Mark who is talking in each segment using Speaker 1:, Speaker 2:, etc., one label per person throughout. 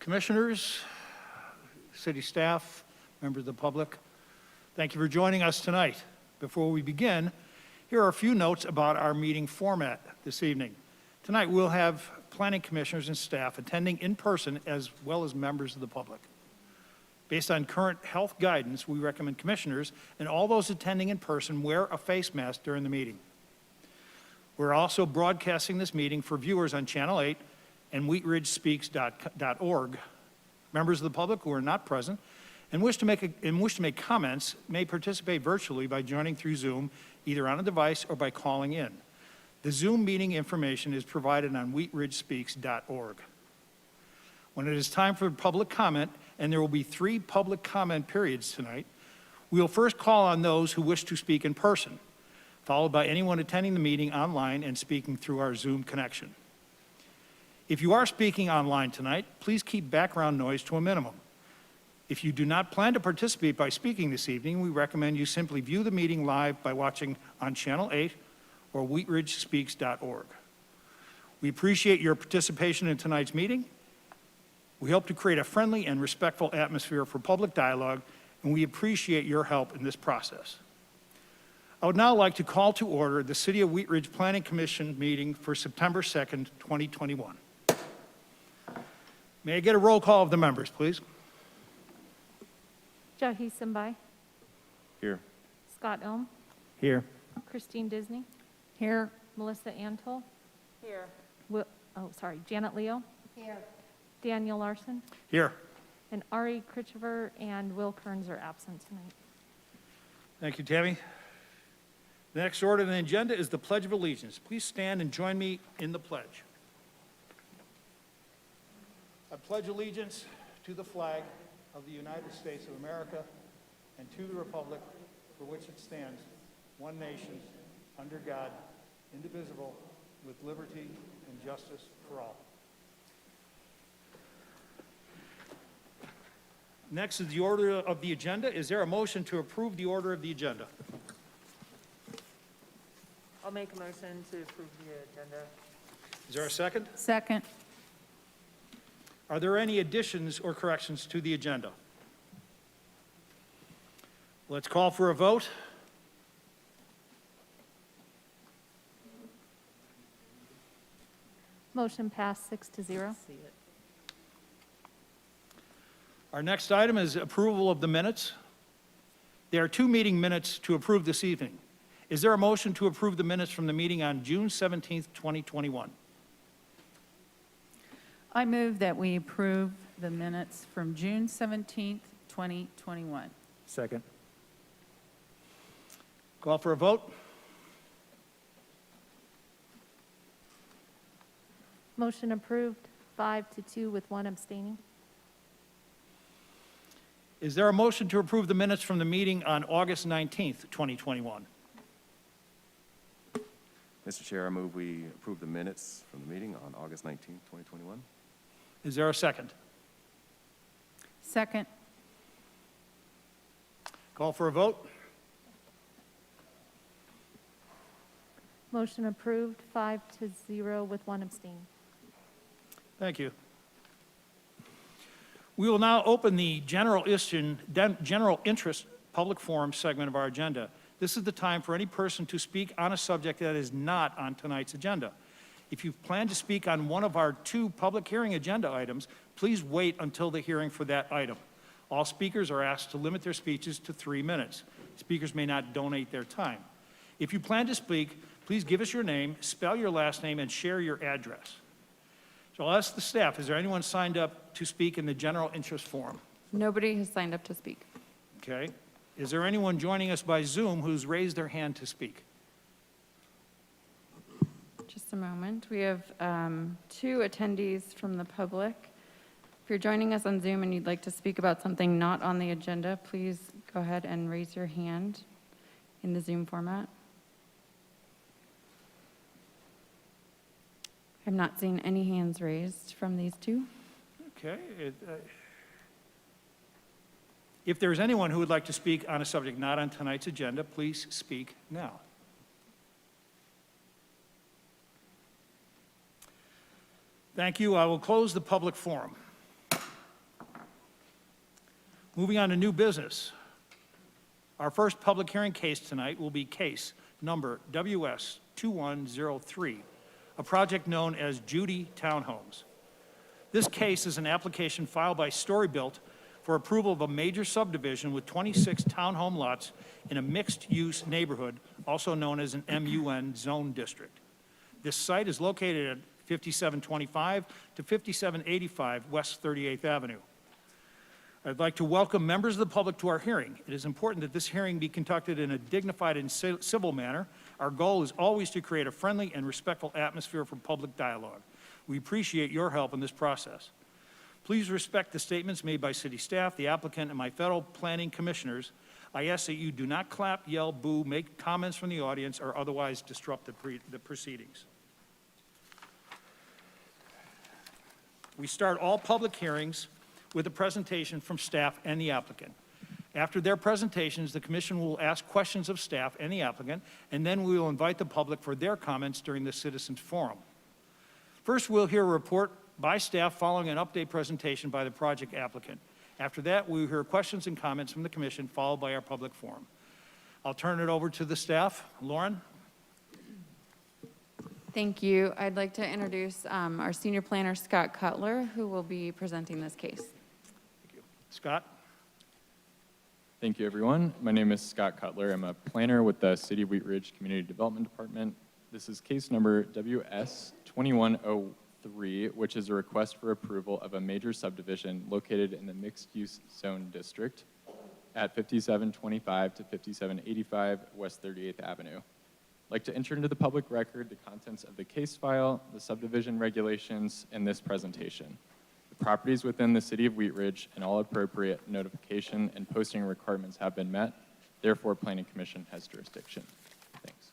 Speaker 1: Commissioners, city staff, members of the public, thank you for joining us tonight. Before we begin, here are a few notes about our meeting format this evening. Tonight we'll have planning commissioners and staff attending in person as well as members of the public. Based on current health guidance, we recommend commissioners and all those attending in person wear a face mask during the meeting. We're also broadcasting this meeting for viewers on Channel 8 and wheatridgespeaks.org. Members of the public who are not present and wish to make comments may participate virtually by joining through Zoom, either on a device or by calling in. The Zoom meeting information is provided on wheatridgespeaks.org. When it is time for public comment, and there will be 3 public comment periods tonight, we will first call on those who wish to speak in person, followed by anyone attending the meeting online and speaking through our Zoom connection. If you are speaking online tonight, please keep background noise to a minimum. If you do not plan to participate by speaking this evening, we recommend you simply view the meeting live by watching on Channel 8 or wheatridgespeaks.org. We appreciate your participation in tonight's meeting. We hope to create a friendly and respectful atmosphere for public dialogue, and we appreciate your help in this process. I would now like to call to order the City of Wheat Ridge Planning Commission meeting for September 2nd, 2021. May I get a roll call of the members, please?
Speaker 2: Jahi Simbai.
Speaker 3: Here.
Speaker 2: Scott Elm.
Speaker 3: Here.
Speaker 2: Christine Disney.
Speaker 4: Here.
Speaker 2: Melissa Antle.
Speaker 4: Here.
Speaker 2: Janet Leo.
Speaker 4: Here.
Speaker 2: Daniel Larson.
Speaker 1: Here.
Speaker 2: And Ari Krichover and Will Kearns are absent tonight.
Speaker 1: Thank you, Tammy. The next order on the agenda is the Pledge of Allegiance. Please stand and join me in the pledge. I pledge allegiance to the flag of the United States of America and to the republic for which it stands, one nation, under God, indivisible, with liberty and justice for all. Next is the order of the agenda. Is there a motion to approve the order of the agenda?
Speaker 4: I'll make a motion to approve the agenda.
Speaker 1: Is there a second?
Speaker 4: Second.
Speaker 1: Are there any additions or corrections to the agenda? Let's call for a vote.
Speaker 2: Motion passed 6-0.
Speaker 1: Our next item is approval of the minutes. There are 2 meeting minutes to approve this evening. Is there a motion to approve the minutes from the meeting on June 17th, 2021?
Speaker 5: I move that we approve the minutes from June 17th, 2021.
Speaker 3: Second.
Speaker 1: Call for a vote.
Speaker 2: Motion approved 5-2 with 1 abstaining.
Speaker 1: Is there a motion to approve the minutes from the meeting on August 19th, 2021?
Speaker 3: Mr. Chair, I move we approve the minutes from the meeting on August 19th, 2021.
Speaker 1: Is there a second?
Speaker 5: Second.
Speaker 1: Call for a vote.
Speaker 2: Motion approved 5-0 with 1 abstaining.
Speaker 1: Thank you. We will now open the general interest public forum segment of our agenda. This is the time for any person to speak on a subject that is not on tonight's agenda. If you plan to speak on one of our 2 public hearing agenda items, please wait until the hearing for that item. All speakers are asked to limit their speeches to 3 minutes. Speakers may not donate their time. If you plan to speak, please give us your name, spell your last name, and share your address. So I'll ask the staff, is there anyone signed up to speak in the general interest forum?
Speaker 6: Nobody has signed up to speak.
Speaker 1: Okay. Is there anyone joining us by Zoom who's raised their hand to speak?
Speaker 6: Just a moment. We have 2 attendees from the public. If you're joining us on Zoom and you'd like to speak about something not on the agenda, please go ahead and raise your hand in the Zoom format. I've not seen any hands raised from these 2.
Speaker 1: Okay. If there's anyone who would like to speak on a subject not on tonight's agenda, please speak now. Thank you. I will close the public forum. Moving on to new business. Our first public hearing case tonight will be case number WS 2103, a project known as Judy Townhomes. This case is an application filed by Storybuilt for approval of a major subdivision with 26 townhome lots in a mixed-use neighborhood, also known as an MUN zone district. This site is located at 5725 to 5785 West 38th Avenue. I'd like to welcome members of the public to our hearing. It is important that this hearing be conducted in a dignified and civil manner. Our goal is always to create a friendly and respectful atmosphere for public dialogue. We appreciate your help in this process. Please respect the statements made by city staff, the applicant, and my fellow planning commissioners. I ask that you do not clap, yell, boo, make comments from the audience, or otherwise disrupt the proceedings. We start all public hearings with a presentation from staff and the applicant. After their presentations, the commission will ask questions of staff and the applicant, and then we will invite the public for their comments during the citizens forum. First, we'll hear a report by staff following an update presentation by the project applicant. After that, we will hear questions and comments from the commission, followed by our public forum. I'll turn it over to the staff. Lauren?
Speaker 6: Thank you. I'd like to introduce our senior planner, Scott Cutler, who will be presenting this case.
Speaker 1: Thank you. Scott?
Speaker 7: Thank you, everyone. My name is Scott Cutler. I'm a planner with the City of Wheat Ridge Community Development Department. This is case number WS 2103, which is a request for approval of a major subdivision located in the mixed-use zone district at 5725 to 5785 West 38th Avenue. I'd like to enter into the public record the contents of the case file, the subdivision regulations, and this presentation. The properties within the City of Wheat Ridge and all appropriate notification and posting requirements have been met. Therefore, Planning Commission has jurisdiction. Thanks.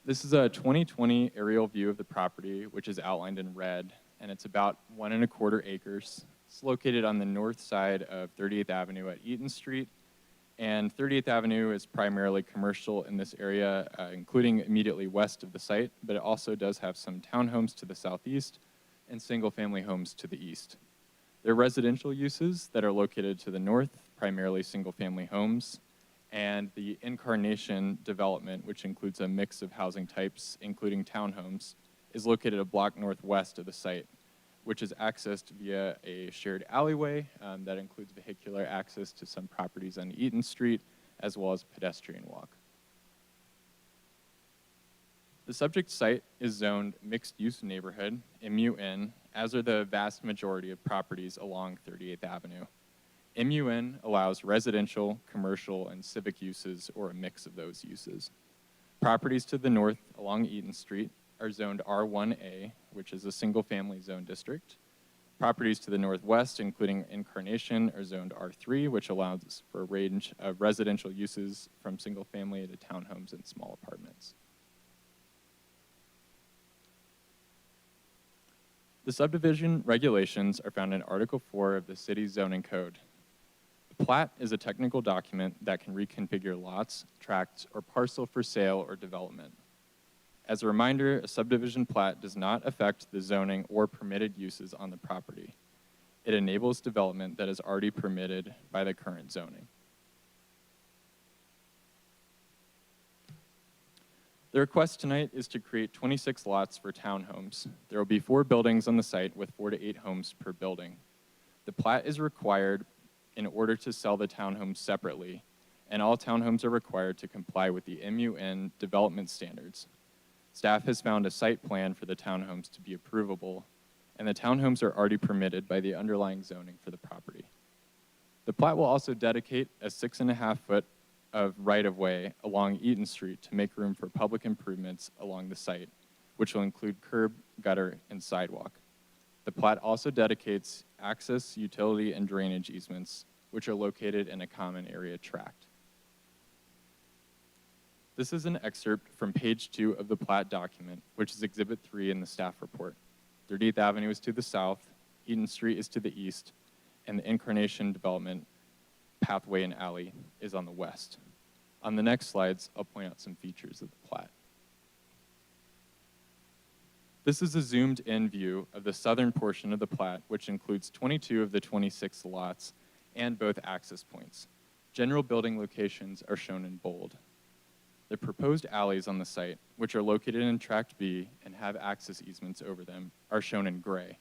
Speaker 7: This is a 2020 aerial view of the property, which is outlined in red, and it's about 1¼ acres. It's located on the north side of 38th Avenue at Eaton Street, and 38th Avenue is primarily commercial in this area, including immediately west of the site, but it also does have some townhomes to the southeast and single-family homes to the east. There are residential uses that are located to the north, primarily single-family homes, and the Incarnation development, which includes a mix of housing types, including townhomes, is located a block northwest of the site, which is accessed via a shared alleyway that includes vehicular access to some properties on Eaton Street, as well as pedestrian walk. The subject site is zoned mixed-use neighborhood, MUN, as are the vast majority of properties along 38th Avenue. MUN allows residential, commercial, and civic uses, or a mix of those uses. Properties to the north along Eaton Street are zoned R1A, which is a single-family zone district. Properties to the northwest, including Incarnation, are zoned R3, which allows for a range of residential uses from single-family to townhomes and small apartments. The subdivision regulations are found in Article 4 of the City's Zoning Code. The plat is a technical document that can reconfigure lots, tracts, or parcel for sale or development. As a reminder, a subdivision plat does not affect the zoning or permitted uses on the property. It enables development that is already permitted by the current zoning. The request tonight is to create 26 lots for townhomes. There will be 4 buildings on the site with 4 to 8 homes per building. The plat is required in order to sell the townhomes separately, and all townhomes are required to comply with the MUN development standards. Staff has found a site plan for the townhomes to be approvable, and the townhomes are already permitted by the underlying zoning for the property. The plat will also dedicate a 6.5 foot of right-of-way along Eaton Street to make room for public improvements along the site, which will include curb, gutter, and sidewalk. The plat also dedicates access, utility, and drainage easements, which are located in a common area tract. This is an excerpt from page 2 of the plat document, which is Exhibit 3 in the staff report. 38th Avenue is to the south, Eaton Street is to the east, and the Incarnation development pathway and alley is on the west. On the next slides, I'll point out some features of the plat. This is a zoomed-in view of the southern portion of the plat, which includes 22 of the 26 lots and both access points. General building locations are shown in bold. The proposed alleys on the site, which are located in Tract B and have access easements over them, are shown in gray.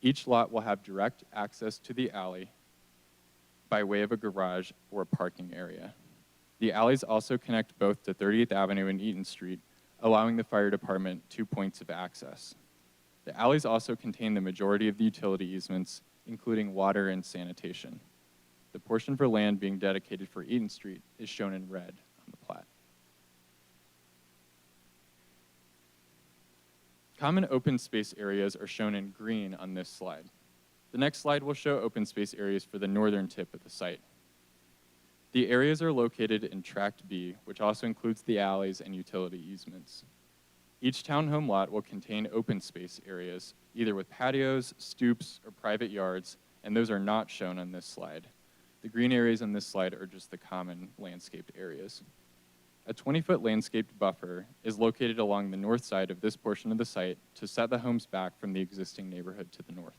Speaker 7: Each lot will have direct access to the alley by way of a garage or a parking area. The alleys also connect both to 30th Avenue and Eaton Street, allowing the fire department 2 points of access. The alleys also contain the majority of the utility easements, including water and sanitation. The portion for land being dedicated for Eaton Street is shown in red on the plat. Common open space areas are shown in green on this slide. The next slide will show open space areas for the northern tip of the site. The areas are located in Tract B, which also includes the alleys and utility easements. Each townhome lot will contain open space areas, either with patios, stoops, or private yards, and those are not shown on this slide. The green areas on this slide are just the common landscaped areas. A 20-foot landscaped buffer is located along the north side of this portion of the site to set the homes back from the existing neighborhood to the north.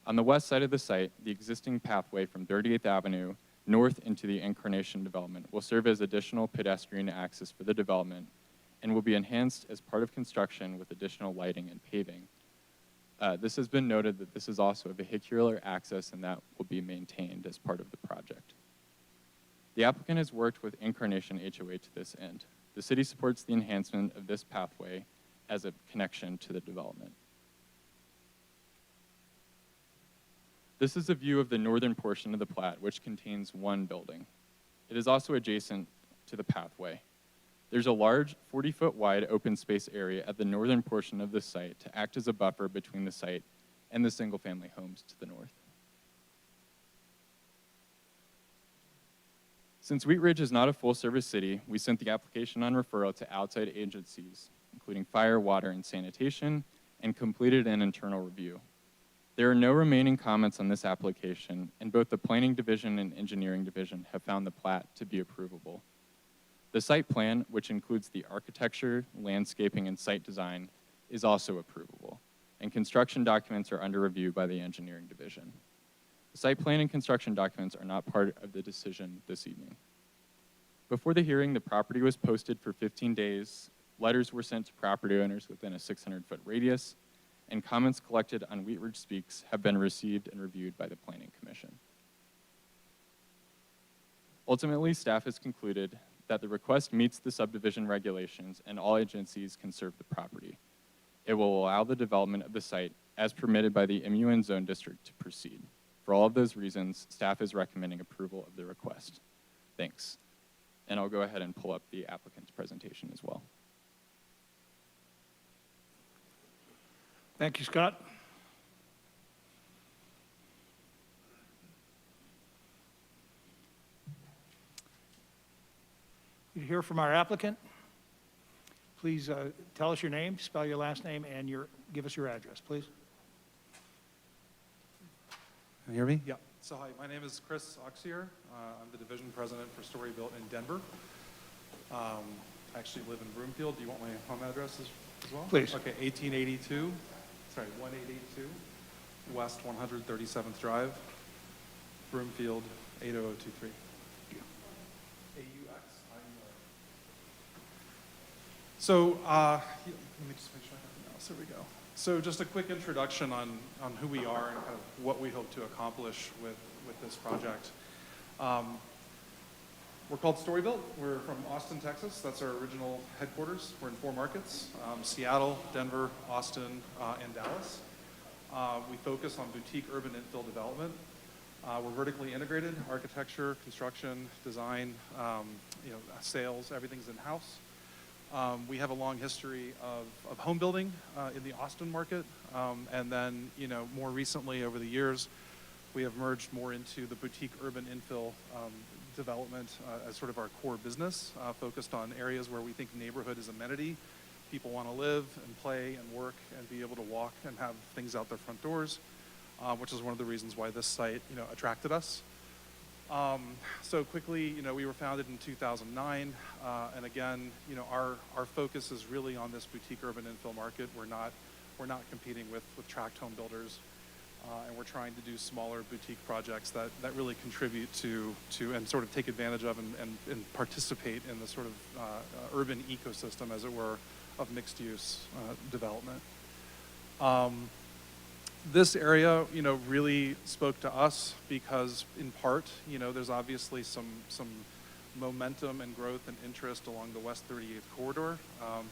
Speaker 7: On the west side of the site, the existing pathway from 38th Avenue north into the Incarnation development will serve as additional pedestrian access for the development and will be enhanced as part of construction with additional lighting and paving. This has been noted that this is also a vehicular access and that will be maintained as part of the project. The applicant has worked with Incarnation HOA to this end. The city supports the enhancement of this pathway as a connection to the development. This is a view of the northern portion of the plat, which contains one building. It is also adjacent to the pathway. There's a large 40-foot wide open space area at the northern portion of the site to act as a buffer between the site and the single-family homes to the north. Since Wheat Ridge is not a full-service city, we sent the application on referral to outside agencies, including fire, water, and sanitation, and completed an internal review. There are no remaining comments on this application, and both the Planning Division and Engineering Division have found the plat to be approvable. The site plan, which includes the architecture, landscaping, and site design, is also approvable, and construction documents are under review by the Engineering Division. The site plan and construction documents are not part of the decision this evening. Before the hearing, the property was posted for 15 days, letters were sent to property owners within a 600-foot radius, and comments collected on Wheat Ridge Speaks have been received and reviewed by the Planning Commission. Ultimately, staff has concluded that the request meets the subdivision regulations and all agencies can serve the property. It will allow the development of the site as permitted by the MUN Zone District to proceed. For all of those reasons, staff is recommending approval of the request. Thanks. And I'll go ahead and pull up the applicant's presentation as well.
Speaker 1: Thank you, Scott. You hear from our applicant. Please tell us your name, spell your last name, and give us your address, please.
Speaker 8: Can you hear me?
Speaker 1: Yeah.
Speaker 8: So hi, my name is Chris Oxier. I'm the division president for Story Built in Denver. I actually live in Broomfield. Do you want my home address as well?
Speaker 1: Please.
Speaker 8: Okay, 1882 West 137th Drive, Broomfield 80023. AUX. So let me just make sure I have the mouse. There we go. So just a quick introduction on who we are and kind of what we hope to accomplish with this project. We're called Storybuilt. We're from Austin, Texas. That's our original headquarters. We're in 4 markets, Seattle, Denver, Austin, and Dallas. We focus on boutique urban infill development. We're vertically integrated, architecture, construction, design, sales, everything's in-house. We have a long history of home building in the Austin market, and then more recently over the years, we have merged more into the boutique urban infill development as sort of our core business, focused on areas where we think neighborhood is amenity. People want to live and play and work and be able to walk and have things out their front doors, which is one of the reasons why this site attracted us. So quickly, we were founded in 2009, and again, our focus is really on this boutique urban infill market. We're not competing with tract home builders, and we're trying to do smaller boutique projects that really contribute to and sort of take advantage of and participate in the sort of urban ecosystem, as it were, of mixed use development. This area, really spoke to us because, in part, there's obviously some momentum and growth and interest along the West 38th corridor.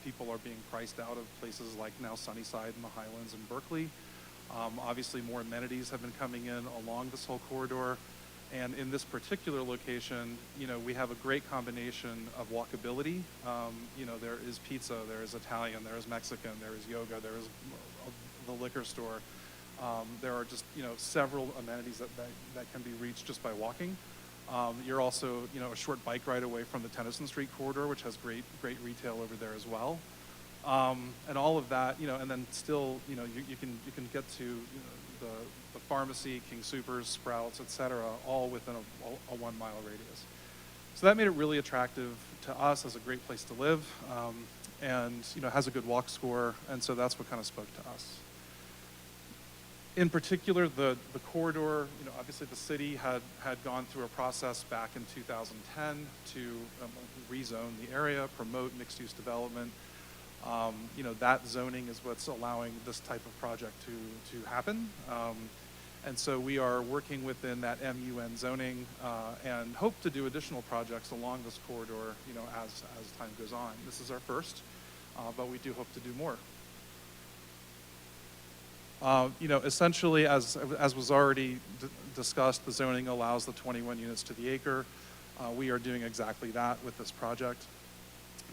Speaker 8: People are being priced out of places like now Sunnyside and the Highlands and Berkeley. Obviously, more amenities have been coming in along this whole corridor. And in this particular location, we have a great combination of walkability. There is pizza, there is Italian, there is Mexican, there is yoga, there is the liquor store. There are just, several amenities that can be reached just by walking. You're also, a short bike ride away from the Tennyson Street corridor, which has great retail over there as well. And all of that, and then still, you can get to the pharmacy, King Soopers, Sprouts, et cetera, all within a 1 mile radius. So that made it really attractive to us as a great place to live, and has a good walk score, and so that's what kind of spoke to us. In particular, the corridor, obviously the city had gone through a process back in 2010 to rezone the area, promote mixed-use development. That zoning is what's allowing this type of project to happen. And so we are working within that MUN zoning and hope to do additional projects along this corridor, as time goes on. This is our first, but we do hope to do more. Essentially, as was already discussed, the zoning allows the 21 units to the acre. We are doing exactly that with this project.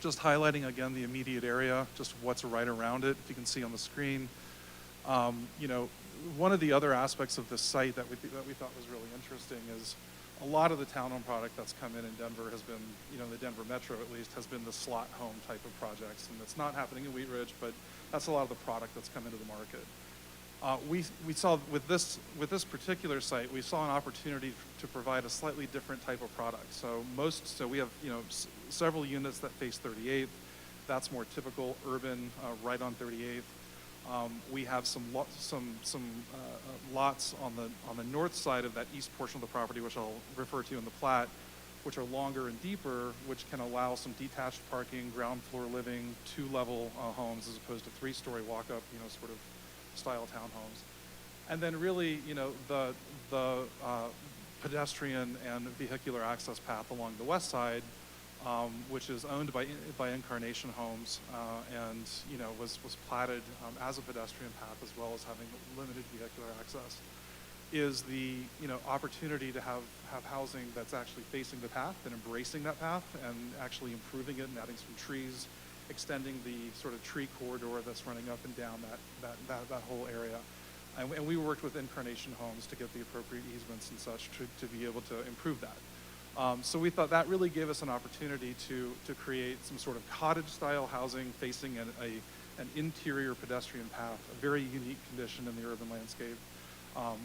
Speaker 8: Just highlighting again the immediate area, just what's right around it. If you can see on the screen, one of the other aspects of this site that we thought was really interesting is a lot of the townhome product that's come in Denver has been, the Denver Metro at least, has been the slot home type of projects, and it's not happening in Wheat Ridge, but that's a lot of the product that's come into the market. We saw with this particular site, we saw an opportunity to provide a slightly different type of product. So we have several units that face 38th. That's more typical urban, right on 38th. We have some lots on the north side of that east portion of the property, which I'll refer to in the plat, which are longer and deeper, which can allow some detached parking, ground floor living, 2-level homes as opposed to 3-story walk-up, sort of style townhomes. And then really, the pedestrian and vehicular access path along the west side, which is owned by Incarnation Homes, and was platted as a pedestrian path as well as having limited vehicular access, is the opportunity to have housing that's actually facing the path and embracing that path and actually improving it and adding some trees, extending the sort of tree corridor that's running up and down that whole area. And we worked with Incarnation Homes to get the appropriate easements and such to be able to improve that. So we thought that really gave us an opportunity to create some sort of cottage-style housing facing an interior pedestrian path, a very unique condition in the urban landscape.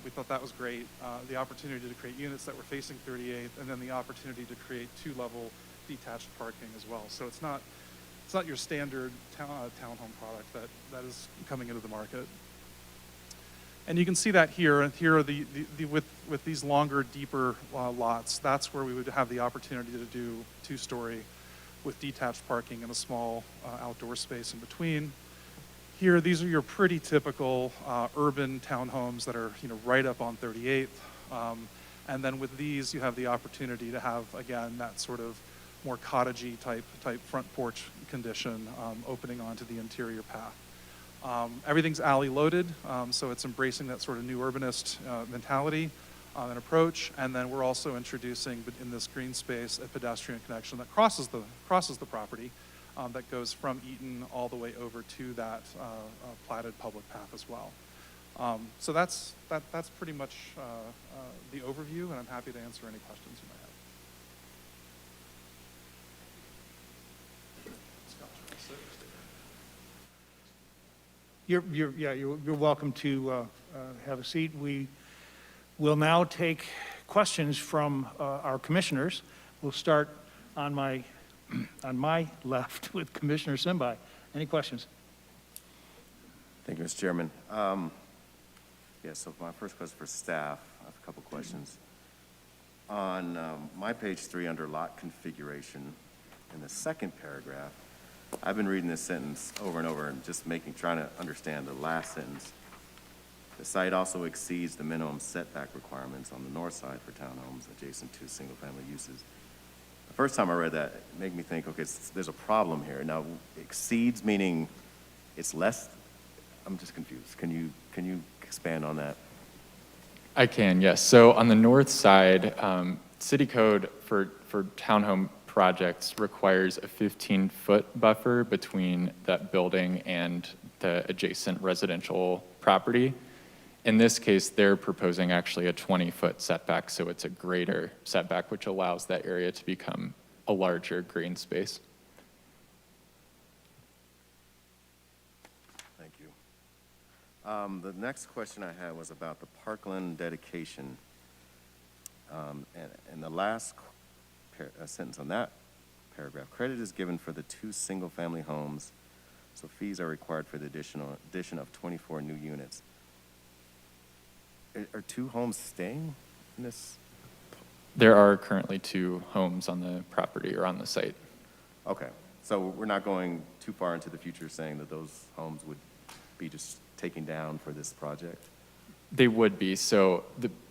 Speaker 8: We thought that was great. The opportunity to create units that were facing 38th, and then the opportunity to create 2-level detached parking as well. So it's not your standard townhome product that is coming into the market. And you can see that here. And here are with these longer, deeper lots. That's where we would have the opportunity to do 2-story with detached parking and a small outdoor space in between. Here, these are your pretty typical urban townhomes that are right up on 38th. And then with these, you have the opportunity to have, again, that sort of more cottagey type front porch condition opening onto the interior path. Everything's alley loaded, so it's embracing that sort of new urbanist mentality and approach. And then we're also introducing in this green space a pedestrian connection that crosses the property that goes from Eaton all the way over to that platted public path as well. So that's pretty much the overview, and I'm happy to answer any questions you might have.
Speaker 1: You're welcome to have a seat. We will now take questions from our commissioners. We'll start on my left with Commissioner Simbai. Any questions?
Speaker 3: Thank you, Mr. Chairman. Yeah, so my first question for staff, I have a couple questions. On my page 3 under lot configuration, in the second paragraph, I've been reading this sentence over and over and just trying to understand the last sentence. The site also exceeds the minimum setback requirements on the north side for townhomes adjacent to single-family uses. The first time I read that, it made me think, okay, there's a problem here. Now, exceeds meaning it's less? I'm just confused. Can you expand on that?
Speaker 7: I can, yes. So on the north side, city code for townhome projects requires a 15-foot buffer between that building and the adjacent residential property. In this case, they're proposing actually a 20-foot setback, so it's a greater setback, which allows that area to become a larger green space.
Speaker 3: Thank you. The next question I had was about the Parkland Dedication. And the last sentence on that paragraph, credit is given for the 2 single-family homes, so fees are required for the addition of 24 new units. Are 2 homes staying in this?
Speaker 7: There are currently 2 homes on the property or on the site.
Speaker 3: Okay, so we're not going too far into the future saying that those homes would be just taken down for this project?
Speaker 7: They would be,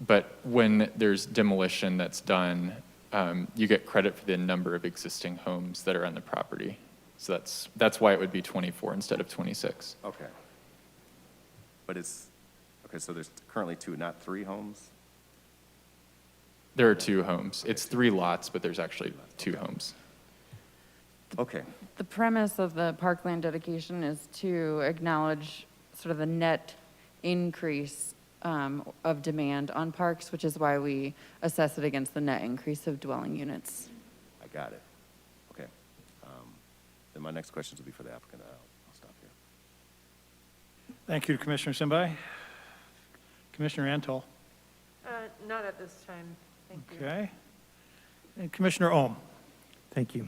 Speaker 7: but when there's demolition that's done, you get credit for the number of existing homes that are on the property. So that's why it would be 24 instead of 26.
Speaker 3: Okay. But okay, so there's currently 2, not 3 homes?
Speaker 7: There are 2 homes. It's 3 lots, but there's actually 2 homes.
Speaker 3: Okay,
Speaker 6: The premise of the Parkland dedication is to acknowledge sort of the net increase of demand on parks, which is why we assess it against the net increase of dwelling units.
Speaker 3: I got it. Okay. Then my next questions will be for the applicant. I'll stop here.
Speaker 1: Thank you, Commissioner Simbai. Commissioner Antal.
Speaker 4: Not at this time, thank you.
Speaker 1: Okay. And Commissioner Ohm.
Speaker 9: Thank you.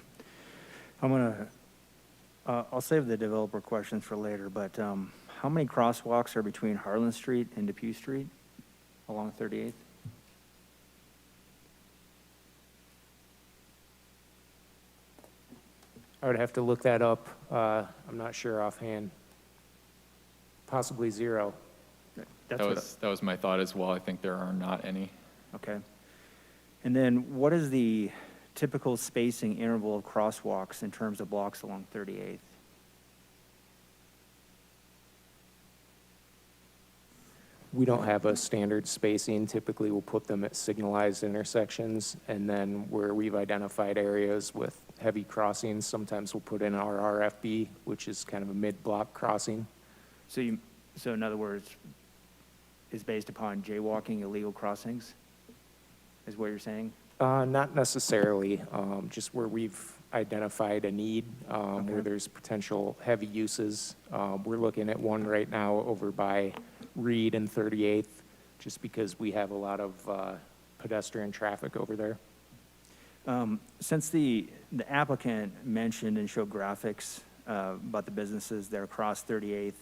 Speaker 9: I'll save the developer questions for later, but how many crosswalks are between Harlan Street and Dupe Street along 38th?
Speaker 10: I would have to look that up. I'm not sure offhand. Possibly 0.
Speaker 7: That was my thought as well. I think there are not any.
Speaker 9: Okay. And then what is the typical spacing interval of crosswalks in terms of blocks along 38th?
Speaker 10: We don't have a standard spacing. Typically, we'll put them at signalized intersections, and then where we've identified areas with heavy crossings, sometimes we'll put in our RFB, which is kind of a mid-block crossing.
Speaker 9: So in other words, is based upon jaywalking, illegal crossings, is what you're saying?
Speaker 10: Not necessarily, just where we've identified a need, where there's potential heavy uses. We're looking at one right now over by Reed and 38th, just because we have a lot of pedestrian traffic over there.
Speaker 9: Since the applicant mentioned and showed graphics about the businesses that are across 38th,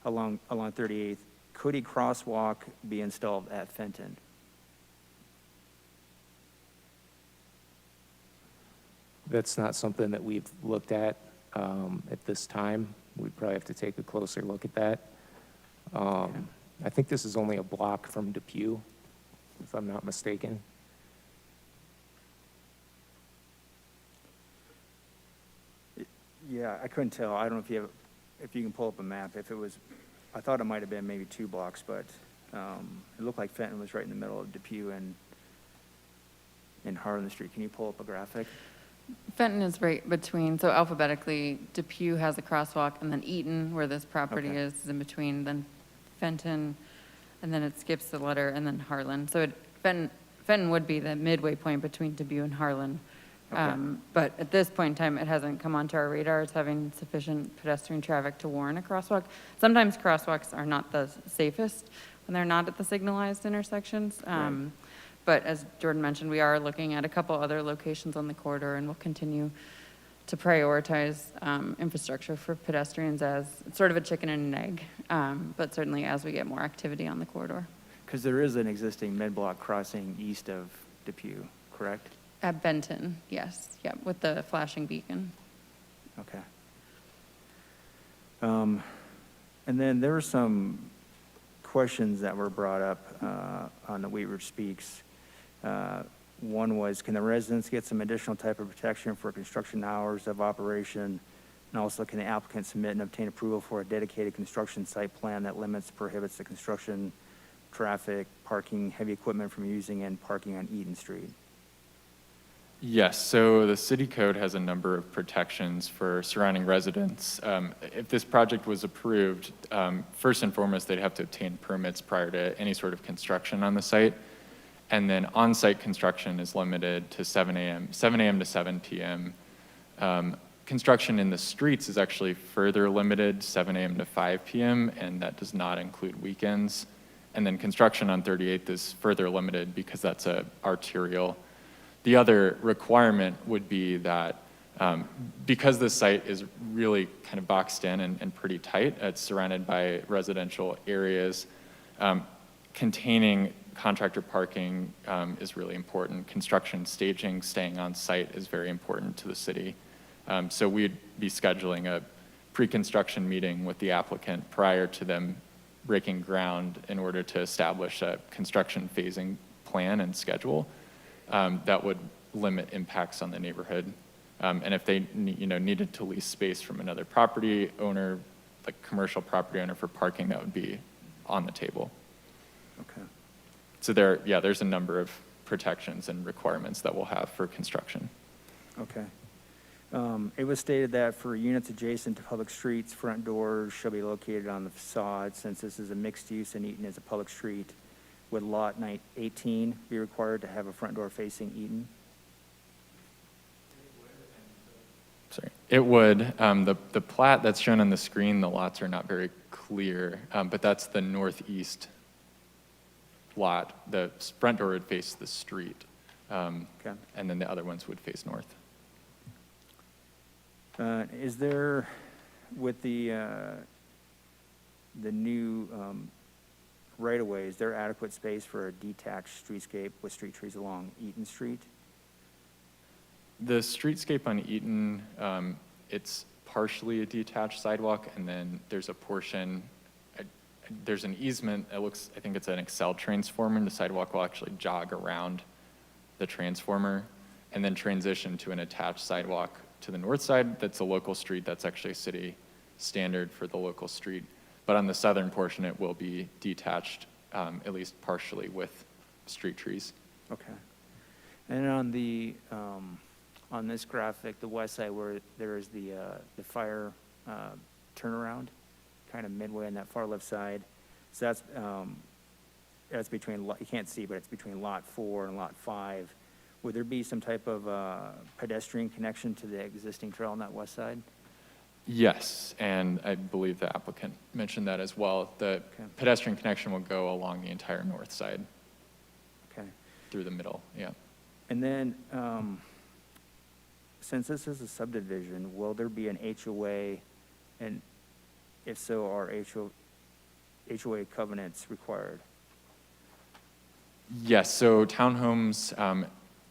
Speaker 9: along 38th, could a crosswalk be installed at Fenton?
Speaker 10: That's not something that we've looked at this time. We'd probably have to take a closer look at that. I think this is only a block from Dupe, if I'm not mistaken.
Speaker 9: Yeah, I couldn't tell. I don't know if you can pull up a map. I thought it might have been maybe 2 blocks, but it looked like Fenton was right in the middle of Dupe and Harlan Street. Can you pull up a graphic?
Speaker 6: Fenton is right between, so alphabetically, Dupe has a crosswalk, and then Eaton, where this property
Speaker 9: Okay.
Speaker 6: is in between, then Fenton, and then it skips the letter, and then Harlan. So Fenton would be the midway point between Dupe and Harlan.
Speaker 9: Okay.
Speaker 6: But at this point in time, it hasn't come onto our radar as having sufficient pedestrian traffic to warrant a crosswalk. Sometimes crosswalks are not the safest. and they're not at the signalized intersections. But as Jordan mentioned, we are looking at a couple other locations on the corridor, and we'll continue to prioritize infrastructure for pedestrians as, it's sort of a chicken and an egg, but certainly as we get more activity on the corridor.
Speaker 9: Because there is an existing mid-block crossing east of Depew, correct?
Speaker 6: At Benton, yes, yeah, with the flashing beacon.
Speaker 9: Okay. And then there were some questions that were brought up on the Wheatridge Speaks. One was, can the residents get some additional type of protection for construction hours of operation? And also, can the applicant submit and obtain approval for a dedicated construction site plan that limits, prohibits the construction, traffic, parking, heavy equipment from using and parking on Eaton Street?
Speaker 7: Yes, so the city code has a number of protections for surrounding residents. If this project was approved, first and foremost, they'd have to obtain permits prior to any sort of construction on the site. And then on-site construction is limited to 7 a.m. to 7 p.m. Construction in the streets is actually further limited, 7 a.m. to 5 p.m., and that does not include weekends. And then construction on 38th is further limited because that's a arterial. The other requirement would be that because the site is really kind of boxed in and pretty tight, it's surrounded by residential areas, containing contractor parking is really important. Construction staging, staying on site is very important to the city. So we'd be scheduling a pre-construction meeting with the applicant prior to them breaking ground in order to establish a construction phasing plan and schedule that would limit impacts on the neighborhood. And if they needed to lease space from another property owner, like commercial property owner for parking, that would be on the table.
Speaker 9: Okay.
Speaker 7: So there's a number of protections and requirements that we'll have for construction.
Speaker 9: Okay. It was stated that for units adjacent to public streets, front doors shall be located on the facade. Since this is a mixed use and Eaton is a public street, would lot 18 be required to have a front door facing Eaton?
Speaker 7: Sorry. It would. The plat that's shown on the screen, the lots are not very clear, but that's the northeast lot. The front door would face the street,
Speaker 9: Okay.
Speaker 7: and then the other ones would face north.
Speaker 9: Is there, with the new right-of-way, is there adequate space for a detached streetscape with street trees along Eaton Street?
Speaker 7: The streetscape on Eaton, it's partially a detached sidewalk, and then there's a portion, there's an easement, I think it's an Excel transformer, and the sidewalk will actually jog around the transformer and then transition to an attached sidewalk to the north side. That's a local street. That's actually a city standard for the local street. But on the southern portion, it will be detached, at least partially, with street trees.
Speaker 9: Okay. And on the, on this graphic, the west side where there is the fire turnaround, kind of midway on that far left side. So that's between, you can't see, but it's between lot 4 and lot 5. Would there be some type of pedestrian connection to the existing trail on that west side?
Speaker 7: Yes, and I believe the applicant mentioned that as well. The pedestrian connection will go along the entire north side.
Speaker 9: Okay.
Speaker 7: Through the middle, yeah.
Speaker 9: And then, since this is a subdivision, will there be an HOA? And if so, are HOA covenants required?
Speaker 7: Yes, so townhomes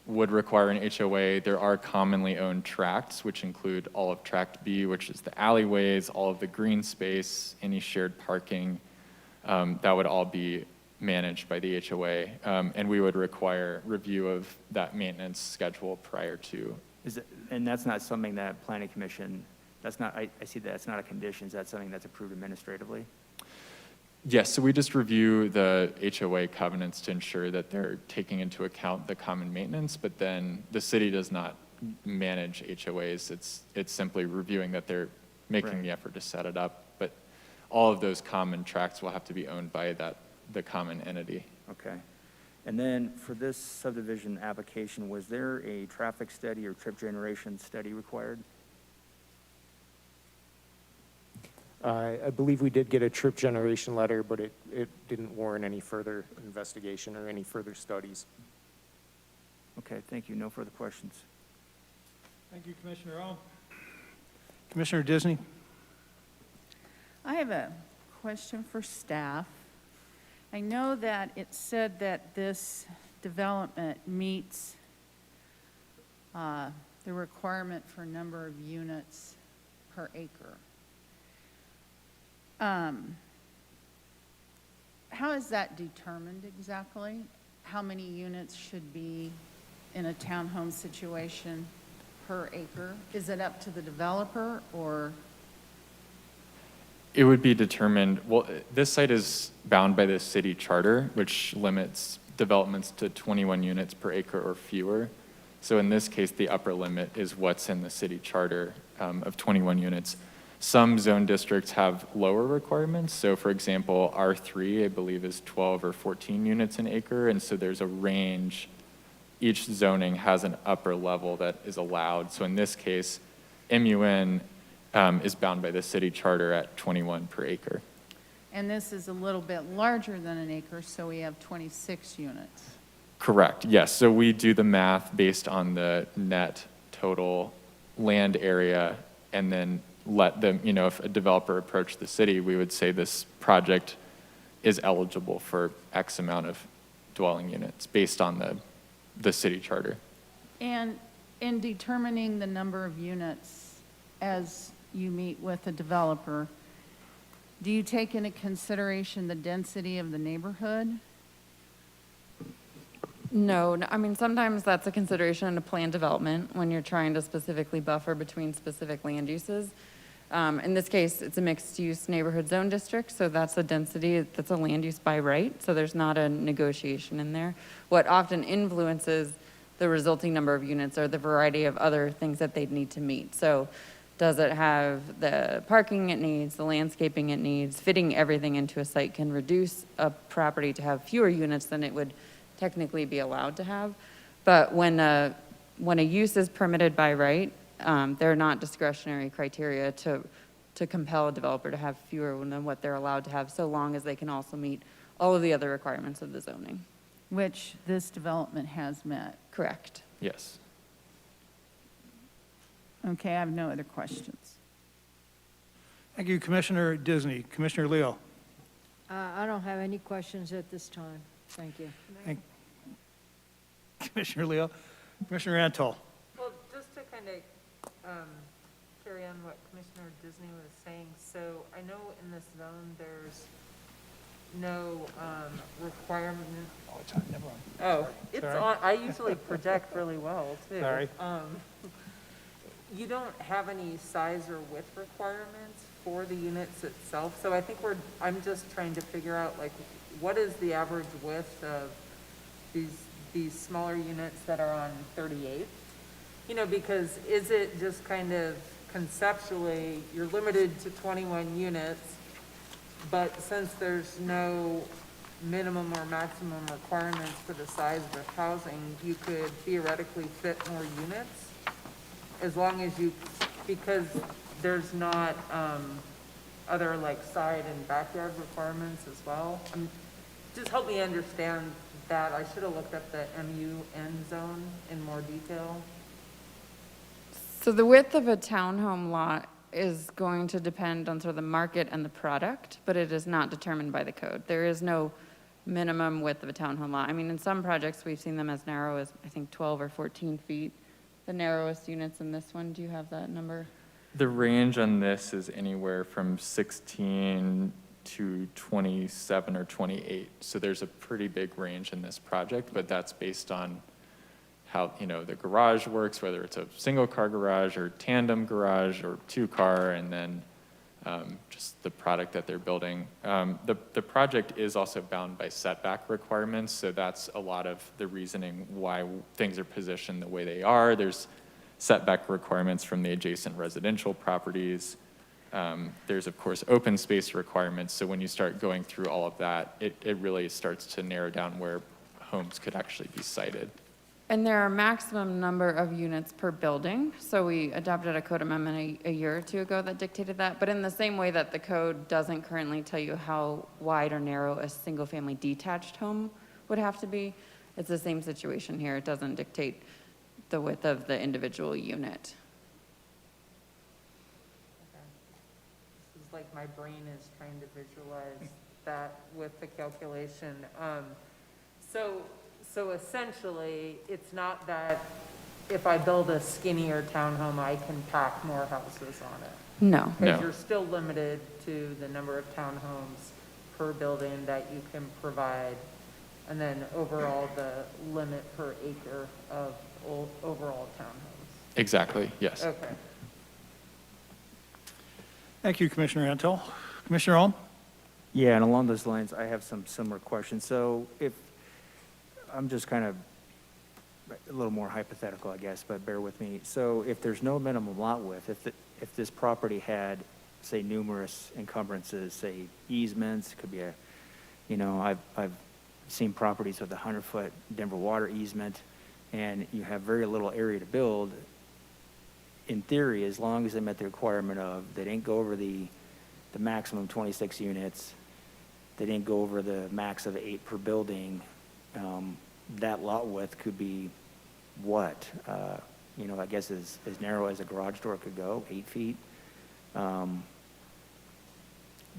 Speaker 7: would require an HOA. There are commonly owned tracts, which include all of Tract B, which is the alleyways, all of the green space, any shared parking. That would all be managed by the HOA. And we would require review of that maintenance schedule prior to.
Speaker 9: And that's not something that Planning Commission, that's not, I see that it's not a condition. Is that something that's approved administratively?
Speaker 7: Yes, so we just review the HOA covenants to ensure that they're taking into account the common maintenance, but then the city does not manage HOAs. It's simply reviewing that they're making the effort to set it up, but all of those common tracts will have to be owned by the common entity.
Speaker 9: Okay. And then for this subdivision application, was there a traffic study or trip generation study required?
Speaker 10: I believe we did get a trip generation letter, but it didn't warrant any further investigation or any further studies.
Speaker 9: Okay, thank you. No further questions.
Speaker 1: Thank you, Commissioner O. Commissioner Disney?
Speaker 5: I have a question for staff. I know that it said that this development meets the requirement for number of units per acre. How is that determined exactly? How many units should be in a townhome situation per acre? Is it up to the developer, or?
Speaker 7: It would be determined, well, this site is bound by the city charter, which limits developments to 21 units per acre or fewer. So in this case, the upper limit is what's in the city charter of 21 units. Some zone districts have lower requirements. So for example, R3, I believe, is 12 or 14 units an acre. And so there's a range. Each zoning has an upper level that is allowed. So in this case, MUN is bound by the city charter at 21 per acre.
Speaker 5: And this is a little bit larger than an acre, so we have 26 units.
Speaker 7: Correct, yes. So we do the math based on the net total land area, and then let them, you know, if a developer approached the city, we would say this project is eligible for X amount of dwelling units based on the city charter.
Speaker 5: And in determining the number of units as you meet with a developer, do you take into consideration the density of the neighborhood?
Speaker 6: No, I mean, sometimes that's a consideration in a planned development when you're trying to specifically buffer between specific land uses. In this case, it's a mixed-use neighborhood zone district, so that's a density, that's a land use by right, so there's not a negotiation in there. What often influences the resulting number of units are the variety of other things that they'd need to meet. So does it have the parking it needs, the landscaping it needs? Fitting everything into a site can reduce a property to have fewer units than it would technically be allowed to have. But when a use is permitted by right, they're not discretionary criteria to compel a developer to have fewer than what they're allowed to have, so long as they can also meet all of the other requirements of the zoning.
Speaker 5: Which this development has met.
Speaker 6: Correct.
Speaker 7: Yes.
Speaker 5: Okay, I have no other questions.
Speaker 1: Thank you, Commissioner Disney. Commissioner Leo?
Speaker 11: I don't have any questions at this time. Thank you.
Speaker 1: Commissioner Leo? Commissioner Antal?
Speaker 4: Well, just to kind of carry on what Commissioner Disney was saying, so I know in this zone, there's no requirement.
Speaker 1: Oh, it's on, never mind.
Speaker 4: Oh, it's
Speaker 1: Sorry.
Speaker 4: on, I usually project really well, too.
Speaker 1: Sorry.
Speaker 4: You don't have any size or width requirements for the units itself, so I think I'm just trying to figure out, like, what is the average width of these smaller units that are on 38? You know, because is it just kind of conceptually, you're limited to 21 units, but since there's no minimum or maximum requirements for the size of the housing, you could theoretically fit more units? As long as because there's not other like side and backyard requirements as well. Just help me understand that. I should have looked up the MUN zone in more detail.
Speaker 6: So the width of a townhome lot is going to depend on sort of the market and the product, but it is not determined by the code. There is no minimum width of a townhome lot. I mean, in some projects, we've seen them as narrow as, I think, 12 or 14 feet. The narrowest units in this one, do you have that number?
Speaker 7: The range on this is anywhere from 16 to 27 or 28. So there's a pretty big range in this project, but that's based on how, you know, the garage works, whether it's a single car garage or tandem garage or 2-car, and then just the product that they're building. The project is also bound by setback requirements, so that's a lot of the reasoning why things are positioned the way they are. There's setback requirements from the adjacent residential properties. There's, of course, open space requirements, so when you start going through all of that, it really starts to narrow down where homes could actually be sited.
Speaker 6: And there are maximum number of units per building. So we adopted a code amendment a year or two ago that dictated that. But in the same way that the code doesn't currently tell you how wide or narrow a single-family detached home would have to be, it's the same situation here. It doesn't dictate the width of the individual unit.
Speaker 4: This is like my brain is trying to visualize that with the calculation. So essentially, it's not that if I build a skinnier townhome, I can pack more houses on it.
Speaker 6: No.
Speaker 4: Because
Speaker 7: No.
Speaker 4: you're still limited to the number of townhomes per building that you can provide, and then overall, the limit per acre of overall townhomes.
Speaker 7: Exactly, yes.
Speaker 4: Okay.
Speaker 1: Thank you, Commissioner Antle. Commissioner Holm?
Speaker 9: Yeah, and along those lines, I have some similar questions. So if, I'm just kind of a little more hypothetical, I guess, but bear with me. So if there's no minimum lot width, if this property had, say, numerous encumbrances, say easements, could be a, you know, I've seen properties with a 100-foot Denver water easement, and you have very little area to build. In theory, as long as they met the requirement of, they didn't go over the maximum 26 units, they didn't go over the max of 8 per building, that lot width could be what? You know, I guess as narrow as a garage door could go, 8 feet,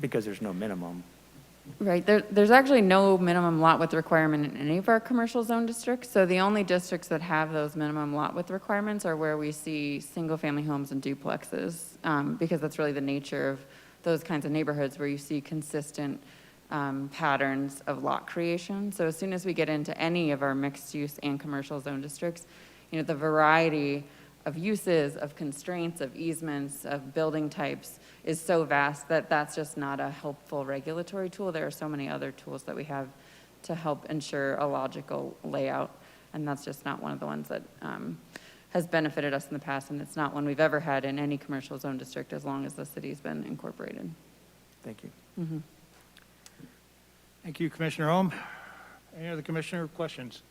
Speaker 9: because there's no minimum.
Speaker 6: Right, there's actually no minimum lot width requirement in any of our commercial zone districts. So the only districts that have those minimum lot width requirements are where we see single-family homes and duplexes, because that's really the nature of those kinds of neighborhoods where you see consistent patterns of lot creation. So as soon as we get into any of our mixed-use and commercial zone districts, you know, the variety of uses, of constraints, of easements, of building types is so vast that that's just not a helpful regulatory tool. There are so many other tools that we have to help ensure a logical layout, and that's just not one of the ones that has benefited us in the past, and it's not one we've ever had in any commercial zone district as long as the city's been incorporated.
Speaker 9: Thank you.
Speaker 6: Mm-hmm.
Speaker 1: Thank you, Commissioner Holm. Any other commissioner questions?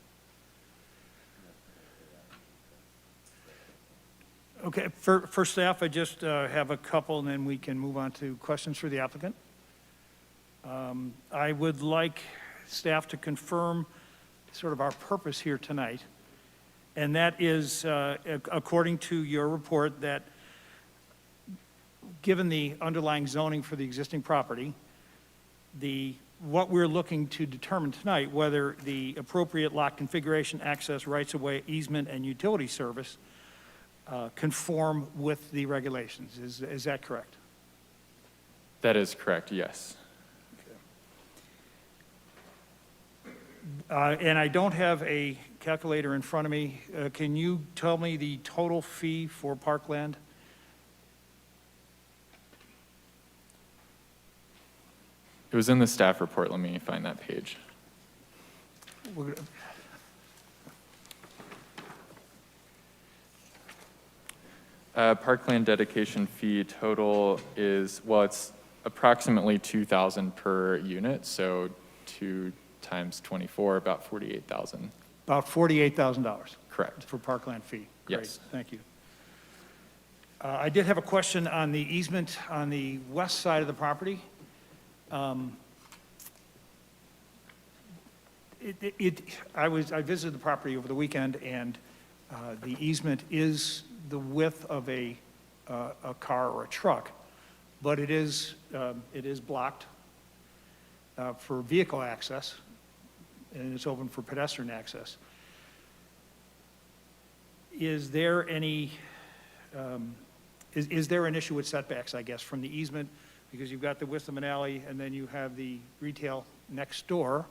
Speaker 1: Okay, for staff, I just have a couple, and then we can move on to questions for the applicant. I would like staff to confirm sort of our purpose here tonight, and that is, according to your report, that given the underlying zoning for the existing property, what we're looking to determine tonight, whether the appropriate lot configuration, access, rights-of-way, easement, and utility service conform with the regulations. Is that correct?
Speaker 7: That is correct, yes.
Speaker 1: And I don't have a calculator in front of me. Can you tell me the total fee for Parkland?
Speaker 7: It was in the staff report. Let me find that page.
Speaker 1: We're gonna-
Speaker 7: Parkland dedication fee total is, well, it's approximately $2,000 per unit, so 2 times 24, about $48,000.
Speaker 1: About $48,000
Speaker 7: Correct.
Speaker 1: for Parkland fee.
Speaker 7: Yes.
Speaker 1: Great, thank you. I did have a question on the easement on the west side of the property. I visited the property over the weekend, and the easement is the width of a car or a truck, but it is blocked for vehicle access, and it's open for pedestrian access. Is there any, is there an issue with setbacks, I guess, from the easement? Because you've got the width of an alley, and then you have the retail next door,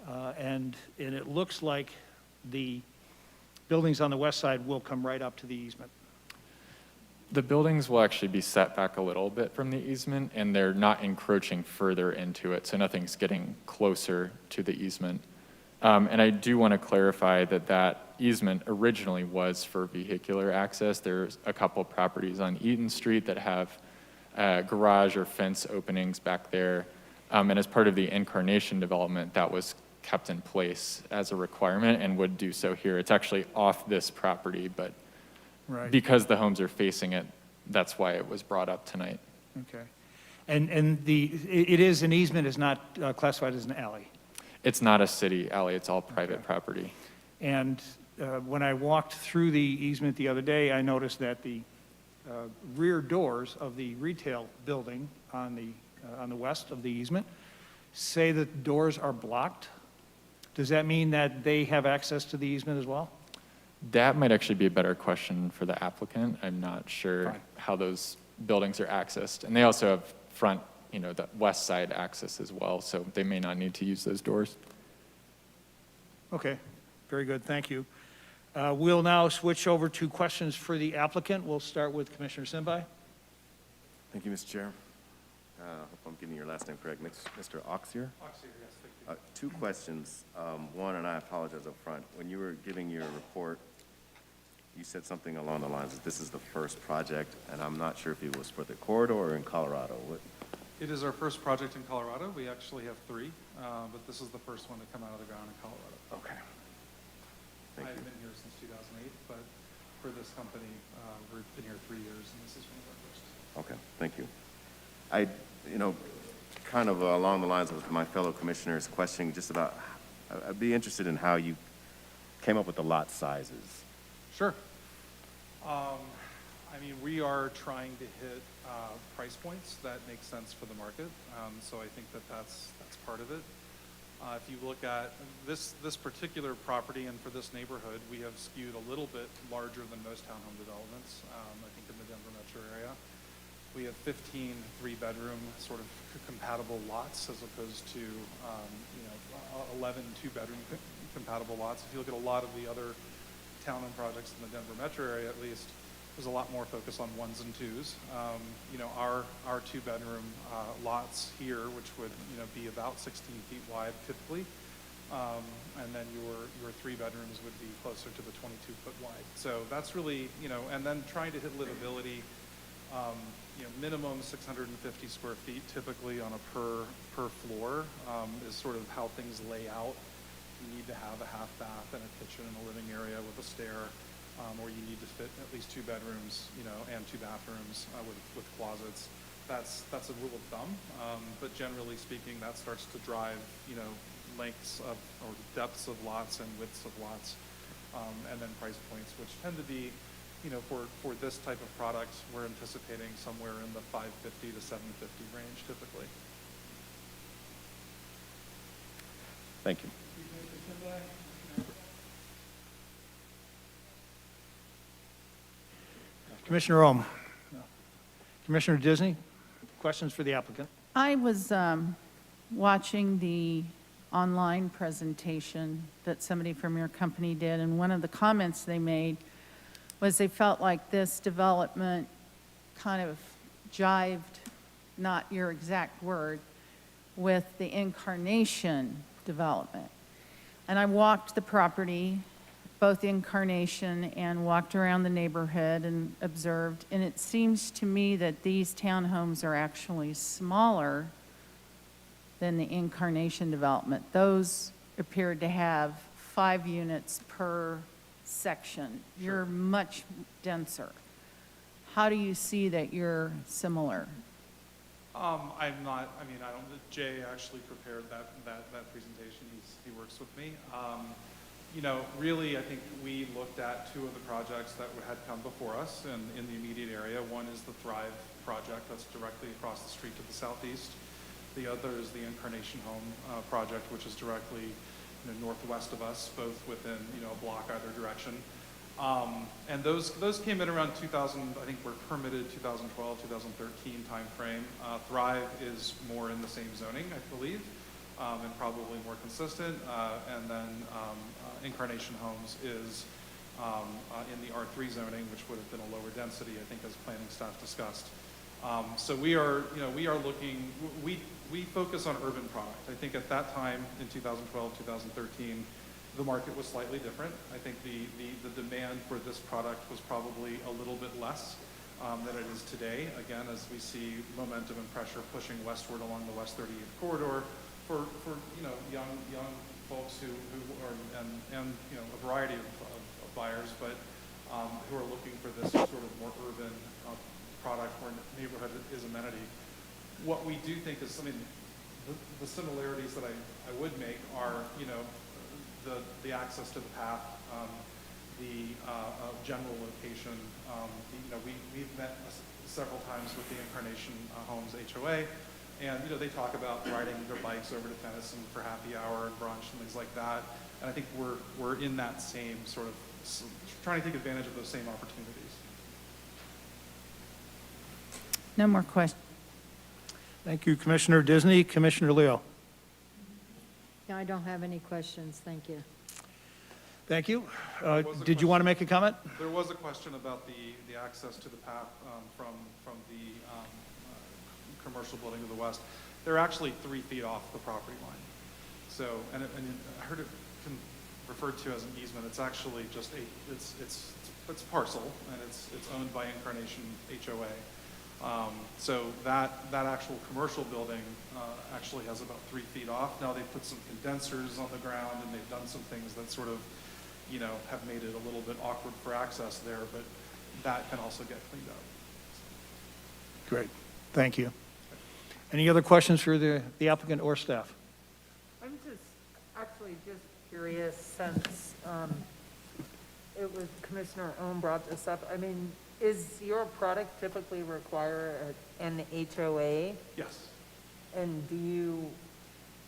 Speaker 1: and it looks like the buildings on the west side will come right up to the easement.
Speaker 7: The buildings will actually be set back a little bit from the easement, and they're not encroaching further into it, so nothing's getting closer to the easement. And I do want to clarify that that easement originally was for vehicular access. There's a couple properties on Eaton Street that have garage or fence openings back there. And as part of the Incarnation development, that was kept in place as a requirement and would do so here. It's actually off this property, but
Speaker 1: Right.
Speaker 7: because the homes are facing it, that's why it was brought up tonight.
Speaker 1: Okay. And it is, an easement is not classified as an alley.
Speaker 7: It's not a city alley, it's all private
Speaker 1: Okay.
Speaker 7: property.
Speaker 1: And when I walked through the easement the other day, I noticed that the rear doors of the retail building on the west of the easement say that the doors are blocked. Does that mean that they have access to the easement as well?
Speaker 7: That might actually be a better question for the applicant. I'm not sure
Speaker 1: Fine.
Speaker 7: how those buildings are accessed. And they also have front, the west side access as well, so they may not need to use those doors.
Speaker 1: Okay, very good, thank you. We'll now switch over to questions for the applicant. We'll start with Commissioner Simbai.
Speaker 3: Thank you, Mr. Chair. Hope I'm getting your last name correct. Mr. Oxier? Two questions. One, and I apologize up front. When you were giving your report, you said something along the lines of this is the first project, and I'm not sure if it was for the corridor or in Colorado.
Speaker 8: It is our first project in Colorado. We actually have 3, but this is the first one to come out of the ground in Colorado.
Speaker 3: Okay. Thank you.
Speaker 8: I've been here since 2008, but for this company, we've been here 3 years, and this is one of our first.
Speaker 3: Okay, thank you. Kind of along the lines of my fellow commissioners questioning just about, I'd be interested in how you came up with the lot sizes.
Speaker 8: Sure. We are trying to hit price points that make sense for the market, so I think that's part of it. If you look at this particular property and for this neighborhood, we have skewed a little bit larger than most townhome developments, I think in the Denver metro area. We have 15 3-bedroom sort of compatible lots as opposed to 11 2-bedroom compatible lots. If you look at a lot of the other townhome projects in the Denver metro area, at least, there's a lot more focus on 1s and 2s. Our 2-bedroom lots here, which would be about 16 feet wide typically, and then your 3 bedrooms would be closer to the 22-foot wide. So that's really and then trying to hit livability. Minimum 650 square feet typically on a per floor is sort of how things lay out. You need to have a half bath and a kitchen and a living area with a stair, or you need to fit at least 2 bedrooms, and 2 bathrooms with closets. That's a rule of thumb, but generally speaking, that starts to drive lengths of or depths of lots and widths of lots, and then price points, which tend to be. For this type of product, we're anticipating somewhere in the $550 to $750 range typically.
Speaker 3: Thank you.
Speaker 1: Commissioner Ohm. Commissioner Disney, questions for the applicant?
Speaker 5: I was watching the online presentation that somebody from your company did, and one of the comments they made was they felt like this development kind of jived, not your exact word, with the Incarnation development. And I walked the property, both Incarnation, and walked around the neighborhood and observed, and it seems to me that these townhomes are actually smaller than the Incarnation development. Those appeared to have 5 units per section. You're much denser. How do you see that you're similar?
Speaker 8: I'm not, Jay actually prepared that presentation. He works with me. Really, I think we looked at 2 of the projects that had come before us in the immediate area. One is the Thrive project that's directly across the street to the southeast. The other is the Incarnation Home project, which is directly northwest of us, both within a block either direction. And those came in around 2000, I think were permitted 2012, 2013 timeframe. Thrive is more in the same zoning, I believe, and probably more consistent. And then Incarnation Homes is in the R3 zoning, which would have been a lower density, I think, as planning staff discussed. So we are looking, we focus on urban product. I think at that time in 2012, 2013, the market was slightly different. I think the demand for this product was probably a little bit less than it is today. Again, as we see momentum and pressure pushing westward along the West 38th corridor for young folks who are, and you know, a variety of buyers, but who are looking for this sort of more urban product where neighborhood is amenity. What we do think is, I mean, the similarities that I would make are, you know, the access to the path, the general location. You know, we've met several times with the Incarnation Homes HOA, and you know, they talk about riding their bikes over to Tennyson for happy hour and brunch and things like that. And I think we're in that same sort of trying to take advantage of those same opportunities.
Speaker 5: No more questions.
Speaker 1: Thank you, Commissioner Disney. Commissioner Leo.
Speaker 11: No, I don't have any questions, thank you.
Speaker 1: Thank you.
Speaker 8: There was a
Speaker 1: Did you want to make a comment?
Speaker 8: There was a question about the access to the path from the commercial building to the west. They're actually 3 feet off the property line. So, and I heard it referred to as an easement. It's actually just it's parcel, and it's owned by Incarnation HOA. So that actual commercial building actually has about 3 feet off. Now they've put some condensers on the ground, and they've done some things that sort of, you know, have made it a little bit awkward for access there, but that can also get cleaned up.
Speaker 1: Great. Thank you. Any other questions for the applicant or staff?
Speaker 4: I'm actually just curious, since it was Commissioner Ohm brought this up. I mean, is your product typically require an HOA?
Speaker 8: Yes.
Speaker 4: And do you,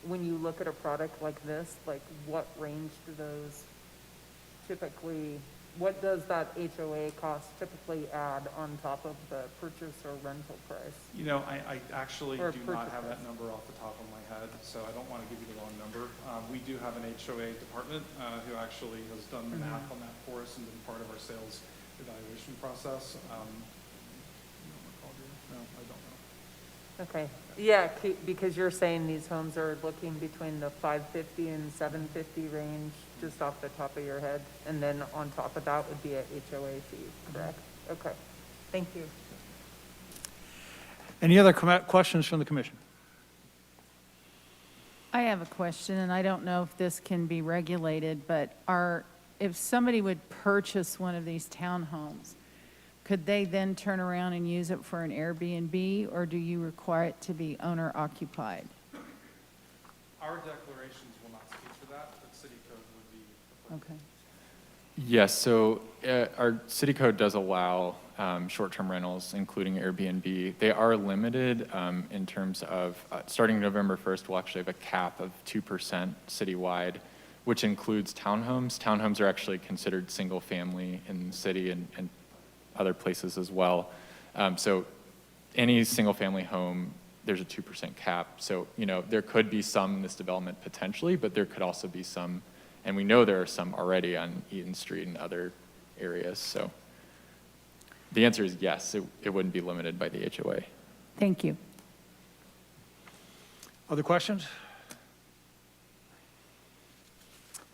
Speaker 4: when you look at a product like this, like what range do those typically, what does that HOA cost typically add on top of the purchase or rental price?
Speaker 8: You know, I actually
Speaker 4: Or
Speaker 8: do not
Speaker 4: purchase
Speaker 8: have that
Speaker 4: price.
Speaker 8: number off the top of my head, so I don't want to give you the wrong number. We do have an HOA department who actually has done the math on that for us and been part of our sales evaluation process. You don't recall, do you? No, I don't know.
Speaker 4: Okay, yeah, because you're saying these homes are looking between the 550 and 750 range, just off the top of your head, and then on top of that would be a HOA fee, correct? Okay, thank you.
Speaker 1: Any other questions from the commission?
Speaker 5: I have a question, and I don't know if this can be regulated, but if somebody would purchase one of these townhomes, could they then turn around and use it for an Airbnb, or do you require it to be owner occupied?
Speaker 8: Our declarations will not speak for that, but city code would be.
Speaker 5: Okay.
Speaker 7: Yes, so our city code does allow short-term rentals, including Airbnb. They are limited in terms of, starting November 1st, we'll actually have a cap of 2% citywide, which includes townhomes. Townhomes are actually considered single-family in the city and other places as well. So any single-family home, there's a 2% cap. So, you know, there could be some in this development potentially, but there could also be some, and we know there are some already on Eaton Street and other areas. So the answer is yes, it wouldn't be limited by the HOA.
Speaker 5: Thank you.
Speaker 1: Other questions?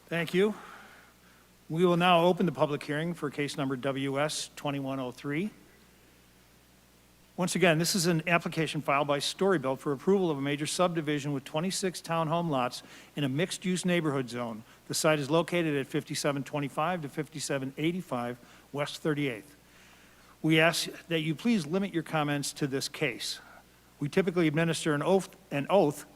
Speaker 1: Thank you. We will now open the public hearing for case number WS 2103. Once again, this is an application filed by Storybuilt for approval of a major subdivision with 26 townhome lots in a mixed-use neighborhood zone. The site is located at 5725 to 5785 West 38th. We ask that you please limit your comments to this case. We typically administer an oath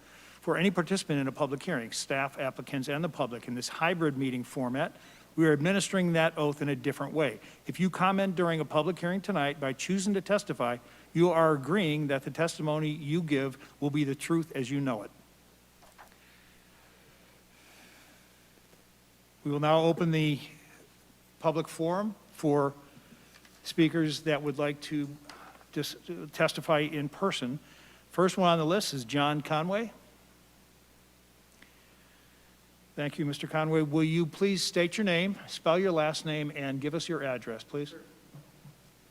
Speaker 1: for any participant in a public hearing, staff, applicants, and the public. In this hybrid meeting format, we are administering that oath in a different way. If you comment during a public hearing tonight by choosing to testify, you are agreeing that the testimony you give will be the truth as you know it. We will now open the public forum for speakers that would like to just testify in person. First one on the list is John Conway. Thank you, Mr. Conway. Will you please state your name, spell your last name, and give us your address, please?
Speaker 12: Sure.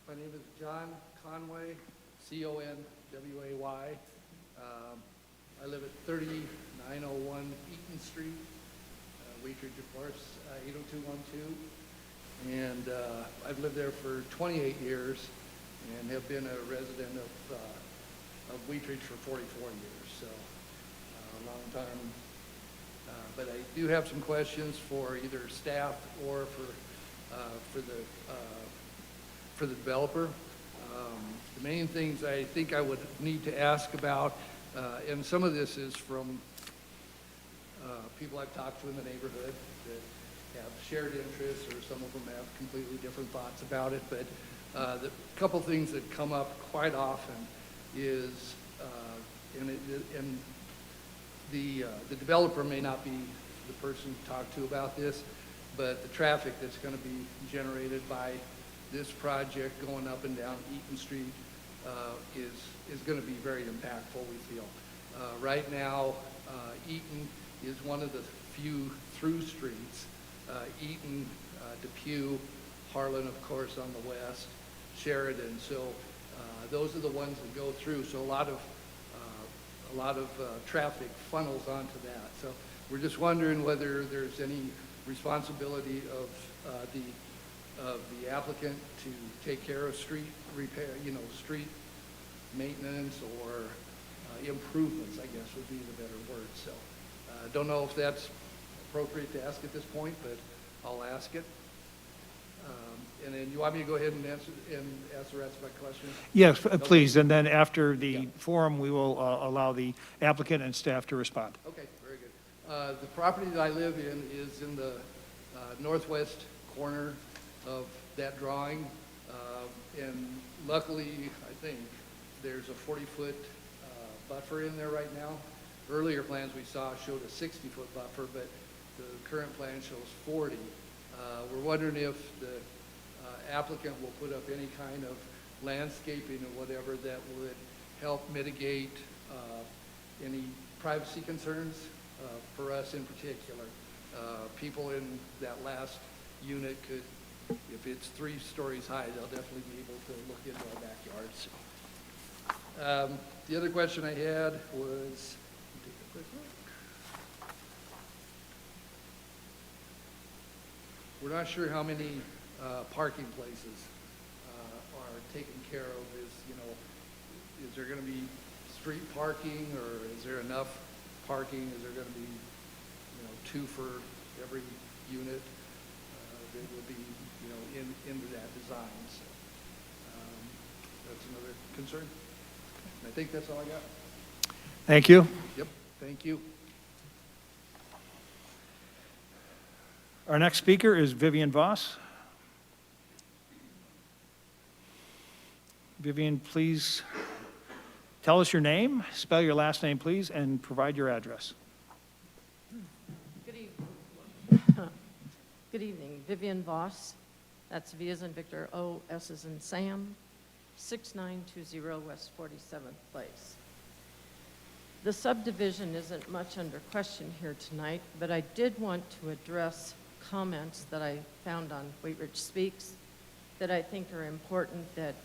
Speaker 12: My name is John Conway, C-O-N-W-A-Y. I live at 3901 Eaton Street, Wheatridge, of course, 80212. And I've lived there for 28 years and have been a resident of Wheatridge for 44 years. So a long time But I do have some questions for either staff or for the developer. The main things I think I would need to ask about, and some of this is from people I've talked to in the neighborhood that have shared interests, or some of them have completely different thoughts about it, but the couple things that come up quite often is, and the developer may not be the person to talk to about this, but the traffic that's going to be generated by this project going up and down Eaton Street is going to be very impactful, we feel. Right now, Eaton is one of the few through streets. Eaton, Dupe, Harlan, of course, on the west, Sheridan. So those are the ones that go through. So a lot of traffic funnels onto that. So we're just wondering whether there's any responsibility of the applicant to take care of street repair, street maintenance or improvements, I guess would be the better word. So don't know if that's appropriate to ask at this point, but I'll ask it. And then you want me to go ahead and ask the rest of my questions?
Speaker 1: Yes, please, and then after the forum, we will allow the applicant and staff to respond.
Speaker 12: Okay, very good. The property that I live in is in the northwest corner of that drawing, and luckily, I think, there's a 40-foot buffer in there right now. Earlier plans we saw showed a 60-foot buffer, but the current plan shows 40. We're wondering if the applicant will put up any kind of landscaping or whatever that would help mitigate any privacy concerns for us in particular. People in that last unit could, if it's 3 stories high, they'll definitely be able to look into our backyard. So. The other question I had was, take a quick look. We're not sure how many parking places are taken care of. Is there going to be street parking, or is there enough parking? Is there going to be, 2 for every unit that will be, into that design? So that's another concern. And I think that's all I got.
Speaker 1: Thank you.
Speaker 12: Yep. Thank you.
Speaker 1: Our next speaker is Vivian Voss. Vivian, please tell us your name, spell your last name, please, and provide your address.
Speaker 13: Good evening. Good evening. Vivian Voss. That's V as in Victor, O, S as in Sam, 6920 West 47th Place. The subdivision isn't much under question here tonight, but I did want to address comments that I found on Wheatridge Speaks that I think are important, that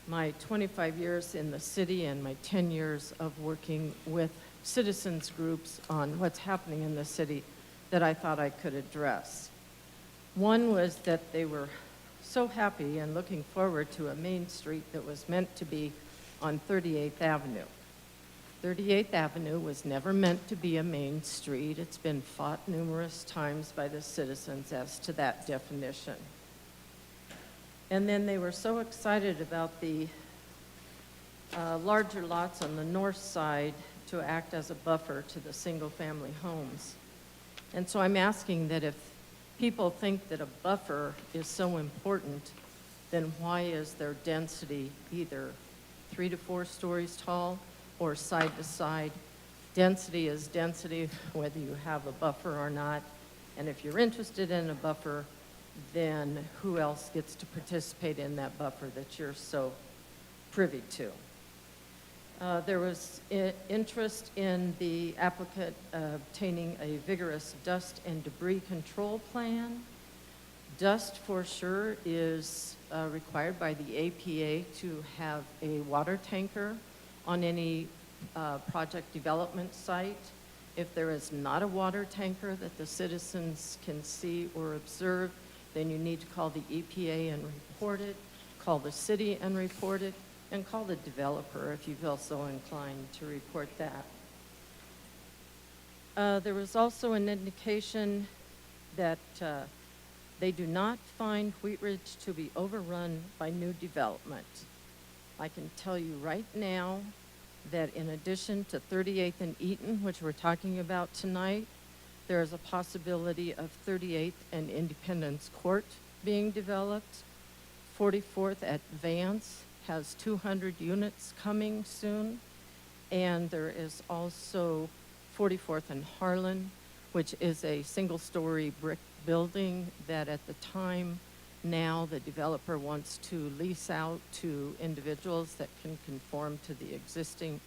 Speaker 13: my 25 years in the city and my 10 years of working with citizens groups on what's happening in the city that I thought I could address. One was that they were so happy and looking forward to a main street that was meant to be on 38th Avenue. 38th Avenue was never meant to be a main street. It's been fought numerous times by the citizens as to that definition. And then they were so excited about the larger lots on the north side to act as a buffer to the single-family homes. And so I'm asking that if people think that a buffer is so important, then why is their density either 3 to 4 stories tall or side to side? Density is density, whether you have a buffer or not. And if you're interested in a buffer, then who else gets to participate in that buffer that you're so privy to? There was interest in the applicant obtaining a vigorous dust and debris control plan. Dust, for sure, is required by the APA to have a water tanker on any project development site. If there is not a water tanker that the citizens can see or observe, then you need to call the EPA and report it, call the city and report it, and call the developer if you feel so inclined to report that. There was also an indication that they do not find Wheat Ridge to be overrun by new development. I can tell you right now that in addition to 38th and Eaton, which we're talking about tonight, there is a possibility of 38th and Independence Court being developed. 44th at Vance has 200 units coming soon. And there is also 44th and Harlan, which is a single-story brick building that at the time now the developer wants to lease out to individuals that can conform to the existing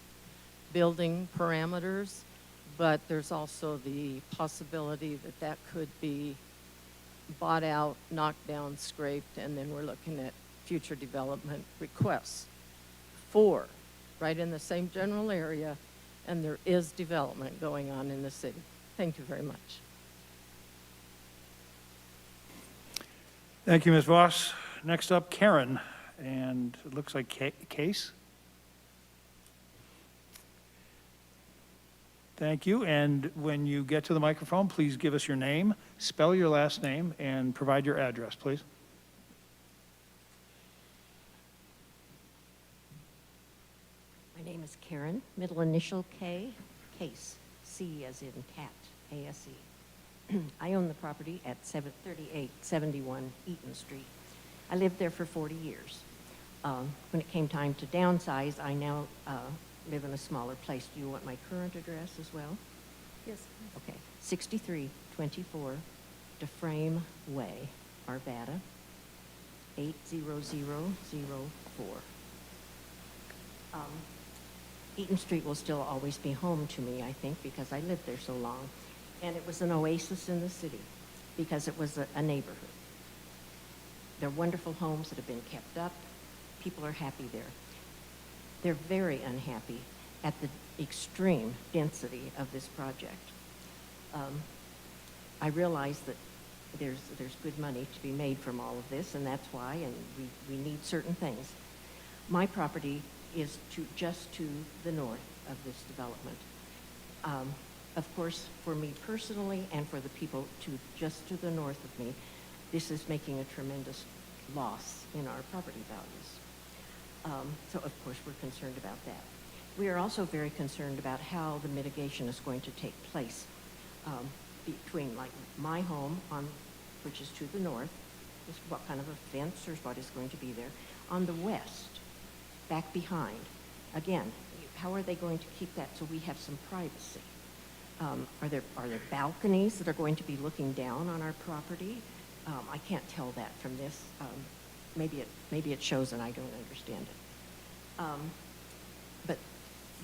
Speaker 13: building parameters. But there's also the possibility that that could be bought out, knocked down, scraped, and then we're looking at future development requests. 4, right in the same general area, and there is development going on in the city. Thank you very much.
Speaker 1: Thank you, Ms. Voss. Next up, Karen, and it looks like Case. Thank you, and when you get to the microphone, please give us your name, spell your last name, and provide your address, please.
Speaker 14: My name is Karen, middle initial K, Case, C as in cat, A-S-E. I own the property at 3871 Eaton Street. I lived there for 40 years. When it came time to downsize, I now live in a smaller place. Do you want my current address as well?
Speaker 2: Yes.
Speaker 14: Okay, 6324 DeFrame Way, Arvada, 80004. Eaton Street will still always be home to me, I think, because I lived there so long. And it was an oasis in the city because it was a neighborhood. They're wonderful homes that have been kept up. People are happy there. They're very unhappy at the extreme density of this project. I realize that there's good money to be made from all of this, and that's why, and we need certain things. My property is just to the north of this development. Of course, for me personally and for the people just to the north of me, this is making a tremendous loss in our property values. So of course we're concerned about that. We are also very concerned about how the mitigation is going to take place between like my home, which is to the north, is what kind of a fence or what is going to be there. On the west, back behind, again, how are they going to keep that so we have some privacy? Are there balconies that are going to be looking down on our property? I can't tell that from this. Maybe it shows and I don't understand it. But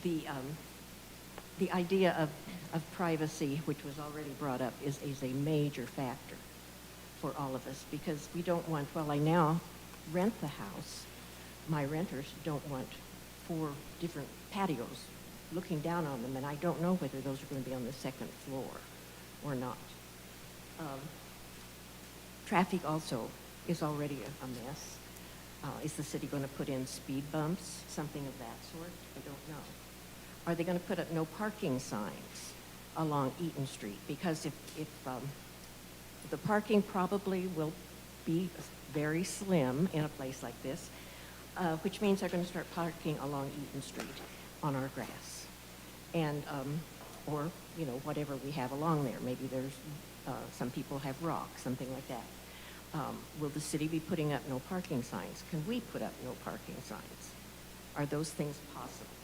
Speaker 14: the idea of privacy, which was already brought up, is a major factor for all of us because we don't want, I now rent the house. My renters don't want 4 different patios looking down on them, and I don't know whether those are going to be on the second floor or not. Traffic also is already a mess. Is the city going to put in speed bumps, something of that sort? I don't know. Are they going to put up no parking signs along Eaton Street? Because if the parking probably will be very slim in a place like this, which means they're going to start parking along Eaton Street on our grass. And, or, whatever we have along there. Maybe there's, some people have rocks, something like that. Will the city be putting up no parking signs? Can we put up no parking signs? Are those things possible?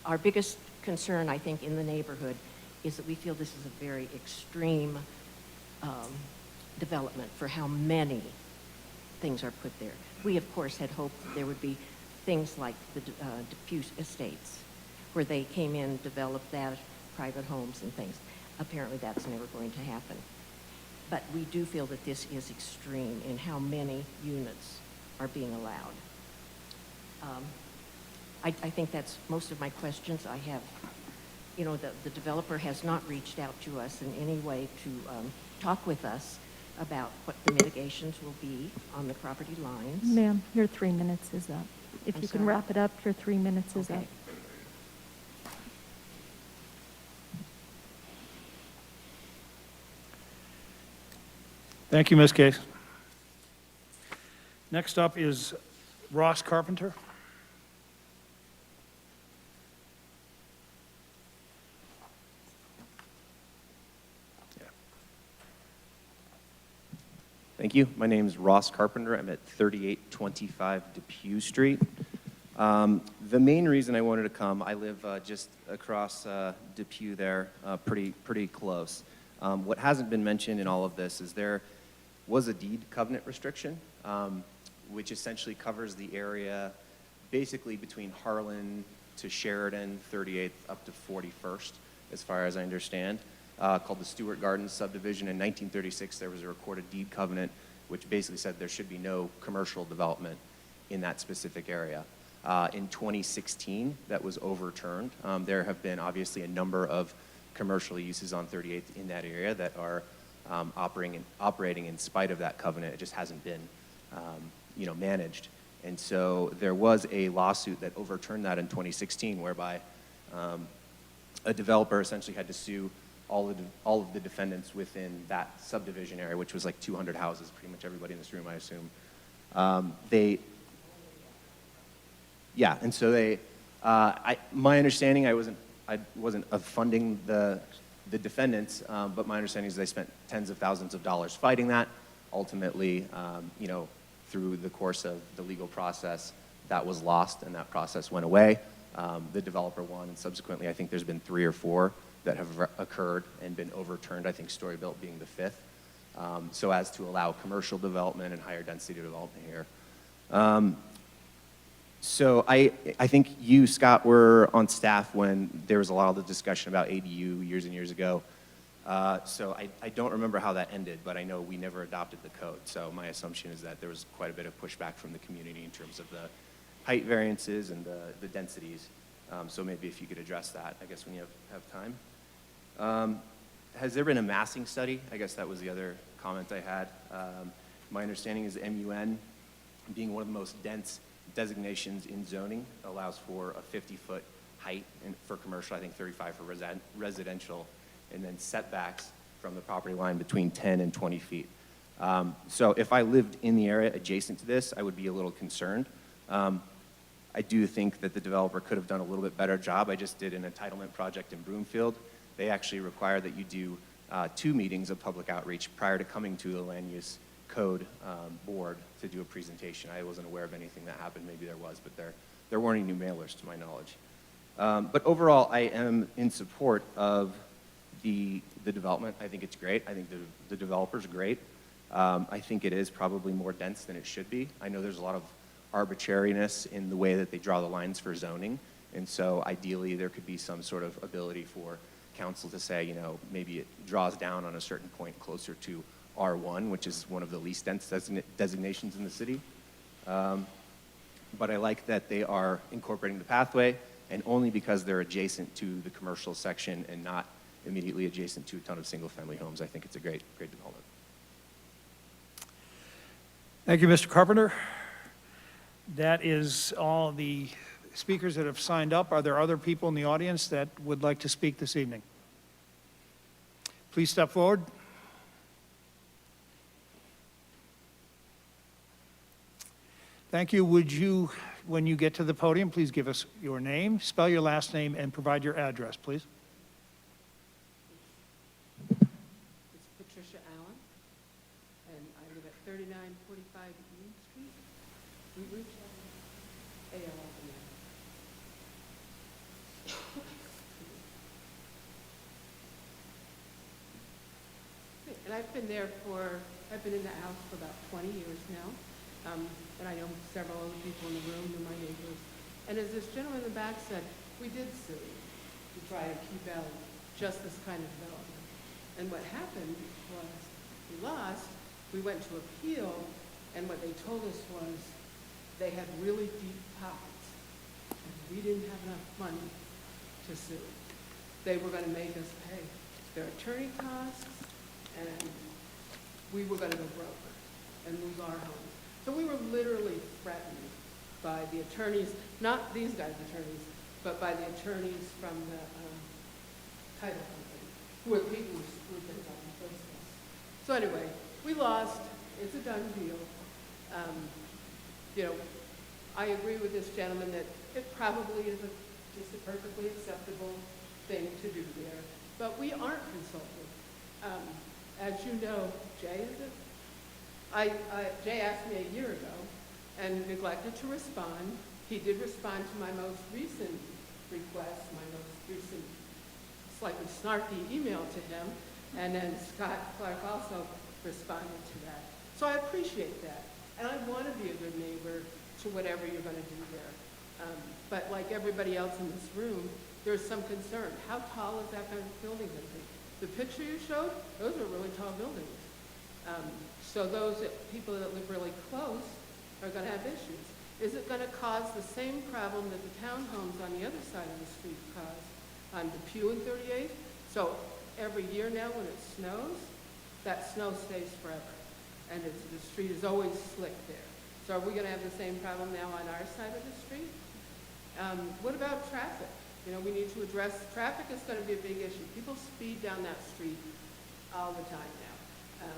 Speaker 14: Our biggest concern, I think, in the neighborhood is that we feel this is a very extreme development for how many things are put there. We, of course, had hoped that there would be things like the Dupe estates, where they came in, developed that, private homes and things. Apparently, that's never going to happen. But we do feel that this is extreme in how many units are being allowed. I think that's most of my questions. I have, the developer has not reached out to us in any way to talk with us about what the mitigations will be on the property lines.
Speaker 2: Ma'am, your 3 minutes is up. If
Speaker 14: I'm
Speaker 2: you can
Speaker 14: sorry?
Speaker 2: wrap it up, your 3 minutes is
Speaker 14: Okay.
Speaker 2: up.
Speaker 1: Thank you, Ms. Case. Next up is Ross Carpenter.
Speaker 15: Thank you. My name is Ross Carpenter. I'm at 3825 Dupe Street. The main reason I wanted to come, I live just across Dupe there, pretty close. What hasn't been mentioned in all of this is there was a deed covenant restriction, which essentially covers the area basically between Harlan to Sheridan, 38th up to 41st, as far as I understand. Called the Stewart Gardens Subdivision. In 1936, there was a recorded deed covenant, which basically said there should be no commercial development in that specific area. In 2016, that was overturned. There have been obviously a number of commercial uses on 38th in that area that are operating in spite of that covenant. It just hasn't been, managed. And so there was a lawsuit that overturned that in 2016, whereby a developer essentially had to sue all of the defendants within that subdivision area, which was like 200 houses, pretty much everybody in this room, I assume. And so my understanding, I wasn't funding the defendants, but my understanding is they spent tens of thousands of dollars fighting that. Ultimately, through the course of the legal process, that was lost and that process went away. The developer won, and subsequently, I think there's been 3 or 4 that have occurred and been overturned, I think Storybuilt being the 5th, so as to allow commercial development and higher density development here. So I think you, Scott, were on staff when there was a lot of the discussion about ADU years and years ago. So I don't remember how that ended, but I know we never adopted the code. So my assumption is that there was quite a bit of pushback from the community in terms of the height variances and the densities. So maybe if you could address that, I guess, when you have time. Has there been a massing study? I guess that was the other comment I had. My understanding is MUN, being one of the most dense designations in zoning, allows for a 50-foot height for commercial, I think 35 for residential, and then setbacks from the property line between 10 and 20 feet. So if I lived in the area adjacent to this, I would be a little concerned. I do think that the developer could have done a little bit better job. I just did an entitlement project in Broomfield. They actually require that you do 2 meetings of public outreach prior to coming to the land use code board to do a presentation. I wasn't aware of anything that happened. Maybe there was, but there weren't any new mailers to my knowledge. But overall, I am in support of the development. I think it's great. I think the developer's great. I think it is probably more dense than it should be. I know there's a lot of arbitrariness in the way that they draw the lines for zoning, and so ideally there could be some sort of ability for council to say, maybe it draws down on a certain point closer to R1, which is one of the least dense designations in the city. But I like that they are incorporating the pathway, and only because they're adjacent to the commercial section and not immediately adjacent to a ton of single-family homes. I think it's a great development.
Speaker 1: Thank you, Mr. Carpenter. That is all the speakers that have signed up. Are there other people in the audience that would like to speak this evening? Please step forward. Thank you. Would you, when you get to the podium, please give us your name, spell your last name, and provide your address, please?
Speaker 16: It's Patricia Allen, and I live at 3945 Eaton Street, Wheat Ridge, A.L. And I've been in the house for about 20 years now. And I know several other people in the room, they're my neighbors. And as this gentleman in the back said, we did sue to try to keep out just this kind of development. And what happened was we lost, we went to appeal, and what they told us was they had really deep pockets. And we didn't have enough money to sue. They were going to make us pay their attorney costs, and we were going to go broke and lose our home. So we were literally threatened by the attorneys, not these guys' attorneys, but by the attorneys from the title company, who are the people who screwed things up in the first place. So anyway, we lost, it's a done deal. You know, I agree with this gentleman that it probably is just a perfectly acceptable thing to do there, but we aren't consulted. As you know, Jay, is it? Jay asked me a year ago and neglected to respond. He did respond to my most recent request, my most recent slightly snarky email to him, and then Scott Clark also responded to that. So I appreciate that, and I want to be a good neighbor to whatever you're going to do there. But like everybody else in this room, there's some concern. How tall is that kind of building going to be? The picture you showed, those are really tall buildings. So people that live really close are going to have issues. Is it going to cause the same problem that the townhomes on the other side of the street cause on Dupe and 38th? So every year now when it snows, that snow stays forever. And the street is always slick there. So are we going to have the same problem now on our side of the street? What about traffic? You know, we need to address, traffic is going to be a big issue. People speed down that street all the time now.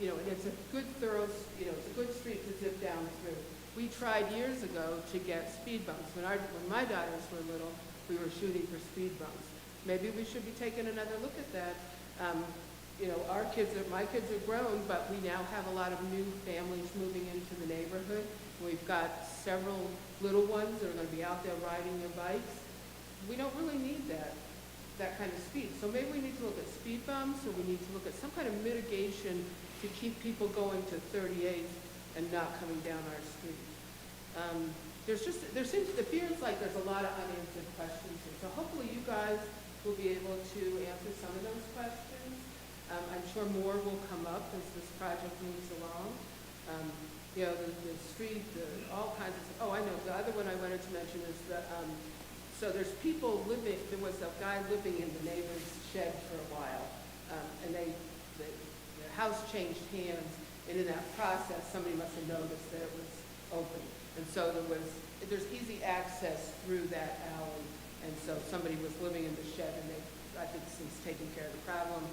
Speaker 16: You know, and it's a good thorough, you know, it's a good street to zip down through. We tried years ago to get speed bumps. When my daughters were little, we were shooting for speed bumps. Maybe we should be taking another look at that. You know, my kids are grown, but we now have a lot of new families moving into the neighborhood. We've got several little ones that are going to be out there riding their bikes. We don't really need that kind of speed. So maybe we need to look at speed bumps, or we need to look at some kind of mitigation to keep people going to 38th and not coming down our street. It feels like there's a lot of unanswered questions here. So hopefully you guys will be able to answer some of those questions. I'm sure more will come up as this project moves along. You know, the street, all kinds of stuff. Oh, I know, the other one I wanted to mention is that, so there's people living, there was a guy living in the neighbor's shed for a while, and the house changed hands, and in that process, somebody must have noticed that it was open. And so there's easy access through that alley, and so somebody was living in the shed, and I think since taking care of the problem,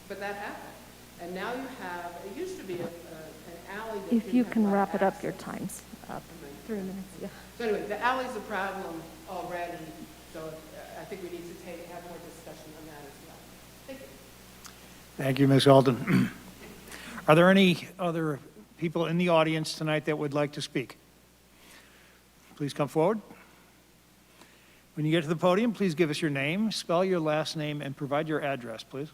Speaker 16: but that happened. And now you have, it used to be an alley that
Speaker 2: If you
Speaker 16: didn't have
Speaker 2: can
Speaker 16: a lot
Speaker 2: wrap
Speaker 16: of
Speaker 2: it up, your
Speaker 16: access.
Speaker 2: time's up. 3 minutes, yeah.
Speaker 16: So anyway, the alley's a problem already, so I think we need to have more discussion on that as well. Thank you.
Speaker 1: Thank you, Ms. Alden. Are there any other people in the audience tonight that would like to speak? Please come forward. When you get to the podium, please give us your name, spell your last name, and provide your address, please.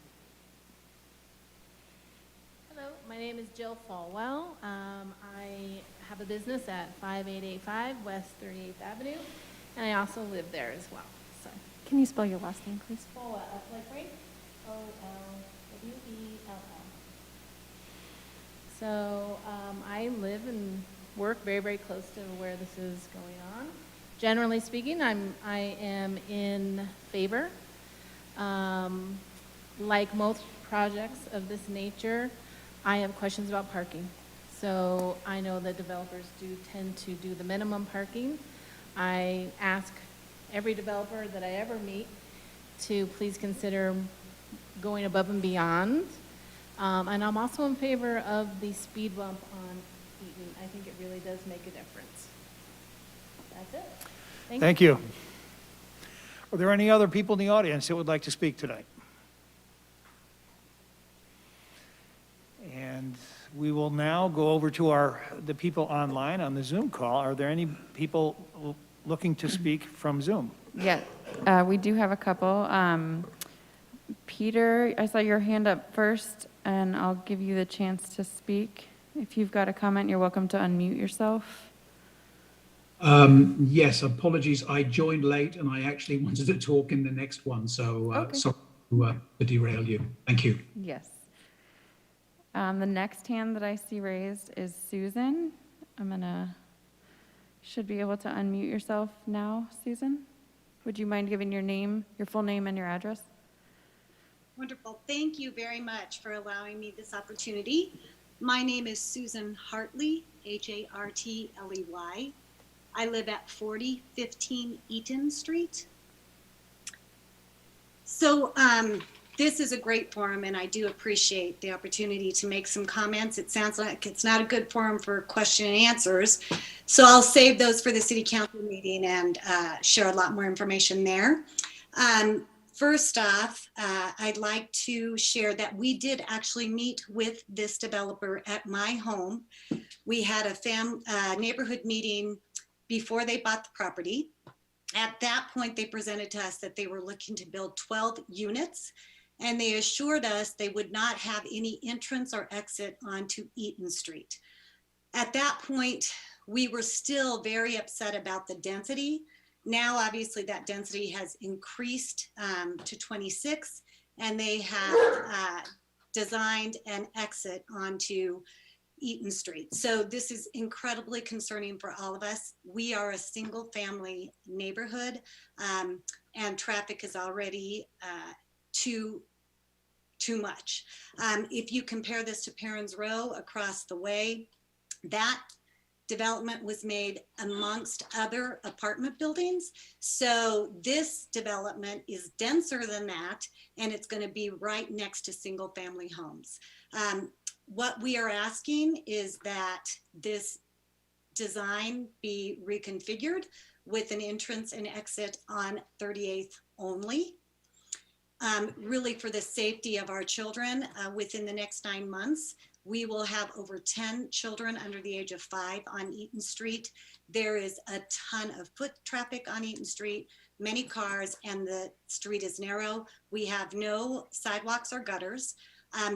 Speaker 2: Hello, my name is Jill Falwell. I have a business at 5885 West 38th Avenue, and I also live there as well. So, can you spell your last name, please? Falwell, like Frank? O-L-W-E-L-L. So I live and work very, very close to where this is going on. Generally speaking, I am in favor. Like most projects of this nature, I have questions about parking. So I know that developers do tend to do the minimum parking. I ask every developer that I ever meet to please consider going above and beyond. And I'm also in favor of the speed bump on Eaton. I think it really does make a difference. That's it.
Speaker 1: Thank you. Are there any other people in the audience that would like to speak tonight? And we will now go over to the people online on the Zoom call. Are there any people looking to speak from Zoom?
Speaker 6: Yeah, we do have a couple. Peter, I saw your hand up first, and I'll give you the chance to speak. If you've got a comment, you're welcome to unmute yourself.
Speaker 17: Yes, apologies. I joined late and I actually wanted to talk in the next one. So
Speaker 6: Okay.
Speaker 17: sorry to derail you. Thank you.
Speaker 6: Yes. The next hand that I see raised is Susan. Should be able to unmute yourself now, Susan. Would you mind giving your name, your full name and your address?
Speaker 18: Wonderful. Thank you very much for allowing me this opportunity. My name is Susan Hartley, Hartley. I live at 4015 Eaton Street. So this is a great forum, and I do appreciate the opportunity to make some comments. It sounds like it's not a good forum for question and answers, so I'll save those for the city council meeting and share a lot more information there. First off, I'd like to share that we did actually meet with this developer at my home. We had a neighborhood meeting before they bought the property. At that point, they presented to us that they were looking to build 12 units, and they assured us they would not have any entrance or exit onto Eaton Street. At that point, we were still very upset about the density. Now, obviously, that density has increased to 26, and they have designed an exit onto Eaton Street. So this is incredibly concerning for all of us. We are a single family neighborhood, and traffic is already too much. If you compare this to Perrins Row across the way, that development was made amongst other apartment buildings. So this development is denser than that, and it's going to be right next to single family homes. What we are asking is that this design be reconfigured with an entrance and exit on 38th only. Really for the safety of our children, within the next 9 months, we will have over 10 children under the age of 5 on Eaton Street. There is a ton of foot traffic on Eaton Street, many cars, and the street is narrow. We have no sidewalks or gutters.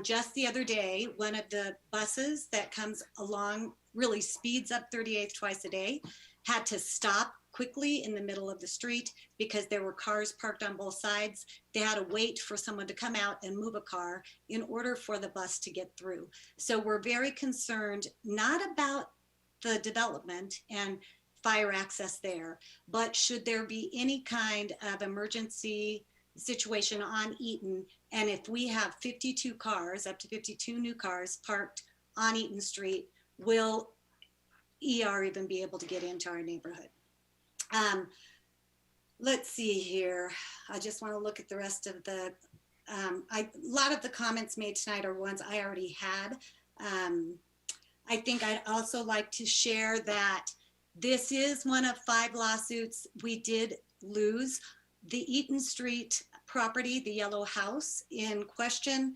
Speaker 18: Just the other day, one of the buses that comes along really speeds up 38th twice a day, had to stop quickly in the middle of the street because there were cars parked on both sides. They had to wait for someone to come out and move a car in order for the bus to get through. So we're very concerned, not about the development and fire access there, but should there be any kind of emergency situation on Eaton, and if we have 52 cars, up to 52 new cars parked on Eaton Street, will ER even be able to get into our neighborhood? Let's see here. I just want to look at the rest of the, a lot of the comments made tonight are ones I already had. I think I'd also like to share that this is one of 5 lawsuits we did lose. The Eaton Street property, the yellow house in question,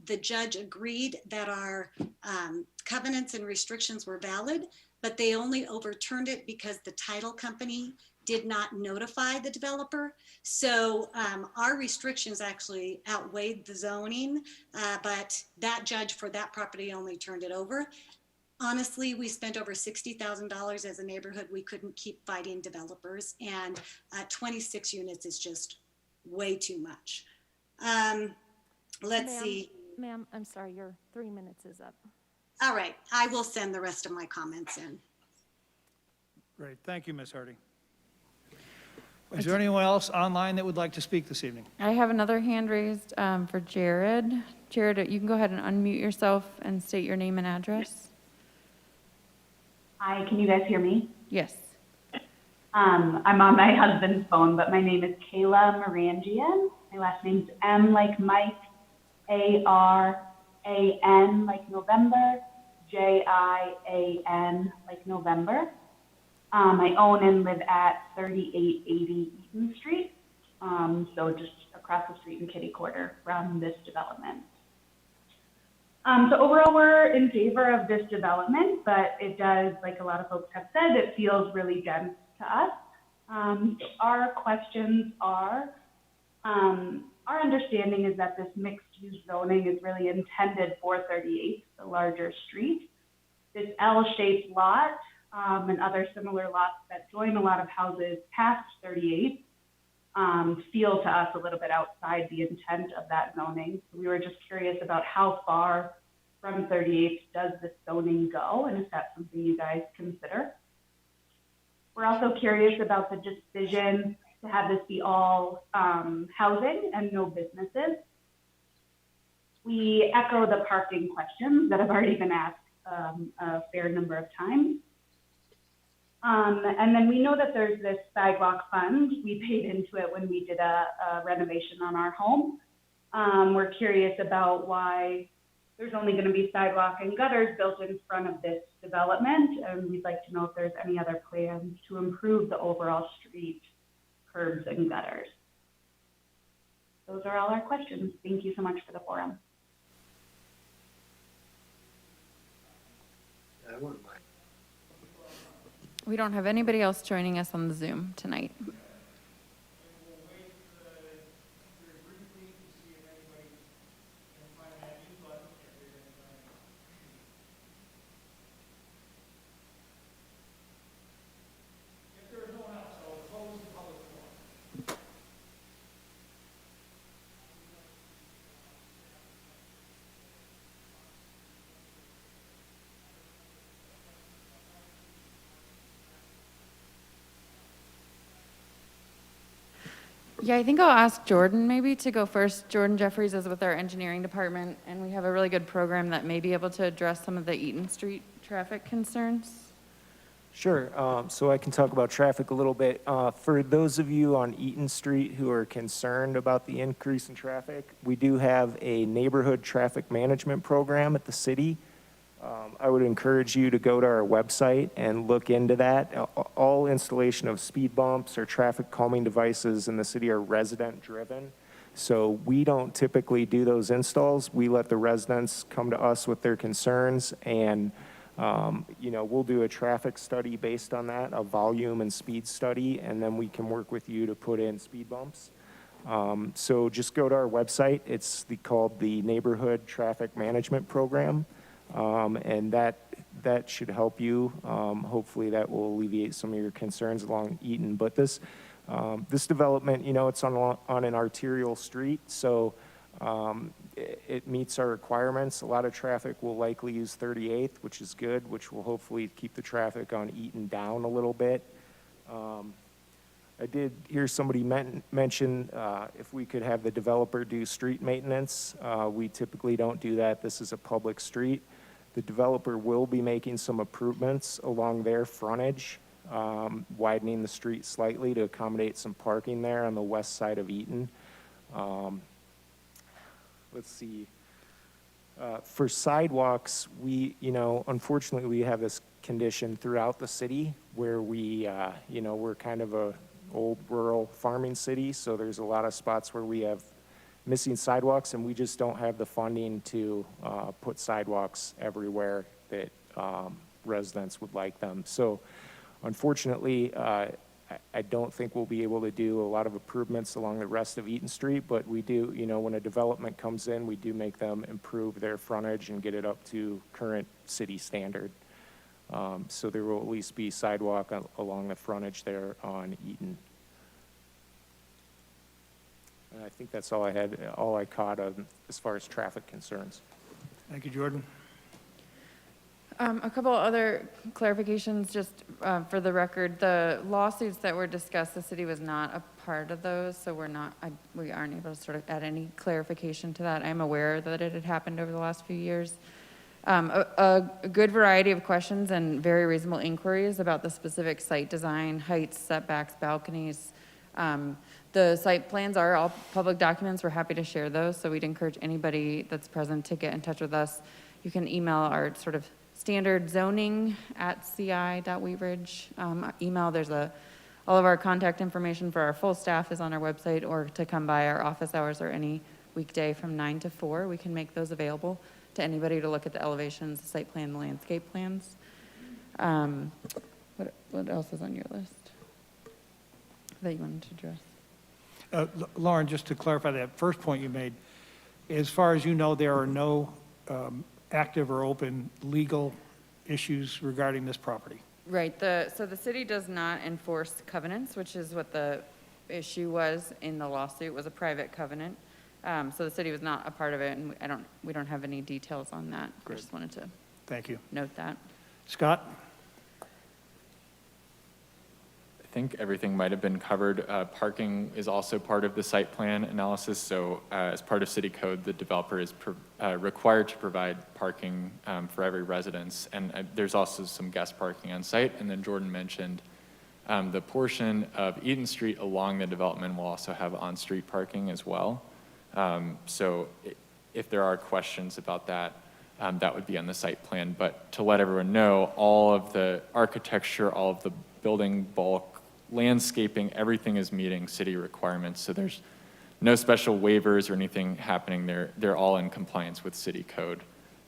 Speaker 18: the judge agreed that our covenants and restrictions were valid, but they only overturned it because the title company did not notify the developer. So our restrictions actually outweighed the zoning, but that judge for that property only turned it over. Honestly, we spent over $60,000 as a neighborhood. We couldn't keep fighting developers, and 26 units is just way too much. Let's see.
Speaker 19: Ma'am, I'm sorry, your 3 minutes is up.
Speaker 18: All right, I will send the rest of my comments in.
Speaker 1: Great, thank you, Ms. Hardy. Is there anyone else online that would like to speak this evening?
Speaker 6: I have another hand raised for Jared. Jared, you can go ahead and unmute yourself and state your name and address.
Speaker 20: Hi, can you guys hear me?
Speaker 6: Yes.
Speaker 20: I'm on my husband's phone, but my name is Kayla Morangian. My last name's M like Mike, A-R-A-N like November, J-I-A-N like November. I own and live at 3880 Eaton Street, so just across the street in Kitty Quarter from this development. So overall, we're in favor of this development, but it does, like a lot of folks have said, it feels really dense to us. Our questions are, our understanding is that this mixed-use zoning is really intended for 38th, the larger street. This L-shaped lot and other similar lots that join a lot of houses past 38th feel to us a little bit outside the intent of that zoning. So we were just curious about how far from 38th does this zoning go, and if that's something you guys consider. We're also curious about the decision to have this be all housing and no businesses. We echo the parking questions that have already been asked a fair number of times. And then we know that there's this sidewalk fund. We paid into it when we did a renovation on our home. We're curious about why there's only going to be sidewalk and gutters built in front of this development, and we'd like to know if there's any other plans to improve the overall street curbs and gutters. Those are all our questions. Thank you so much for the forum.
Speaker 12: I wouldn't mind.
Speaker 6: We don't have anybody else joining us on the Zoom tonight. Yeah, I think I'll ask Jordan maybe to go first. Jordan Jeffries is with our engineering department, and we have a really good program that may be able to address some of the Eaton Street traffic concerns.
Speaker 10: Sure. So I can talk about traffic a little bit. For those of you on Eaton Street who are concerned about the increase in traffic, we do have a neighborhood traffic management program at the city. I would encourage you to go to our website and look into that. All installation of speed bumps or traffic calming devices in the city are resident driven. So we don't typically do those installs. We let the residents come to us with their concerns, and we'll do a traffic study based on that, a volume and speed study, and then we can work with you to put in speed bumps. So just go to our website. It's called the Neighborhood Traffic Management Program. And that should help you. Hopefully that will alleviate some of your concerns along Eaton. But this development, it's on an arterial street, so it meets our requirements. A lot of traffic will likely use 38th, which is good, which will hopefully keep the traffic on Eaton down a little bit. I did hear somebody mention if we could have the developer do street maintenance. We typically don't do that. This is a public street. The developer will be making some improvements along their frontage, widening the street slightly to accommodate some parking there on the west side of Eaton. Let's see. For sidewalks, unfortunately, we have this condition throughout the city where we're kind of a old rural farming city, so there's a lot of spots where we have missing sidewalks, and we just don't have the funding to put sidewalks everywhere that residents would like them. So unfortunately, I don't think we'll be able to do a lot of improvements along the rest of Eaton Street, but we do, when a development comes in, we do make them improve their frontage and get it up to current city standard. So there will at least be sidewalk along the frontage there on Eaton. And I think that's all I caught as far as traffic concerns.
Speaker 1: Thank you, Jordan.
Speaker 6: A couple other clarifications, just for the record. The lawsuits that were discussed, the city was not a part of those, so we aren't able to sort of add any clarification to that. I'm aware that it had happened over the last few years. A good variety of questions and very reasonable inquiries about the specific site design, heights, setbacks, balconies. The site plans are all public documents. We're happy to share those, so we'd encourage anybody that's present to get in touch with us. You can email our sort of standard zoning at ci.wheatridge email. There's all of our contact information for our full staff is on our website, or to come by our office hours or any weekday from 9 to 4. We can make those available to anybody to look at the elevations, the site plan, the landscape plans. What else is on your list that you wanted to address?
Speaker 1: Lauren, just to clarify that first point you made, as far as you know, there are no active or open legal issues regarding this property.
Speaker 6: Right. So the city does not enforce covenants, which is what the issue was in the lawsuit, was a private covenant. So the city was not a part of it, and we don't have any details on that.
Speaker 1: Great.
Speaker 6: I just wanted to
Speaker 1: Thank you.
Speaker 6: note that.
Speaker 1: Scott?
Speaker 7: I think everything might have been covered. Parking is also part of the site plan analysis. So as part of city code, the developer is required to provide parking for every residence. And there's also some guest parking on site. And then Jordan mentioned the portion of Eaton Street along the development will also have on-street parking as well. So if there are questions about that, that would be on the site plan. But to let everyone know, all of the architecture, all of the building bulk, landscaping, everything is meeting city requirements. So there's no special waivers or anything happening there. They're all in compliance with city code.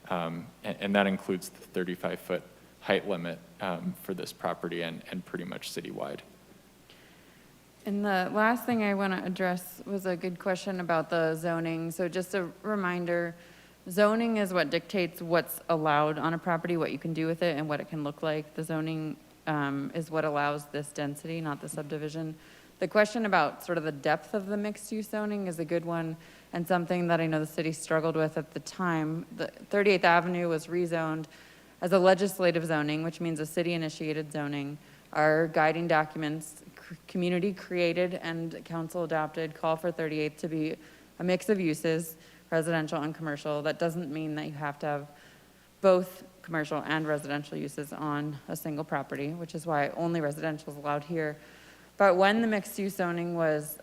Speaker 7: And that includes the 35-foot height limit for this property and pretty much citywide.
Speaker 6: And the last thing I want to address was a good question about the zoning. So just a reminder, zoning is what dictates what's allowed on a property, what you can do with it, and what it can look like. The zoning is what allows this density, not the subdivision. The question about sort of the depth of the mixed-use zoning is a good one, and something that I know the city struggled with at the time. The 38th Avenue was rezoned as a legislative zoning, which means a city-initiated zoning. Our guiding documents, community created and council adopted, call for 38th to be a mix of uses, residential and commercial. That doesn't mean that you have to have both commercial and residential uses on a single property, which is why only residential is allowed here. But when the mixed-use zoning was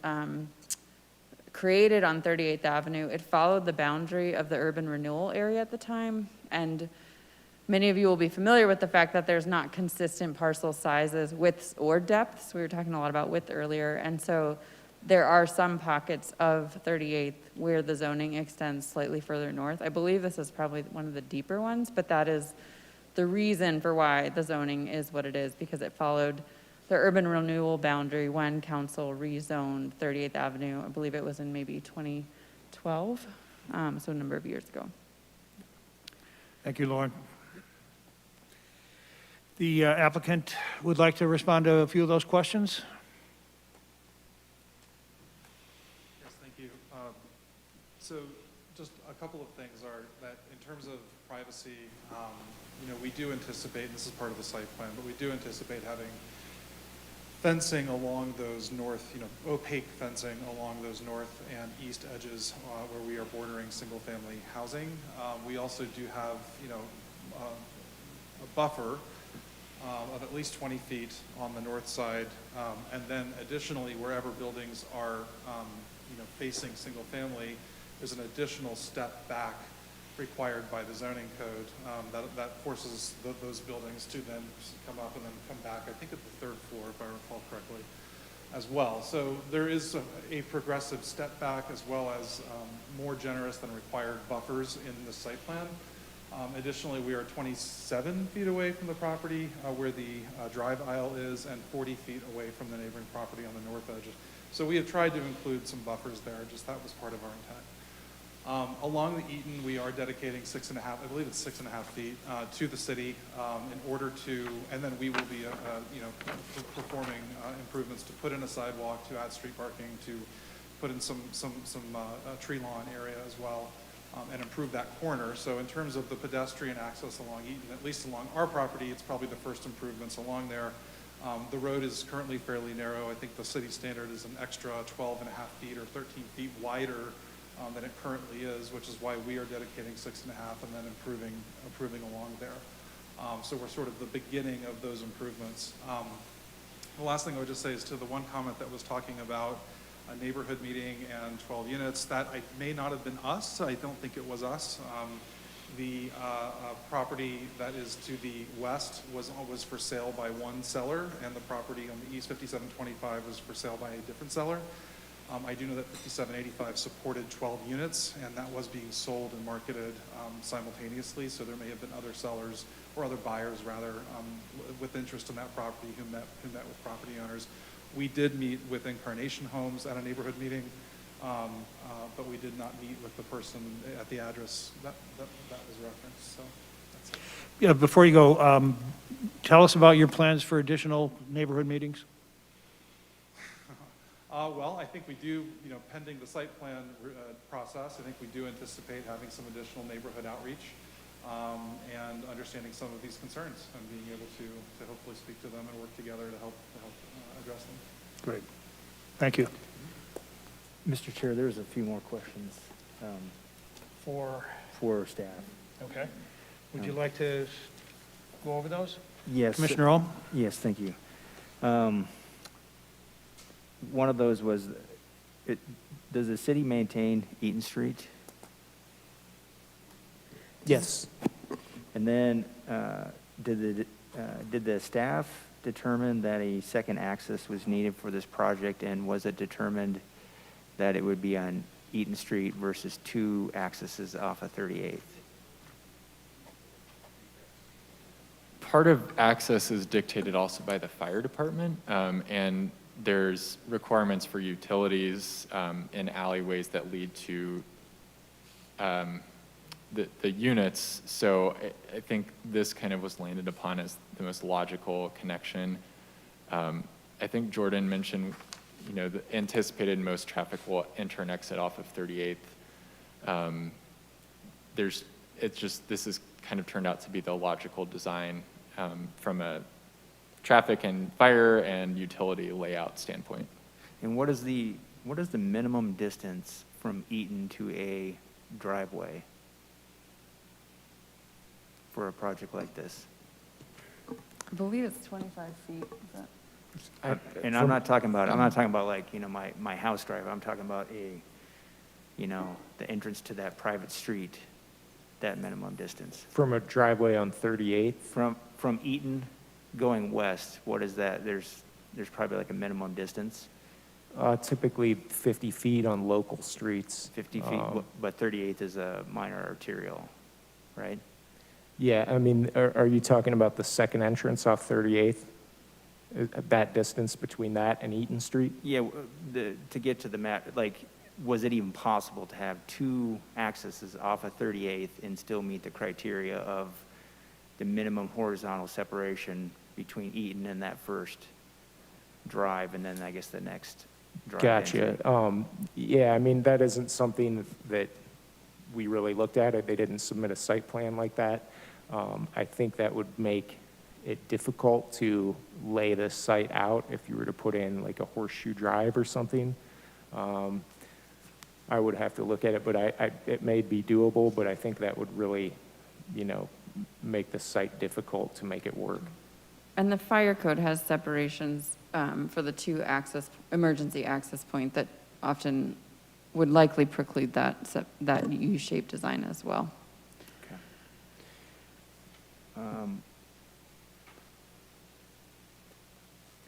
Speaker 6: created on 38th Avenue, it followed the boundary of the urban renewal area at the time. And many of you will be familiar with the fact that there's not consistent parcel sizes, widths, or depths. We were talking a lot about width earlier. And so there are some pockets of 38th where the zoning extends slightly further north. I believe this is probably one of the deeper ones, but that is the reason for why the zoning is what it is, because it followed the urban renewal boundary when council rezoned 38th Avenue. I believe it was in maybe 2012, so a number of years ago.
Speaker 1: Thank you, Lauren. The applicant would like to respond to a few of those questions.
Speaker 8: Yes, thank you. So just a couple of things are that in terms of privacy, we do anticipate, and this is part of the site plan, but we do anticipate having fencing along those north, opaque fencing along those north and east edges where we are bordering single-family housing. We also do have, a buffer of at least 20 feet on the north side, and then additionally, wherever buildings are, facing single-family, there's an additional step back required by the zoning code that forces those buildings to then come up and then come back, I think at the third floor, if I recall correctly, as well. So there is a progressive step back as well as more generous than required buffers in the site plan. Additionally, we are 27 feet away from the property where the drive aisle is and 40 feet away from the neighboring property on the north edge. So we have tried to include some buffers there, just that was part of our intent. Along the Eaton, we are dedicating 6.5, I believe it's 6.5 feet to the city in order to, and then we will be, performing improvements to put in a sidewalk, to add street parking, to put in some tree lawn area as well, and improve that corner. So in terms of the pedestrian access along Eaton, at least along our property, it's probably the first improvements along there. The road is currently fairly narrow. I think the city standard is an extra 12.5 feet or 13 feet wider than it currently is, which is why we are dedicating 6.5 and then improving along there. So we're sort of the beginning of those improvements. The last thing I would just say is to the one comment that was talking about a neighborhood meeting and 12 units, that may not have been us. I don't think it was us. The property that is to the west was for sale by one seller, and the property on the east, 5725, was for sale by a different seller. I do know that 5785 supported 12 units, and that was being sold and marketed simultaneously, so there may have been other sellers, or other buyers rather, with interest in that property who met with property owners. We did meet with Incarnation Homes at a neighborhood meeting, but we did not meet with the person at the address that was referenced, so that's it.
Speaker 1: Yeah, before you go, tell us about your plans for additional neighborhood meetings.
Speaker 8: Well, I think we do, pending the site plan process, I think we do anticipate having some additional neighborhood outreach and understanding some of these concerns and being able to hopefully speak to them and work together to help address them.
Speaker 1: Great. Thank you.
Speaker 9: Mr. Chair, there's a few more questions for staff.
Speaker 1: Okay. Would you like to go over those?
Speaker 9: Yes.
Speaker 1: Commissioner Ohm?
Speaker 9: Yes, thank you. One of those was, Does the city maintain Eaton Street?
Speaker 10: Yes.
Speaker 9: And then, did the staff determine that a second access was needed for this project, and was it determined that it would be on Eaton Street versus 2 accesses off of 38th?
Speaker 7: Part of access is dictated also by the fire department, and there's requirements for utilities in alleyways that lead to the units. So I think this kind of was landed upon as the most logical connection. I think Jordan mentioned, the anticipated most traffic will enter and exit off of 38th. This has kind of turned out to be the logical design from a traffic and fire and utility layout standpoint.
Speaker 9: And what is the minimum distance from Eaton to a driveway for a project like this?
Speaker 6: I believe it's 25 feet.
Speaker 9: And I'm not talking about like, my house drive. I'm talking about the entrance to that private street, that minimum distance.
Speaker 10: From a driveway on 38th?
Speaker 9: From Eaton going west, what is that? There's probably like a minimum distance.
Speaker 10: Typically 50 feet on local streets.
Speaker 9: 50 feet, but 38th is a minor arterial, right?
Speaker 10: Yeah, I mean, are you talking about the second entrance off 38th? That distance between that and Eaton Street?
Speaker 9: Yeah, to get to the map, like, was it even possible to have 2 accesses off of 38th and still meet the criteria of the minimum horizontal separation between Eaton and that first drive, and then I guess the next drive?
Speaker 10: Gotcha. Yeah, I mean, that isn't something that we really looked at. They didn't submit a site plan like that. I think that would make it difficult to lay this site out if you were to put in like a horseshoe drive or something. I would have to look at it, but it may be doable, but I think that would really, make the site difficult to make it work.
Speaker 6: And the fire code has separations for the 2 emergency access point that often would likely preclude that U-shaped design as well.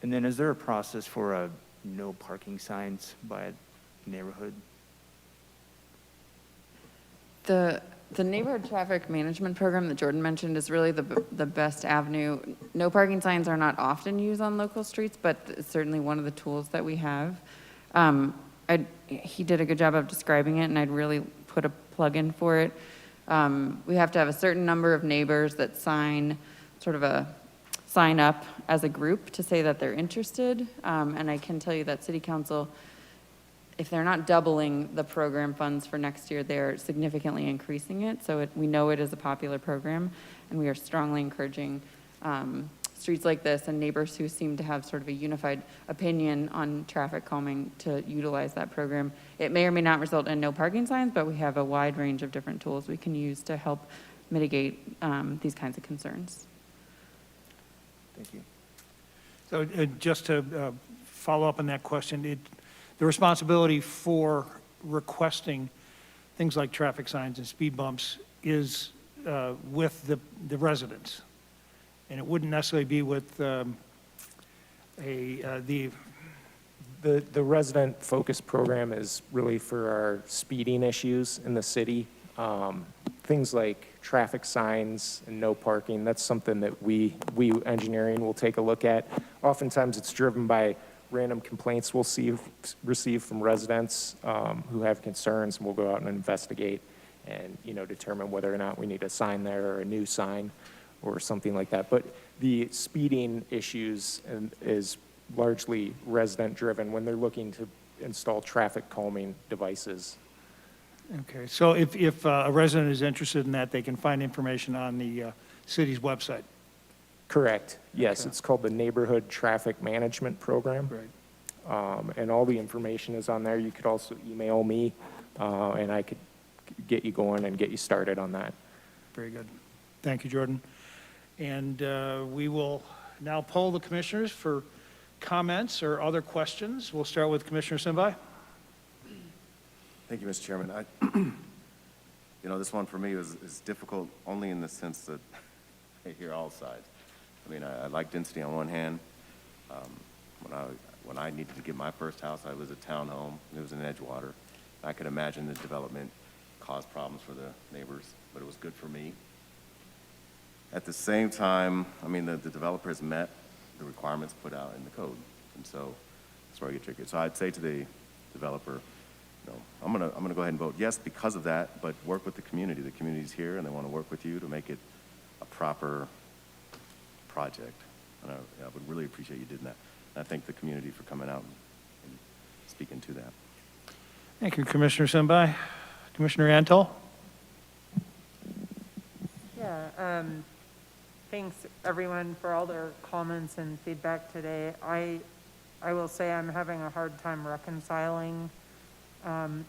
Speaker 9: And then is there a process for no parking signs by neighborhood?
Speaker 6: The neighborhood traffic management program that Jordan mentioned is really the best avenue. No parking signs are not often used on local streets, but it's certainly one of the tools that we have. He did a good job of describing it, and I'd really put a plug in for it. We have to have a certain number of neighbors that sign up as a group to say that they're interested. And I can tell you that City Council, if they're not doubling the program funds for next year, they're significantly increasing it. So we know it is a popular program, and we are strongly encouraging streets like this and neighbors who seem to have sort of a unified opinion on traffic calming to utilize that program. It may or may not result in no parking signs, but we have a wide range of different tools we can use to help mitigate these kinds of concerns.
Speaker 9: Thank you.
Speaker 1: So just to follow up on that question, the responsibility for requesting things like traffic signs and speed bumps is with the residents. And it wouldn't necessarily be with
Speaker 10: The resident focus program is really for our speeding issues in the city. Things like traffic signs and no parking, that's something that we engineering will take a look at. Oftentimes it's driven by random complaints we'll receive from residents who have concerns, and we'll go out and investigate and determine whether or not we need a sign there or a new sign or something like that. But the speeding issues is largely resident driven when they're looking to install traffic calming devices.
Speaker 1: Okay, so if a resident is interested in that, they can find information on the city's website?
Speaker 10: Correct, yes.
Speaker 1: Okay.
Speaker 10: It's called the Neighborhood Traffic Management Program.
Speaker 1: Right.
Speaker 10: And all the information is on there. You could also email me, and I could get you going and get you started on that.
Speaker 1: Very good. Thank you, Jordan. And we will now poll the commissioners for comments or other questions. We'll start with Commissioner Simbai.
Speaker 3: Thank you, Mr. Chairman. You know, this one for me is difficult only in the sense that I hear all sides. I mean, I like density on one hand. When I needed to get my first house, I was a townhome. It was in Edgewater. I could imagine the development caused problems for the neighbors, but it was good for me. At the same time, I mean, the developer has met the requirements put out in the code, and so that's where I get tricky. So I'd say to the developer, you know, I'm gonna go ahead and vote yes because of that, but work with the community. The community's here, and they want to work with you to make it a proper project. And I would really appreciate you doing that. And I thank the community for coming out and speaking to that.
Speaker 1: Thank you, Commissioner Simbai. Commissioner Antal?
Speaker 4: Yeah, thanks everyone for all their comments and feedback today. I will say I'm having a hard time reconciling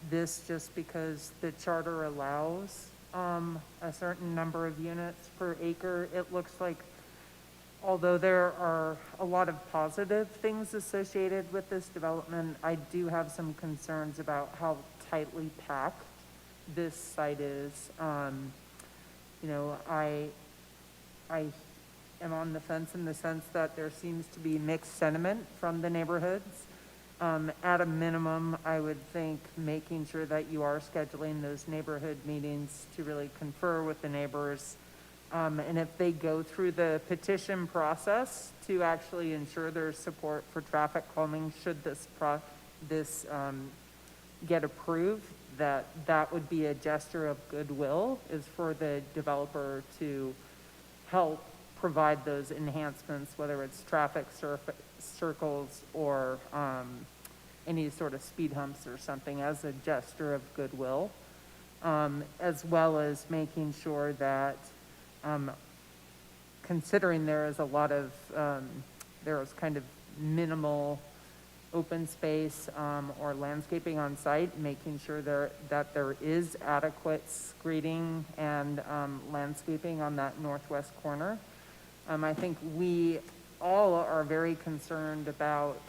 Speaker 4: this just because the charter allows a certain number of units per acre. It looks like, although there are a lot of positive things associated with this development, I do have some concerns about how tightly packed this site is. You know, I am on the fence in the sense that there seems to be mixed sentiment from the neighborhoods. At a minimum, I would think making sure that you are scheduling those neighborhood meetings to really confer with the neighbors. And if they go through the petition process to actually ensure there's support for traffic calming, should this get approved, that would be a gesture of goodwill, is for the developer to help provide those enhancements, whether it's traffic circles or any sort of speed humps or something, as a gesture of goodwill, as well as making sure that considering there is a lot of, there is kind of minimal open space or landscaping on site, making sure that there is adequate screening and landscaping on that northwest corner. I think we all are very concerned about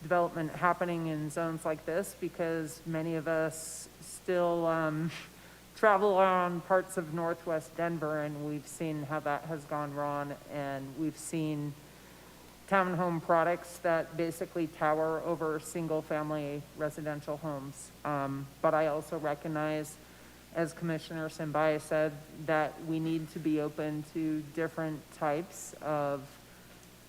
Speaker 4: development happening in zones like this because many of us still travel around parts of northwest Denver, and we've seen how that has gone wrong, and we've seen townhome products that basically tower over single-family residential homes. But I also recognize, as Commissioner Simbai said, that we need to be open to different types of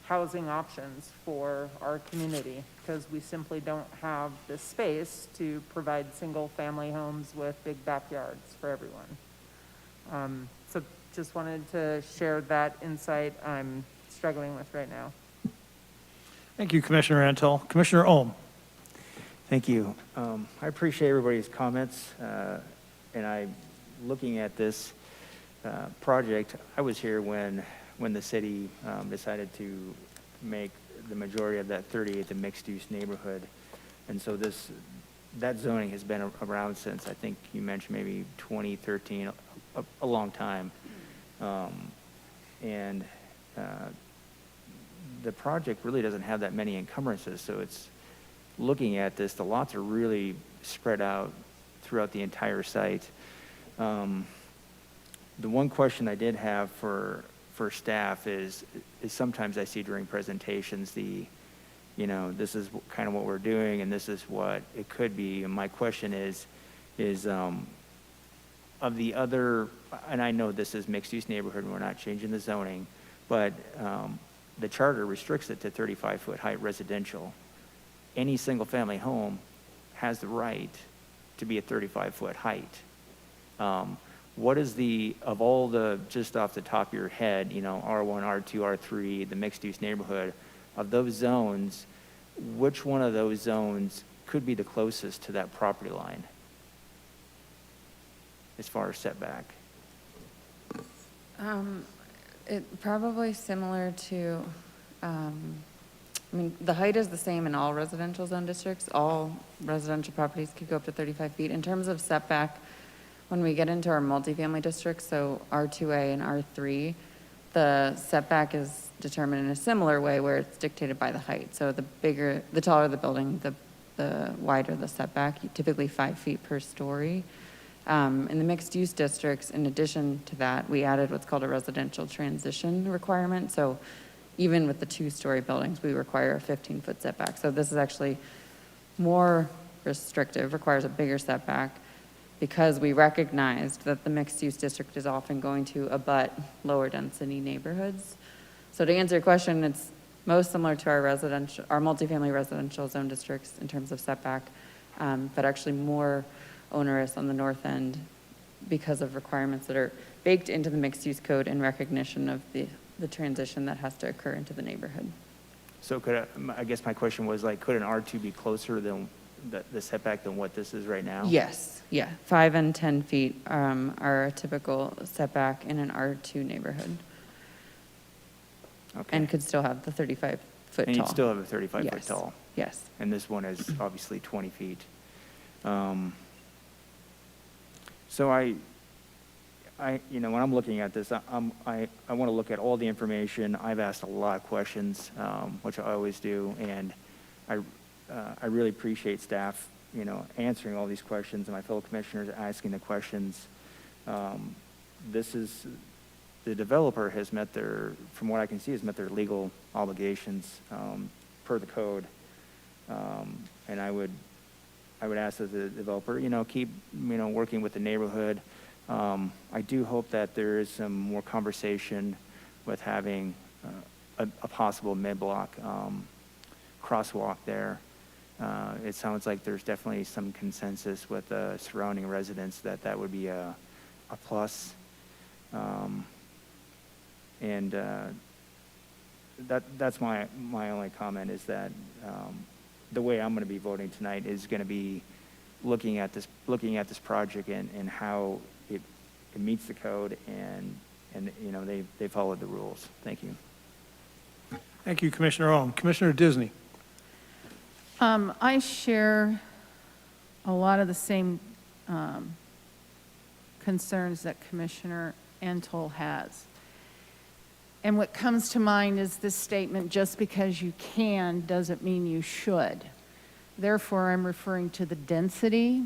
Speaker 4: housing options for our community, because we simply don't have the space to provide single-family homes with big backyards for everyone. So just wanted to share that insight I'm struggling with right now.
Speaker 1: Thank you, Commissioner Antal. Commissioner Ohm?
Speaker 9: Thank you. I appreciate everybody's comments, and looking at this project, I was here when the city decided to make the majority of that 38th a mixed-use neighborhood. And so that zoning has been around since, I think you mentioned maybe 2013, a long time. The project really doesn't have that many encumbrances, so it's looking at this, the lots are really spread out throughout the entire site. The one question I did have for staff is sometimes I see during presentations this is kind of what we're doing and this is what it could be. And my question is of the other, and I know this is mixed-use neighborhood and we're not changing the zoning, but the charter restricts it to 35-foot height residential. Any single-family home has the right to be a 35-foot height. What is of all the, just off the top of your head, R1, R2, R3, the mixed-use neighborhood, of those zones, which one of those zones could be the closest to that property line as far as setback?
Speaker 6: It probably similar to, the height is the same in all residential zone districts. All residential properties could go up to 35 feet. In terms of setback, when we get into our multifamily districts, so R2A and R3, the setback is determined in a similar way where it's dictated by the height. So the taller the building, the the wider the setback, typically 5 feet per story. In the mixed-use districts, in addition to that, we added what's called a residential transition requirement. So even with the 2-story buildings, we require a 15-foot setback. So this is actually more restrictive, requires a bigger setback, because we recognized that the mixed-use district is often going to abut lower-density neighborhoods. So to answer your question, it's most similar to our multifamily residential zone districts in terms of setback, but actually more onerous on the north end because of requirements that are baked into the mixed-use code in recognition of the transition that has to occur into the neighborhood.
Speaker 9: So I guess my question was like, could an R2 be closer than the setback than what this is right now?
Speaker 6: Yes, yeah. 5 and 10 feet are a typical setback in an R2 neighborhood.
Speaker 9: Okay.
Speaker 6: And could still have the 35-foot tall.
Speaker 9: And you'd still have a 35-foot tall?
Speaker 6: Yes.
Speaker 9: And this one is obviously 20 feet. So when I'm looking at this, I want to look at all the information. I've asked a lot of questions, which I always do, and I really appreciate staff, answering all these questions and my fellow commissioners asking the questions. The developer has met from what I can see, has met their legal obligations per the code. And I would ask that the developer, keep, working with the neighborhood. I do hope that there is some more conversation with having a possible mid-block crosswalk there. It sounds like there's definitely some consensus with the surrounding residents that would be a plus. That's my only comment, is that the way I'm going to be voting tonight is going to be looking at this project and how it meets the code and they followed the rules. Thank you.
Speaker 1: Thank you, Commissioner Ohm. Commissioner Disney.
Speaker 5: I share a lot of the same concerns that Commissioner Entell has. And what comes to mind is this statement, just because you can doesn't mean you should. Therefore, I'm referring to the density,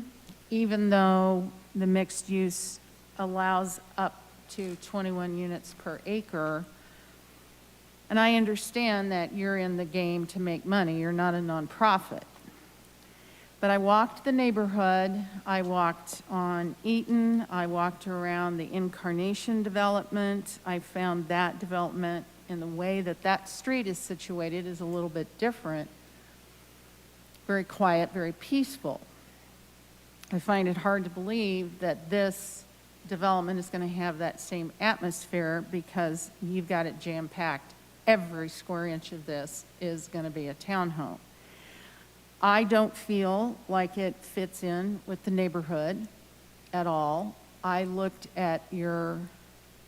Speaker 5: even though the mixed use allows up to 21 units per acre. And I understand that you're in the game to make money. You're not a nonprofit. But I walked the neighborhood. I walked on Eaton. I walked around the Incarnation development. I found that development, in the way that street is situated, is a little bit different. Very quiet, very peaceful. I find it hard to believe that this development is going to have that same atmosphere, because you've got it jam-packed. Every square inch of this is going to be a townhome. I don't feel like it fits in with the neighborhood at all. I looked at your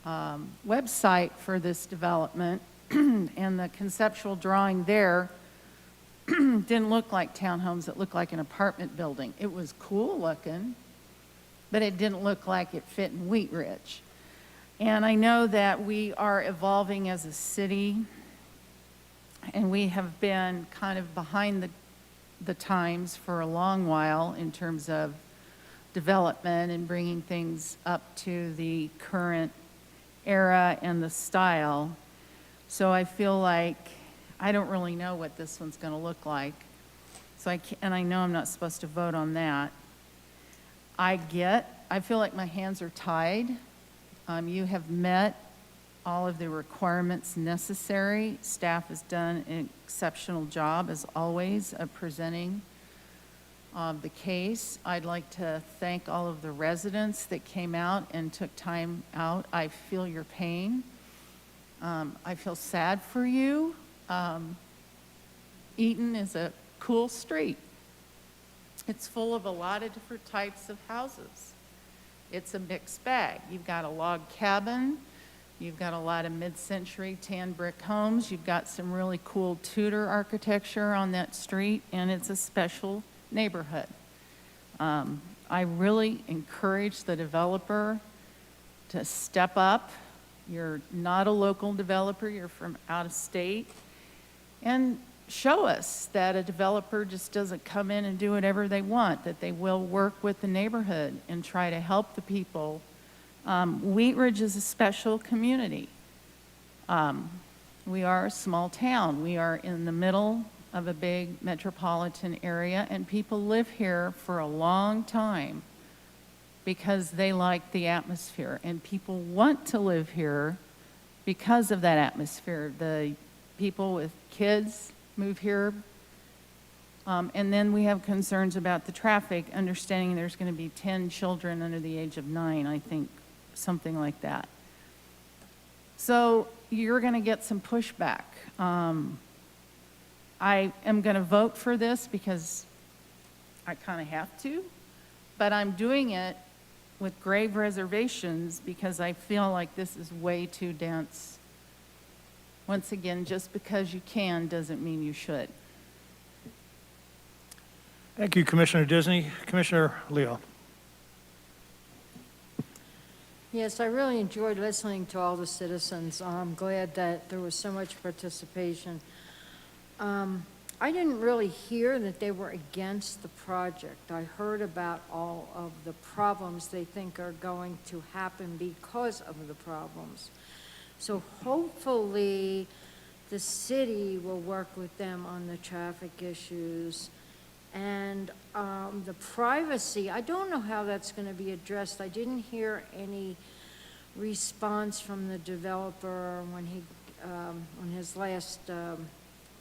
Speaker 5: website for this development, and the conceptual drawing there didn't look like townhomes. It looked like an apartment building. It was cool looking, but it didn't look like it fit in Wheat Ridge. And I know that we are evolving as a city, and we have been kind of behind the times for a long while in terms of development and bringing things up to the current era and the style. So I feel like I don't really know what this one's going to look like. So I know I'm not supposed to vote on that. I feel like my hands are tied. You have met all of the requirements necessary. Staff has done an exceptional job, as always, of presenting the case. I'd like to thank all of the residents that came out and took time out. I feel your pain. I feel sad for you. Eaton is a cool street. It's full of a lot of different types of houses. It's a mixed bag. You've got a log cabin. You've got a lot of mid-century tan brick homes. You've got some really cool Tudor architecture on that street, and it's a special neighborhood. I really encourage the developer to step up. You're not a local developer. You're from out of state. And show us that a developer just doesn't come in and do whatever they want, that they will work with the neighborhood and try to help the people. Wheat Ridge is a special community. We are a small town. We are in the middle of a big metropolitan area, and people live here for a long time because they like the atmosphere, and people want to live here because of that atmosphere. The people with kids move here, and then we have concerns about the traffic, understanding there's going to be 10 children under the age of 9, I think, something like that. So you're going to get some pushback. I am going to vote for this because I kind of have to, but I'm doing it with grave reservations because I feel like this is way too dense. Once again, just because you can doesn't mean you should.
Speaker 1: Thank you, Commissioner Disney. Commissioner Leo.
Speaker 11: Yes, I really enjoyed listening to all the citizens. I'm glad that there was so much participation. I didn't really hear that they were against the project. I heard about all of the problems they think are going to happen because of the problems. So hopefully the city will work with them on the traffic issues. And the privacy, I don't know how that's going to be addressed. I didn't hear any response from the developer when he, on his last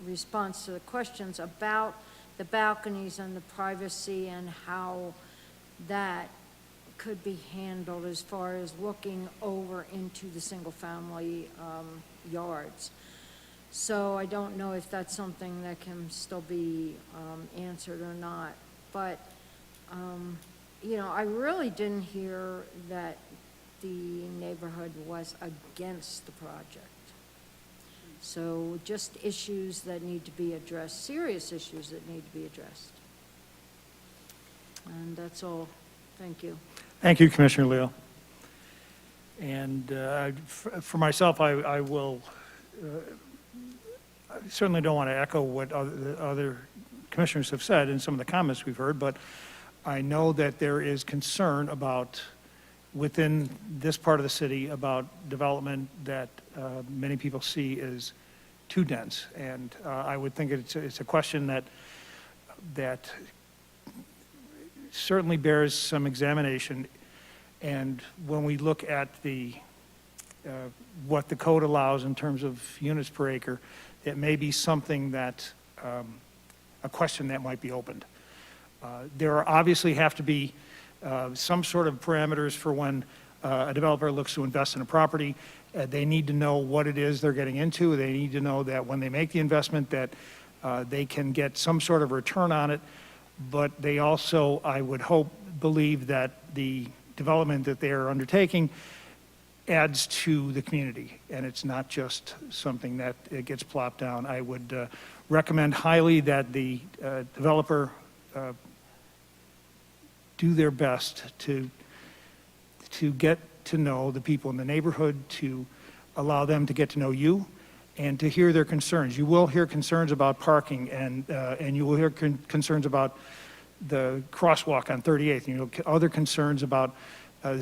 Speaker 11: response to the questions about the balconies and the privacy and how that could be handled as far as looking over into the single-family yards. So I don't know if that's something that can still be answered or not. But, you know, I really didn't hear that the neighborhood was against the project. So just issues that need to be addressed, serious issues that need to be addressed. And that's all. Thank you.
Speaker 1: Thank you, Commissioner Leo. And for myself, I will, I certainly don't want to echo what other commissioners have said in some of the comments we've heard, but I know that there is concern about, within this part of the city, about development that many people see as too dense. And I would think it's a question that certainly bears some examination. And when we look at the what the code allows in terms of units per acre, it may be something that a question that might be opened. There are obviously have to be some sort of parameters for when a developer looks to invest in a property. They need to know what it is they're getting into. They need to know that when they make the investment that they can get some sort of return on it. But they also, I would hope, believe that the development that they are undertaking adds to the community, and it's not just something that it gets plopped down. I would recommend highly that the developer do their best to get to know the people in the neighborhood, to allow them to get to know you, and to hear their concerns. You will hear concerns about parking, and you will hear concerns about the crosswalk on 38th, and you know, other concerns about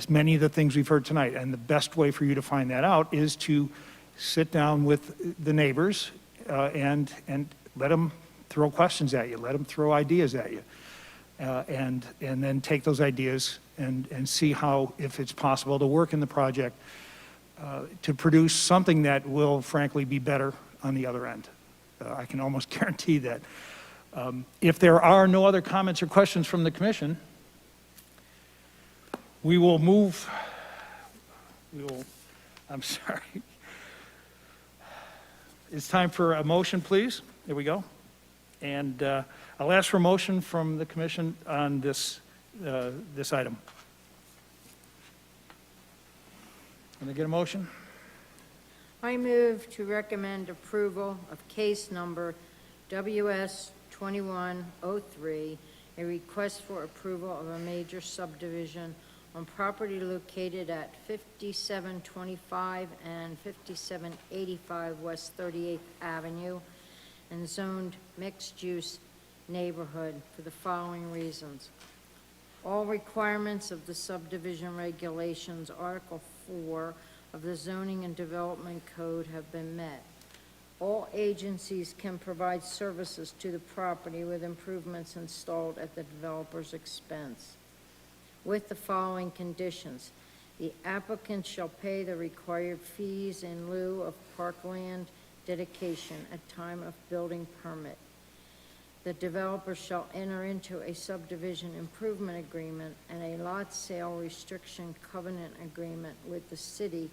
Speaker 1: many of the things we've heard tonight. And the best way for you to find that out is to sit down with the neighbors and let them throw questions at you, let them throw ideas at you, and then take those ideas and see how, if it's possible, to work in the project to produce something that will, frankly, be better on the other end. I can almost guarantee that. If there are no other comments or questions from the commission, we will move, I'm sorry. It's time for a motion, please. There we go. And I'll ask for a motion from the commission on this item. Can I get a motion?
Speaker 11: I move to recommend approval of case number WS 2103, a request for approval of a major subdivision on property located at 5725 and 5785 West 38th Avenue and zoned mixed-use neighborhood for the following reasons. All requirements of the subdivision regulations, Article 4 of the Zoning and Development Code have been met. All agencies can provide services to the property with improvements installed at the developer's expense. With the following conditions: the applicant shall pay the required fees in lieu of Parkland Dedication at time of building permit. The developer shall enter into a subdivision improvement agreement and a lot sale restriction covenant agreement with the city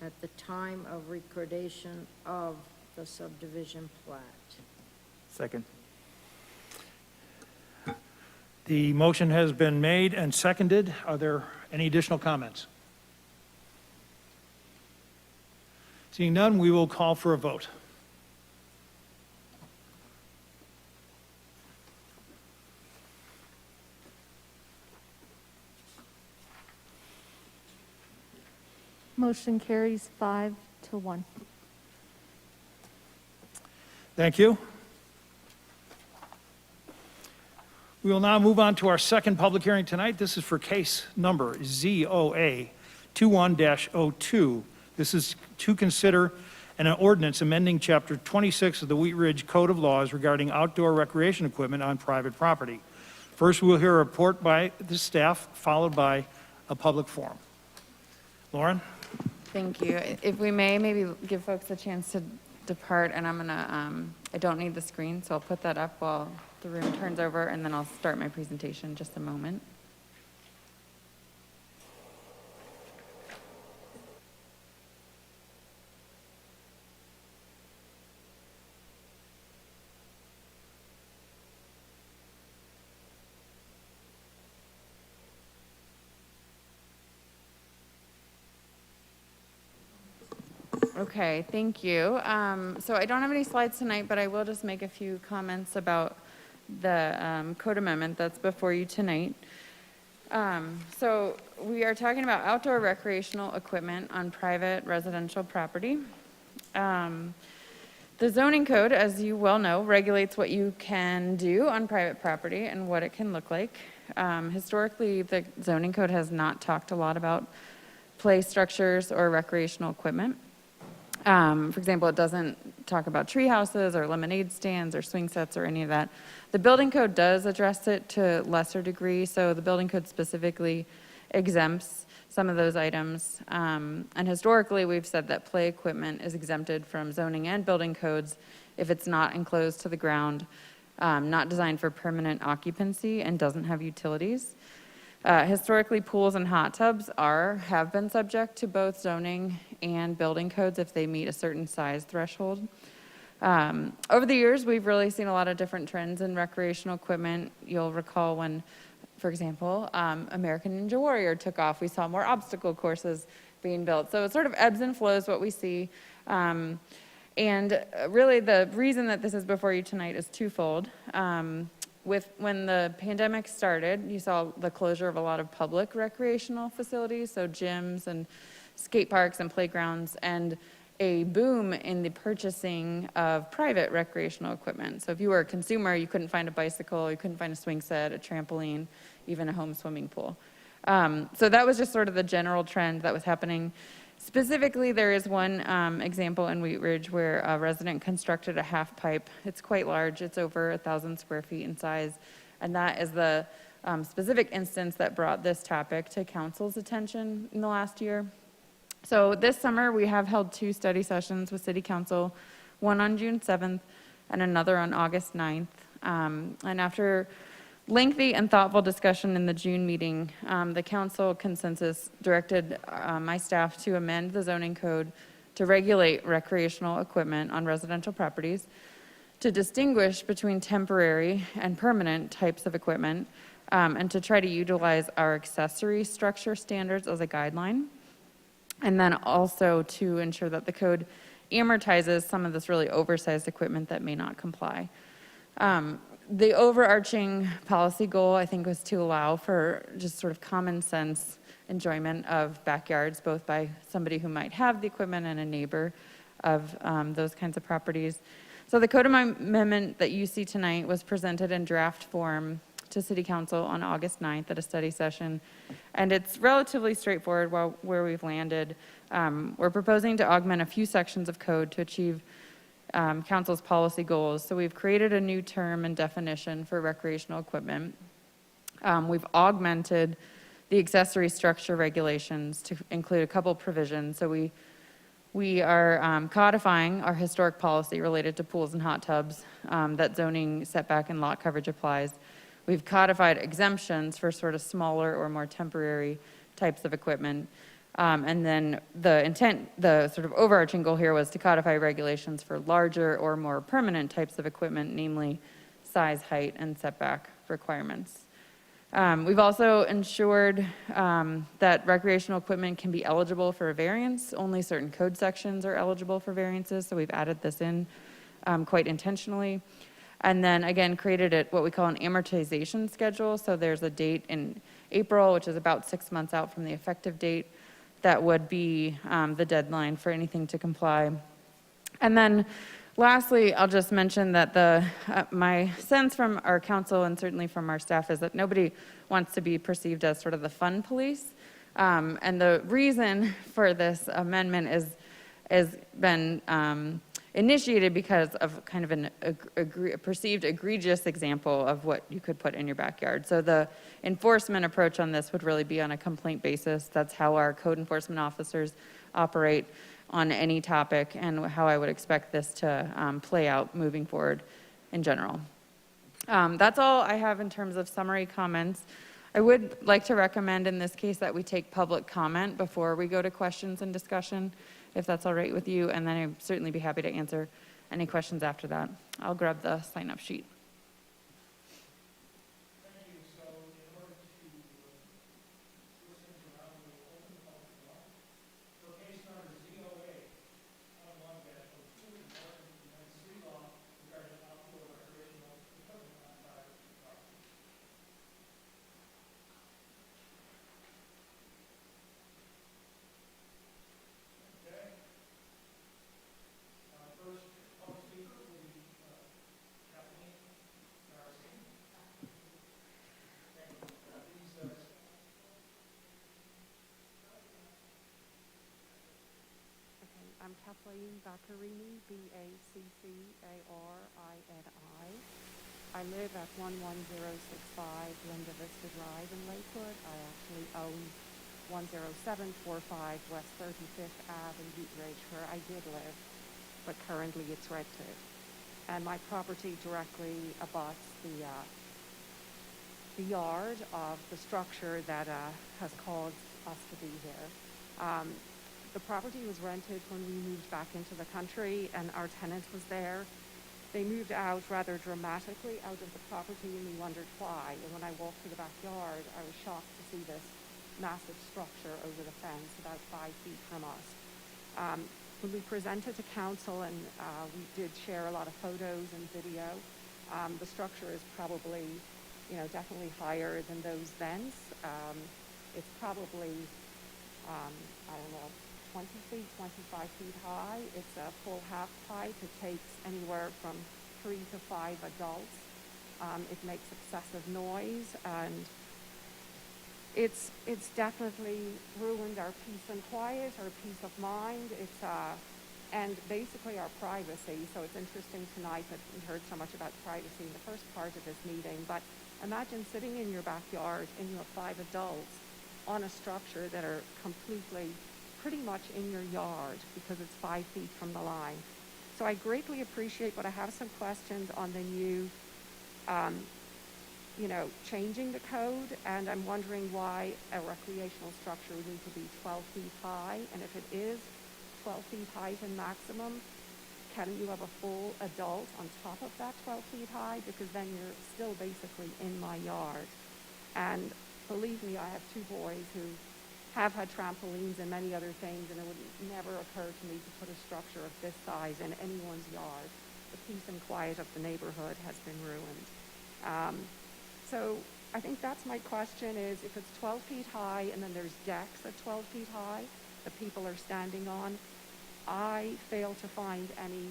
Speaker 11: at the time of recordation of the subdivision plat.
Speaker 9: Second.
Speaker 1: The motion has been made and seconded. Are there any additional comments? Seeing none, we will call for a vote.
Speaker 19: Motion carries 5-1.
Speaker 1: Thank you. We will now move on to our second public hearing tonight. This is for case number ZOA 21-02. This is to consider an ordinance amending Chapter 26 of the Wheat Ridge Code of Laws regarding outdoor recreation equipment on private property. First, we'll hear a report by the staff, followed by a public forum. Lauren?
Speaker 6: Thank you. If we may, maybe give folks a chance to depart, and I'm gonna, I don't need the screen, so I'll put that up while the room turns over, and then I'll start my presentation in just a moment. Okay, thank you. So I don't have any slides tonight, but I will just make a few comments about the code amendment that's before you tonight. So we are talking about outdoor recreational equipment on private residential property. The zoning code, as you well know, regulates what you can do on private property and what it can look like. Historically, the zoning code has not talked a lot about play structures or recreational equipment. For example, it doesn't talk about tree houses or lemonade stands or swing sets or any of that. The building code does address it to a lesser degree, so the building code specifically exempts some of those items. And historically, we've said that play equipment is exempted from zoning and building codes if it's not enclosed to the ground, not designed for permanent occupancy, and doesn't have utilities. Historically, pools and hot tubs have been subject to both zoning and building codes if they meet a certain size threshold. Over the years, we've really seen a lot of different trends in recreational equipment. You'll recall when, for example, American Ninja Warrior took off, we saw more obstacle courses being built. So it sort of ebbs and flows what we see. And really the reason that this is before you tonight is twofold. When the pandemic started, you saw the closure of a lot of public recreational facilities, so gyms and skate parks and playgrounds, and a boom in the purchasing of private recreational equipment. So if you were a consumer, you couldn't find a bicycle, you couldn't find a swing set, a trampoline, even a home swimming pool. So that was just sort of the general trend that was happening. Specifically, there is one example in Wheat Ridge where a resident constructed a half pipe. It's quite large. It's over 1,000 square feet in size. And that is the specific instance that brought this topic to council's attention in the last year. So this summer, we have held 2 study sessions with City Council, one on June 7th and another on August 9th. And after lengthy and thoughtful discussion in the June meeting, the council consensus directed my staff to amend the zoning code to regulate recreational equipment on residential properties, to distinguish between temporary and permanent types of equipment, and to try to utilize our accessory structure standards as a guideline, and then also to ensure that the code amortizes some of this really oversized equipment that may not comply. The overarching policy goal, I think, was to allow for just sort of common sense enjoyment of backyards, both by somebody who might have the equipment and a neighbor of those kinds of properties. So the code amendment that you see tonight was presented in draft form to City Council on August 9th at a study session, and it's relatively straightforward where we've landed. We're proposing to augment a few sections of code to achieve Council's policy goals. So we've created a new term and definition for recreational equipment. We've augmented the accessory structure regulations to include a couple provisions. So we are codifying our historic policy related to pools and hot tubs that zoning setback and lot coverage applies. We've codified exemptions for sort of smaller or more temporary types of equipment. And then the sort of overarching goal here was to codify regulations for larger or more permanent types of equipment, namely size, height, and setback requirements. We've also ensured that recreational equipment can be eligible for a variance. Only certain code sections are eligible for variances, so we've added this in quite intentionally. And then again, created what we call an amortization schedule. So there's a date in April, which is about 6 months out from the effective date. That would be the deadline for anything to comply. And then lastly, I'll just mention that my sense from our council and certainly from our staff is that nobody wants to be perceived as sort of the fun police. And the reason for this amendment has been initiated because of kind of a perceived egregious example of what you could put in your backyard. So the enforcement approach on this would really be on a complaint basis. That's how our code enforcement officers operate on any topic and how I would expect this to play out moving forward in general. That's all I have in terms of summary comments. I would like to recommend in this case that we take public comment before we go to questions and discussion, if that's all right with you, and then I'd certainly be happy to answer any questions after that. I'll grab the sign-up sheet.
Speaker 1: Thank you. So in order to listen to round, we will open the public forum. So case number ZOA 11-02 and city law regarding outdoor recreational equipment on private property. Okay. First public speaker will be Kathleen Garcia.
Speaker 21: I'm Kathleen Baccarini, B-A-C-C-A-R-I-N-I. I live at 11065 Linda Vista Drive in Lakewood. I actually own 10745 West 35th Ave in Butte Ridge, where I did live, but currently it's rented. And my property directly abuts the yard of the structure that has caused us to be here. The property was rented when we moved back into the country and our tenant was there. They moved out rather dramatically out of the property and we wondered why. And when I walked to the backyard, I was shocked to see this massive structure over the fence about 5 feet from us. When we presented to council and we did share a lot of photos and video, the structure is probably, definitely higher than those vents. It's probably, I don't know, 20 feet, 25 feet high. It's a full half pipe. It takes anywhere from 3 to 5 adults. It makes excessive noise and it's definitely ruined our peace and quiet, our peace of mind. And basically our privacy. So it's interesting tonight that we heard so much about privacy in the first part of this meeting, but imagine sitting in your backyard and you have 5 adults on a structure that are completely pretty much in your yard because it's 5 feet from the line. So I greatly appreciate, but I have some questions on the new, changing the code, and I'm wondering why a recreational structure would need to be 12 feet high, and if it is 12 feet height and maximum, can you have a full adult on top of that 12 feet high? Because then you're still basically in my yard. And believe me, I have 2 boys who have had trampolines and many other things, and it would never occur to me to put a structure of this size in anyone's yard. The peace and quiet of the neighborhood has been ruined. So I think that's my question is, if it's 12 feet high and then there's decks at 12 feet high that people are standing on, I fail to find any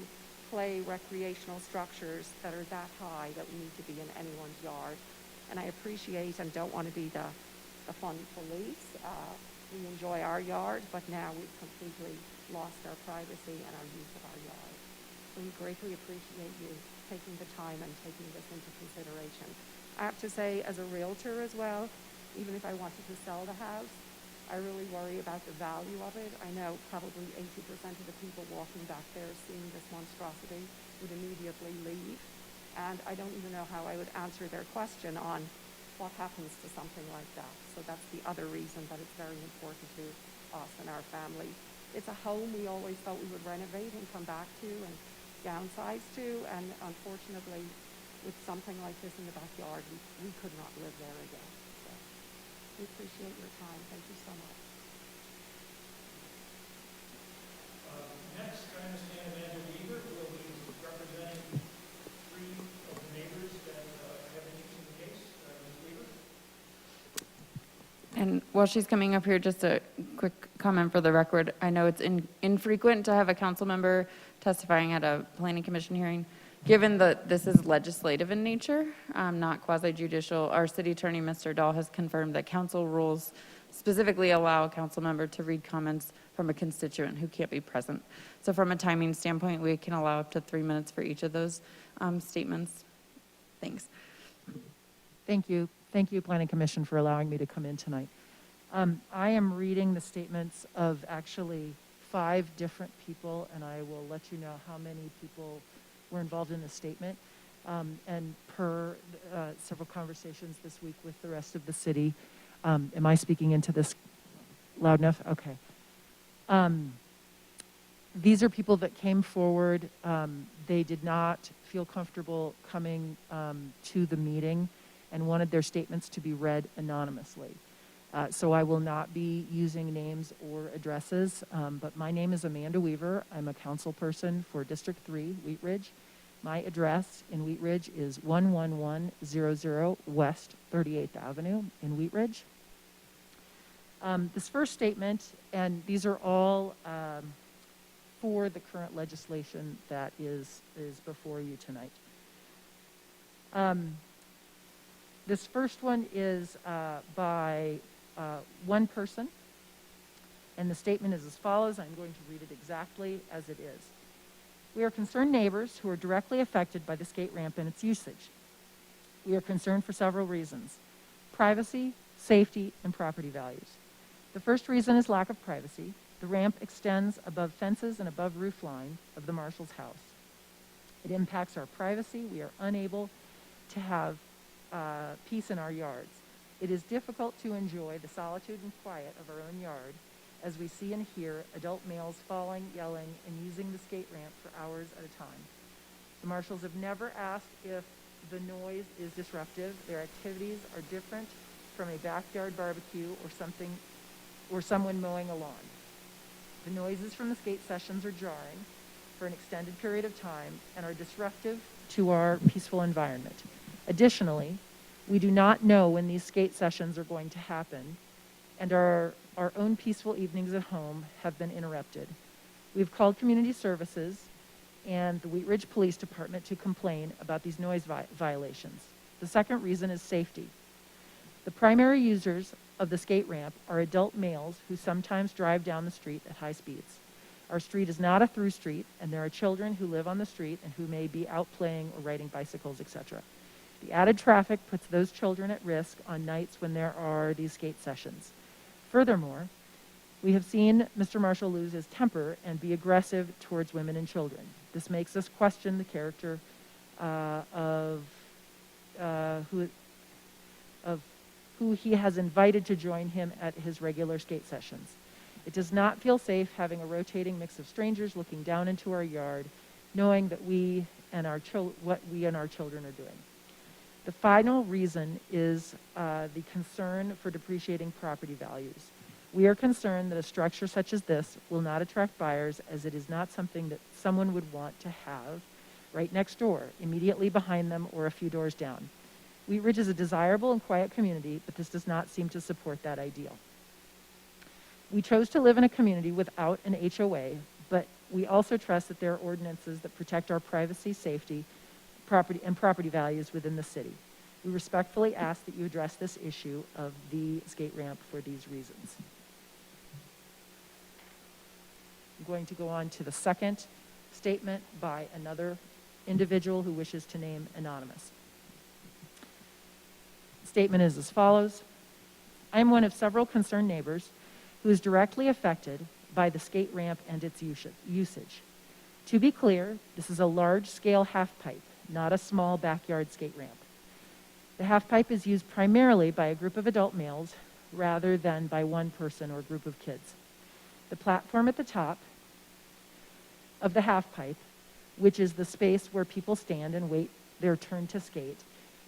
Speaker 21: play recreational structures that are that high that we need to be in anyone's yard. And I appreciate and don't want to be the fun police. We enjoy our yard, but now we've completely lost our privacy and our use of our yard. So we greatly appreciate you taking the time and taking this into consideration. I have to say, as a realtor as well, even if I wanted to sell the house, I really worry about the value of it. I know probably 80% of the people walking back there seeing this monstrosity would immediately leave. And I don't even know how I would answer their question on what happens to something like that. So that's the other reason that it's very important to us and our family. It's a home we always thought we would renovate and come back to and downsize to. And unfortunately, with something like this in the backyard, we could not live there again. So we appreciate your time. Thank you so much.
Speaker 1: Next, I understand Amanda Weaver will be representing three of the neighbors that have interest in the case. Ms. Weaver?
Speaker 6: And while she's coming up here, just a quick comment for the record. I know it's infrequent to have a council member testifying at a planning commission hearing. Given that this is legislative in nature, not quasi-judicial, our city attorney, Mr. Dahl, has confirmed that council rules specifically allow a council member to read comments from a constituent who can't be present. So from a timing standpoint, we can allow up to 3 minutes for each of those statements. Thanks.
Speaker 13: Thank you. Thank you, Planning Commission, for allowing me to come in tonight. I am reading the statements of actually 5 different people, and I will let you know how many people were involved in the statement. And per several conversations this week with the rest of the city, am I speaking into this loud enough? Okay. These are people that came forward. They did not feel comfortable coming to the meeting and wanted their statements to be read anonymously. So I will not be using names or addresses, but my name is Amanda Weaver. I'm a council person for District 3, Wheat Ridge. My address in Wheat Ridge is 11100 West 38th Avenue in Wheat Ridge. This first statement, and these are all for the current legislation that is before you tonight. This first one is by one person, and the statement is as follows. I'm going to read it exactly as it is. We are concerned neighbors who are directly affected by the skate ramp and its usage. We are concerned for several reasons: privacy, safety, and property values. The first reason is lack of privacy. The ramp extends above fences and above roof line of the marshal's house. It impacts our privacy. We are unable to have peace in our yards. It is difficult to enjoy the solitude and quiet of our own yard as we see and hear adult males falling, yelling, and using the skate ramp for hours at a time. The marshals have never asked if the noise is disruptive. Their activities are different from a backyard barbecue or someone mowing a lawn. The noises from the skate sessions are jarring for an extended period of time and are disruptive to our peaceful environment. Additionally, we do not know when these skate sessions are going to happen, and our own peaceful evenings at home have been interrupted. We've called community services and the Wheat Ridge Police Department to complain about these noise violations. The second reason is safety. The primary users of the skate ramp are adult males who sometimes drive down the street at high speeds. Our street is not a through street, and there are children who live on the street and who may be out playing or riding bicycles, etc. The added traffic puts those children at risk on nights when there are these skate sessions. Furthermore, we have seen Mr. Marshall lose his temper and be aggressive towards women and children. This makes us question the character of who he has invited to join him at his regular skate sessions. It does not feel safe having a rotating mix of strangers looking down into our yard, knowing that what we and our children are doing. The final reason is the concern for depreciating property values. We are concerned that a structure such as this will not attract buyers, as it is not something that someone would want to have right next door, immediately behind them, or a few doors down. Wheat Ridge is a desirable and quiet community, but this does not seem to support that ideal. We chose to live in a community without an HOA, but we also trust that there are ordinances that protect our privacy, safety, property values within the city. We respectfully ask that you address this issue of the skate ramp for these reasons. I'm going to go on to the second statement by another individual who wishes to name anonymous. The statement is as follows. I am one of several concerned neighbors who is directly affected by the skate ramp and its usage. To be clear, this is a large-scale half-pipe, not a small backyard skate ramp. The half-pipe is used primarily by a group of adult males rather than by one person or group of kids. The platform at the top of the half-pipe, which is the space where people stand and wait their turn to skate,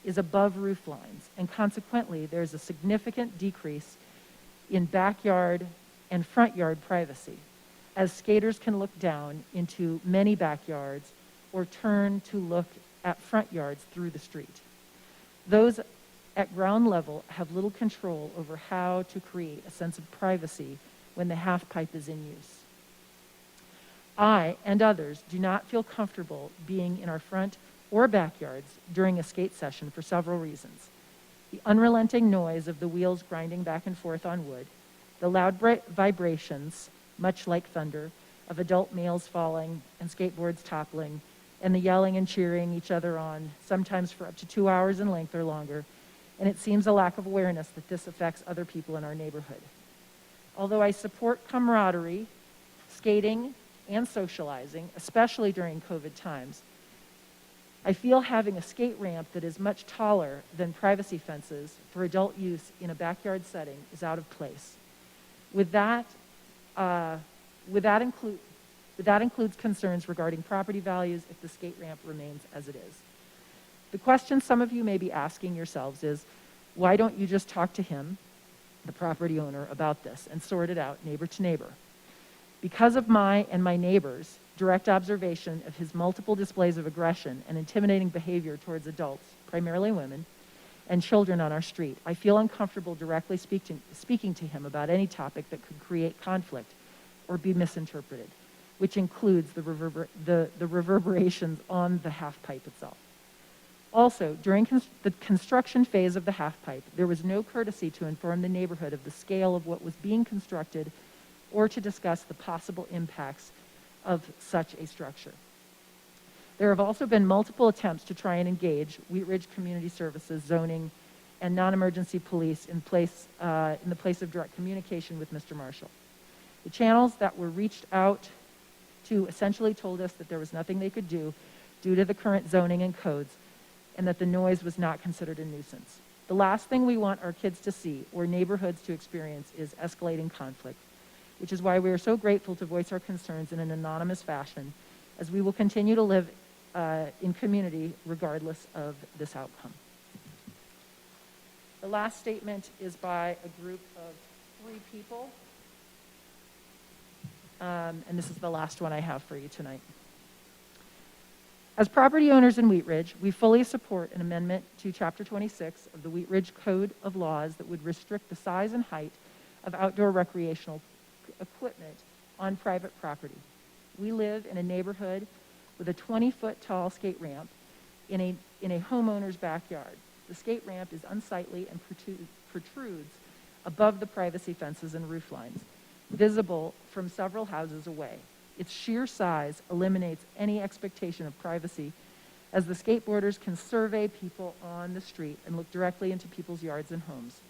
Speaker 13: is above roof lines, and consequently there's a significant decrease in backyard and front yard privacy, as skaters can look down into many backyards or turn to look at front yards through the street. Those at ground level have little control over how to create a sense of privacy when the half-pipe is in use. I and others do not feel comfortable being in our front or backyards during a skate session for several reasons. The unrelenting noise of the wheels grinding back and forth on wood, the loud vibrations, much like thunder, of adult males falling and skateboards toppling, and the yelling and cheering each other on, sometimes for up to 2 hours in length or longer, and it seems a lack of awareness that this affects other people in our neighborhood. Although I support camaraderie, skating, and socializing, especially during COVID times, I feel having a skate ramp that is much taller than privacy fences for adult use in a backyard setting is out of place. That includes concerns regarding property values if the skate ramp remains as it is. The question some of you may be asking yourselves is, why don't you just talk to him, the property owner, about this and sort it out neighbor to neighbor? Because of my and my neighbors' direct observation of his multiple displays of aggression and intimidating behavior towards adults, primarily women, and children on our street, I feel uncomfortable directly speaking to him about any topic that could create conflict or be misinterpreted, which includes the reverberations on the half-pipe itself. Also, during the construction phase of the half-pipe, there was no courtesy to inform the neighborhood of the scale of what was being constructed or to discuss the possible impacts of such a structure. There have also been multiple attempts to try and engage Wheat Ridge Community Services, zoning, and non-emergency police in the place of direct communication with Mr. Marshall. The channels that were reached out to essentially told us that there was nothing they could do due to the current zoning and codes, and that the noise was not considered a nuisance. The last thing we want our kids to see or neighborhoods to experience is escalating conflict, which is why we are so grateful to voice our concerns in an anonymous fashion, as we will continue to live in community regardless of this outcome. The last statement is by a group of 3 people, and this is the last one I have for you tonight. As property owners in Wheat Ridge, we fully support an amendment to Chapter 26 of the Wheat Ridge Code of Laws that would restrict the size and height of outdoor recreational equipment on private property. We live in a neighborhood with a 20-foot tall skate ramp in a homeowner's backyard. The skate ramp is unsightly and protrudes above the privacy fences and roof lines, visible from several houses away. Its sheer size eliminates any expectation of privacy, as the skateboarders can survey people on the street and look directly into people's yards and homes.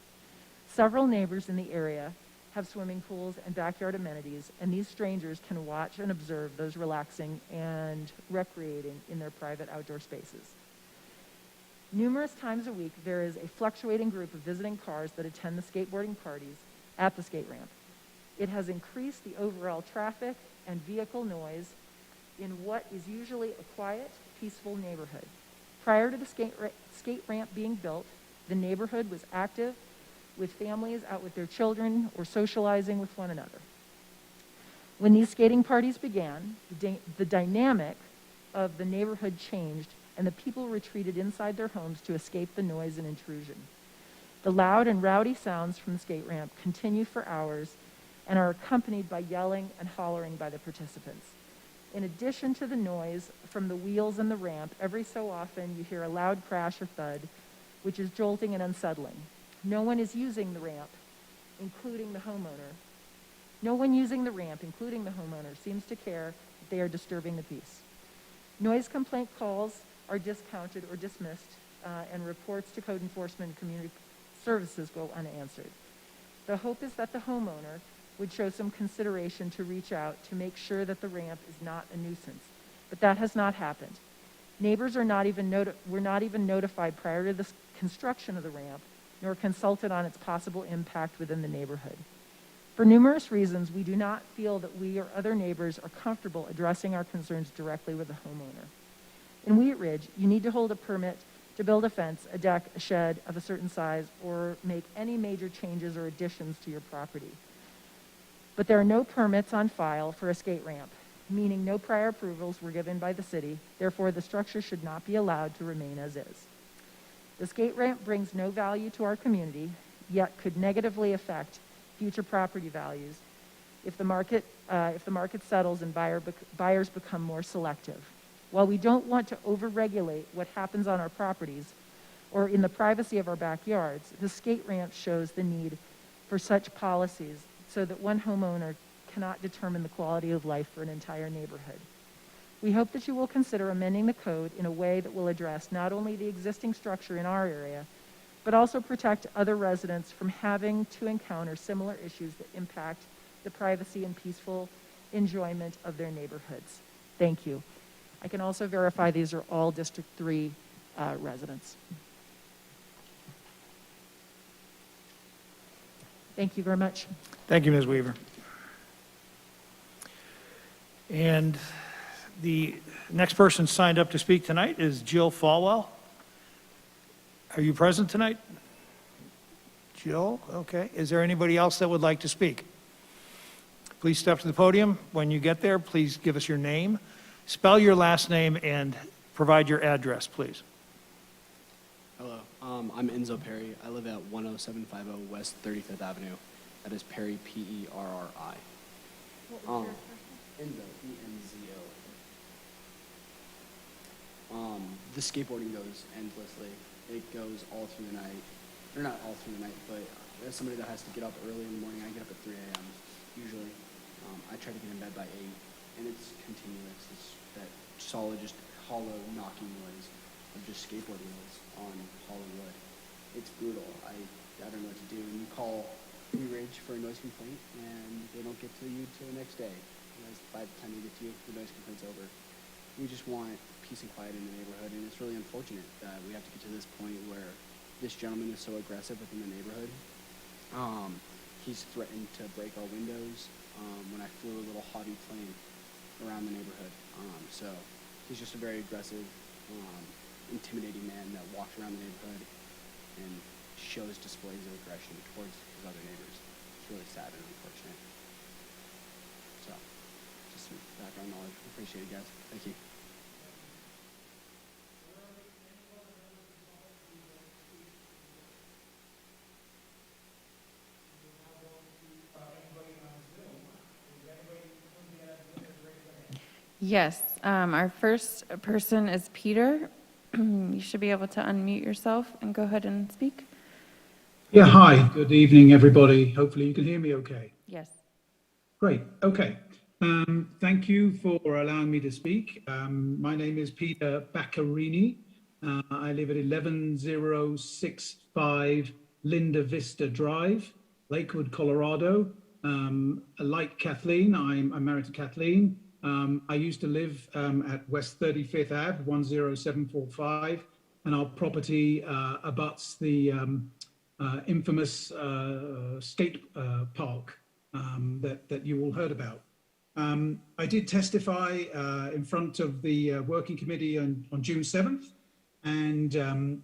Speaker 13: Several neighbors in the area have swimming pools and backyard amenities, and these strangers can watch and observe those relaxing and recreating in their private outdoor spaces. Numerous times a week, there is a fluctuating group of visiting cars that attend the skateboarding parties at the skate ramp. It has increased the overall traffic and vehicle noise in what is usually a quiet, peaceful neighborhood. Prior to the skate ramp being built, the neighborhood was active, with families out with their children or socializing with one another. When these skating parties began, the dynamic of the neighborhood changed, and the people retreated inside their homes to escape the noise and intrusion. The loud and rowdy sounds from the skate ramp continue for hours and are accompanied by yelling and hollering by the participants. In addition to the noise from the wheels and the ramp, every so often you hear a loud crash or thud, which is jolting and unsettling. No one is using the ramp, including the homeowner. No one using the ramp, including the homeowner, seems to care that they are disturbing the peace. Noise complaint calls are discounted or dismissed, and reports to code enforcement and community services go unanswered. The hope is that the homeowner would show some consideration to reach out to make sure that the ramp is not a nuisance, but that has not happened. Neighbors were not even notified prior to the construction of the ramp, nor consulted on its possible impact within the neighborhood. For numerous reasons, we do not feel that we or other neighbors are comfortable addressing our concerns directly with the homeowner. In Wheat Ridge, you need to hold a permit to build a fence, a deck, a shed of a certain size, or make any major changes or additions to your property. But there are no permits on file for a skate ramp, meaning no prior approvals were given by the city. Therefore, the structure should not be allowed to remain as is. The skate ramp brings no value to our community, yet could negatively affect future property values if the market settles and buyers become more selective. While we don't want to overregulate what happens on our properties or in the privacy of our backyards, the skate ramp shows the need for such policies so that one homeowner cannot determine the quality of life for an entire neighborhood. We hope that you will consider amending the code in a way that will address not only the existing structure in our area, but also protect other residents from having to encounter similar issues that impact the privacy and peaceful enjoyment of their neighborhoods. Thank you. I can also verify these are all District 3 residents. Thank you very much.
Speaker 1: Thank you, Ms. Weaver. And the next person signed up to speak tonight is Jill Falwell. Are you present tonight? Jill, okay. Is there anybody else that would like to speak? Please step to the podium. When you get there, please give us your name, spell your last name, and provide your address, please.
Speaker 14: Hello, I'm Enzo Perry. I live at 10750 West 35th Avenue. That is Perry, P-E-R-R-I. Enzo, E-N-Z-O. The skateboarding goes endlessly. It goes all through the night. Or not all through the night, but as somebody that has to get up early in the morning, I get up at 3 a.m. usually. I try to get in bed by 8, and it's continuous. It's that solid, just hollow knocking noise of just skateboard wheels on hollow wood. It's brutal. I don't know what to do. And you call Wheat Ridge for a noise complaint, and they don't get to you till the next day. Because by the time they get to you, the noise complaint's over. We just want peace and quiet in the neighborhood, and it's really unfortunate that we have to get to this point where this gentleman is so aggressive within the neighborhood. He's threatened to break our windows when I flew a little hobby plane around the neighborhood. So he's just a very aggressive, intimidating man that walks around the neighborhood and shows displays of aggression towards his other neighbors. It's really sad and unfortunate. So, just some background knowledge. Appreciate it, guys. Thank you.
Speaker 6: Yes, our first person is Peter. You should be able to unmute yourself and go ahead and speak.
Speaker 17: Yeah, hi. Good evening, everybody. Hopefully you can hear me okay.
Speaker 6: Yes.
Speaker 17: Great. Okay. Thank you for allowing me to speak. My name is Peter Baccarini. I live at 11065 Linda Vista Drive, Lakewood, Colorado. Like Kathleen, I'm married to Kathleen. I used to live at West 35th Ave, 10745, and our property abuts the infamous skate park that you all heard about. I did testify in front of the working committee on June 7th, and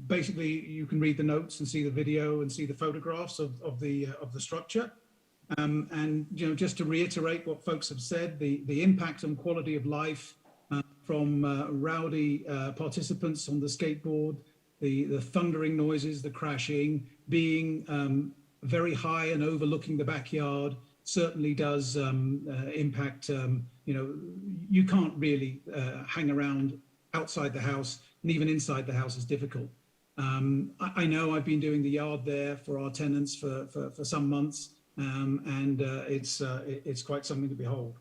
Speaker 17: basically you can read the notes and see the video and see the photographs of the structure. And just to reiterate what folks have said, the impact on quality of life from rowdy participants on the skateboard, the thundering noises, the crashing, being very high and overlooking the backyard, certainly does impact, you can't really hang around outside the house, and even inside the house is difficult. I know I've been doing the yard there for our tenants for some months, and it's quite something to behold.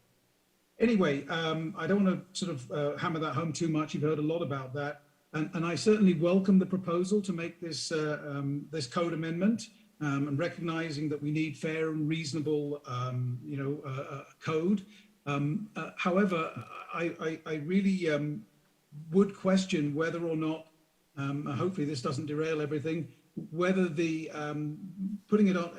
Speaker 17: Anyway, I don't want to sort of hammer that home too much. You've heard a lot about that. And I certainly welcome the proposal to make this, this code amendment, and recognizing that we need fair and reasonable, code. However, I really would question whether or not, hopefully this doesn't derail everything, whether the putting it on,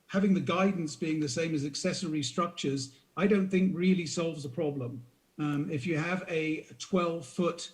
Speaker 17: having the guidance being the same as accessory structures, I don't think really solves the problem. If you have a 12-foot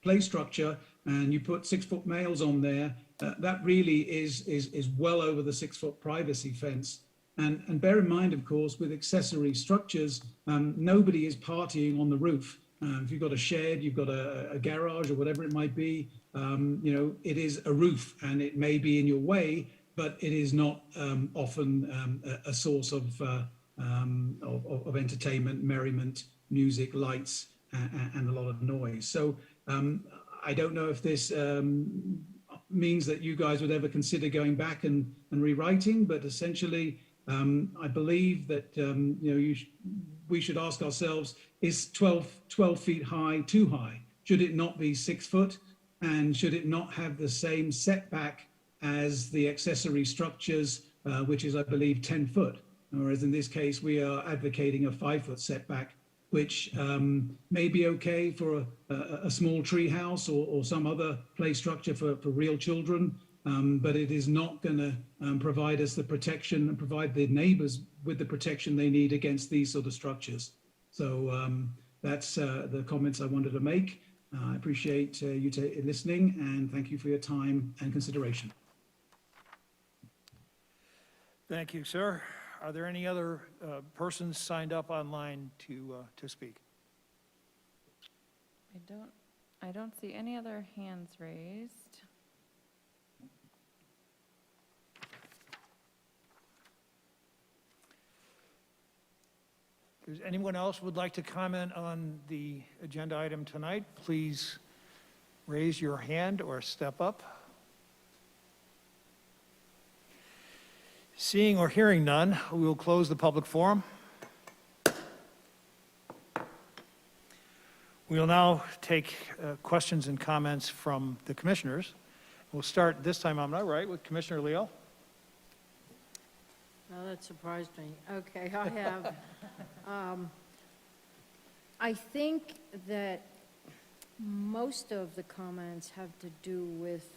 Speaker 17: play structure and you put 6-foot males on there, that really is well over the 6-foot privacy fence. And bear in mind, of course, with accessory structures, nobody is partying on the roof. If you've got a shed, you've got a garage or whatever it might be, it is a roof and it may be in your way, but it is not often a source of entertainment, merriment, music, lights, and a lot of noise. So I don't know if this means that you guys would ever consider going back and rewriting, but essentially, I believe that we should ask ourselves, is 12 feet high too high? Should it not be 6 foot? And should it not have the same setback as the accessory structures, which is, I believe, 10 foot? Whereas in this case, we are advocating a 5-foot setback, which may be okay for a small tree house or some other play structure for real children, but it is not going to provide us the protection and provide the neighbors with the protection they need against these sort of structures. So that's the comments I wanted to make. I appreciate you listening, and thank you for your time and consideration.
Speaker 1: Thank you, sir. Are there any other persons signed up online to speak?
Speaker 6: I don't see any other hands raised.
Speaker 1: Does anyone else would like to comment on the agenda item tonight? Please raise your hand or step up. Seeing or hearing none, we will close the public forum. We will now take questions and comments from the commissioners. We'll start this time, I'm not right, with Commissioner Leo.
Speaker 11: Now that surprised me. Okay, I have, I think that most of the comments have to do with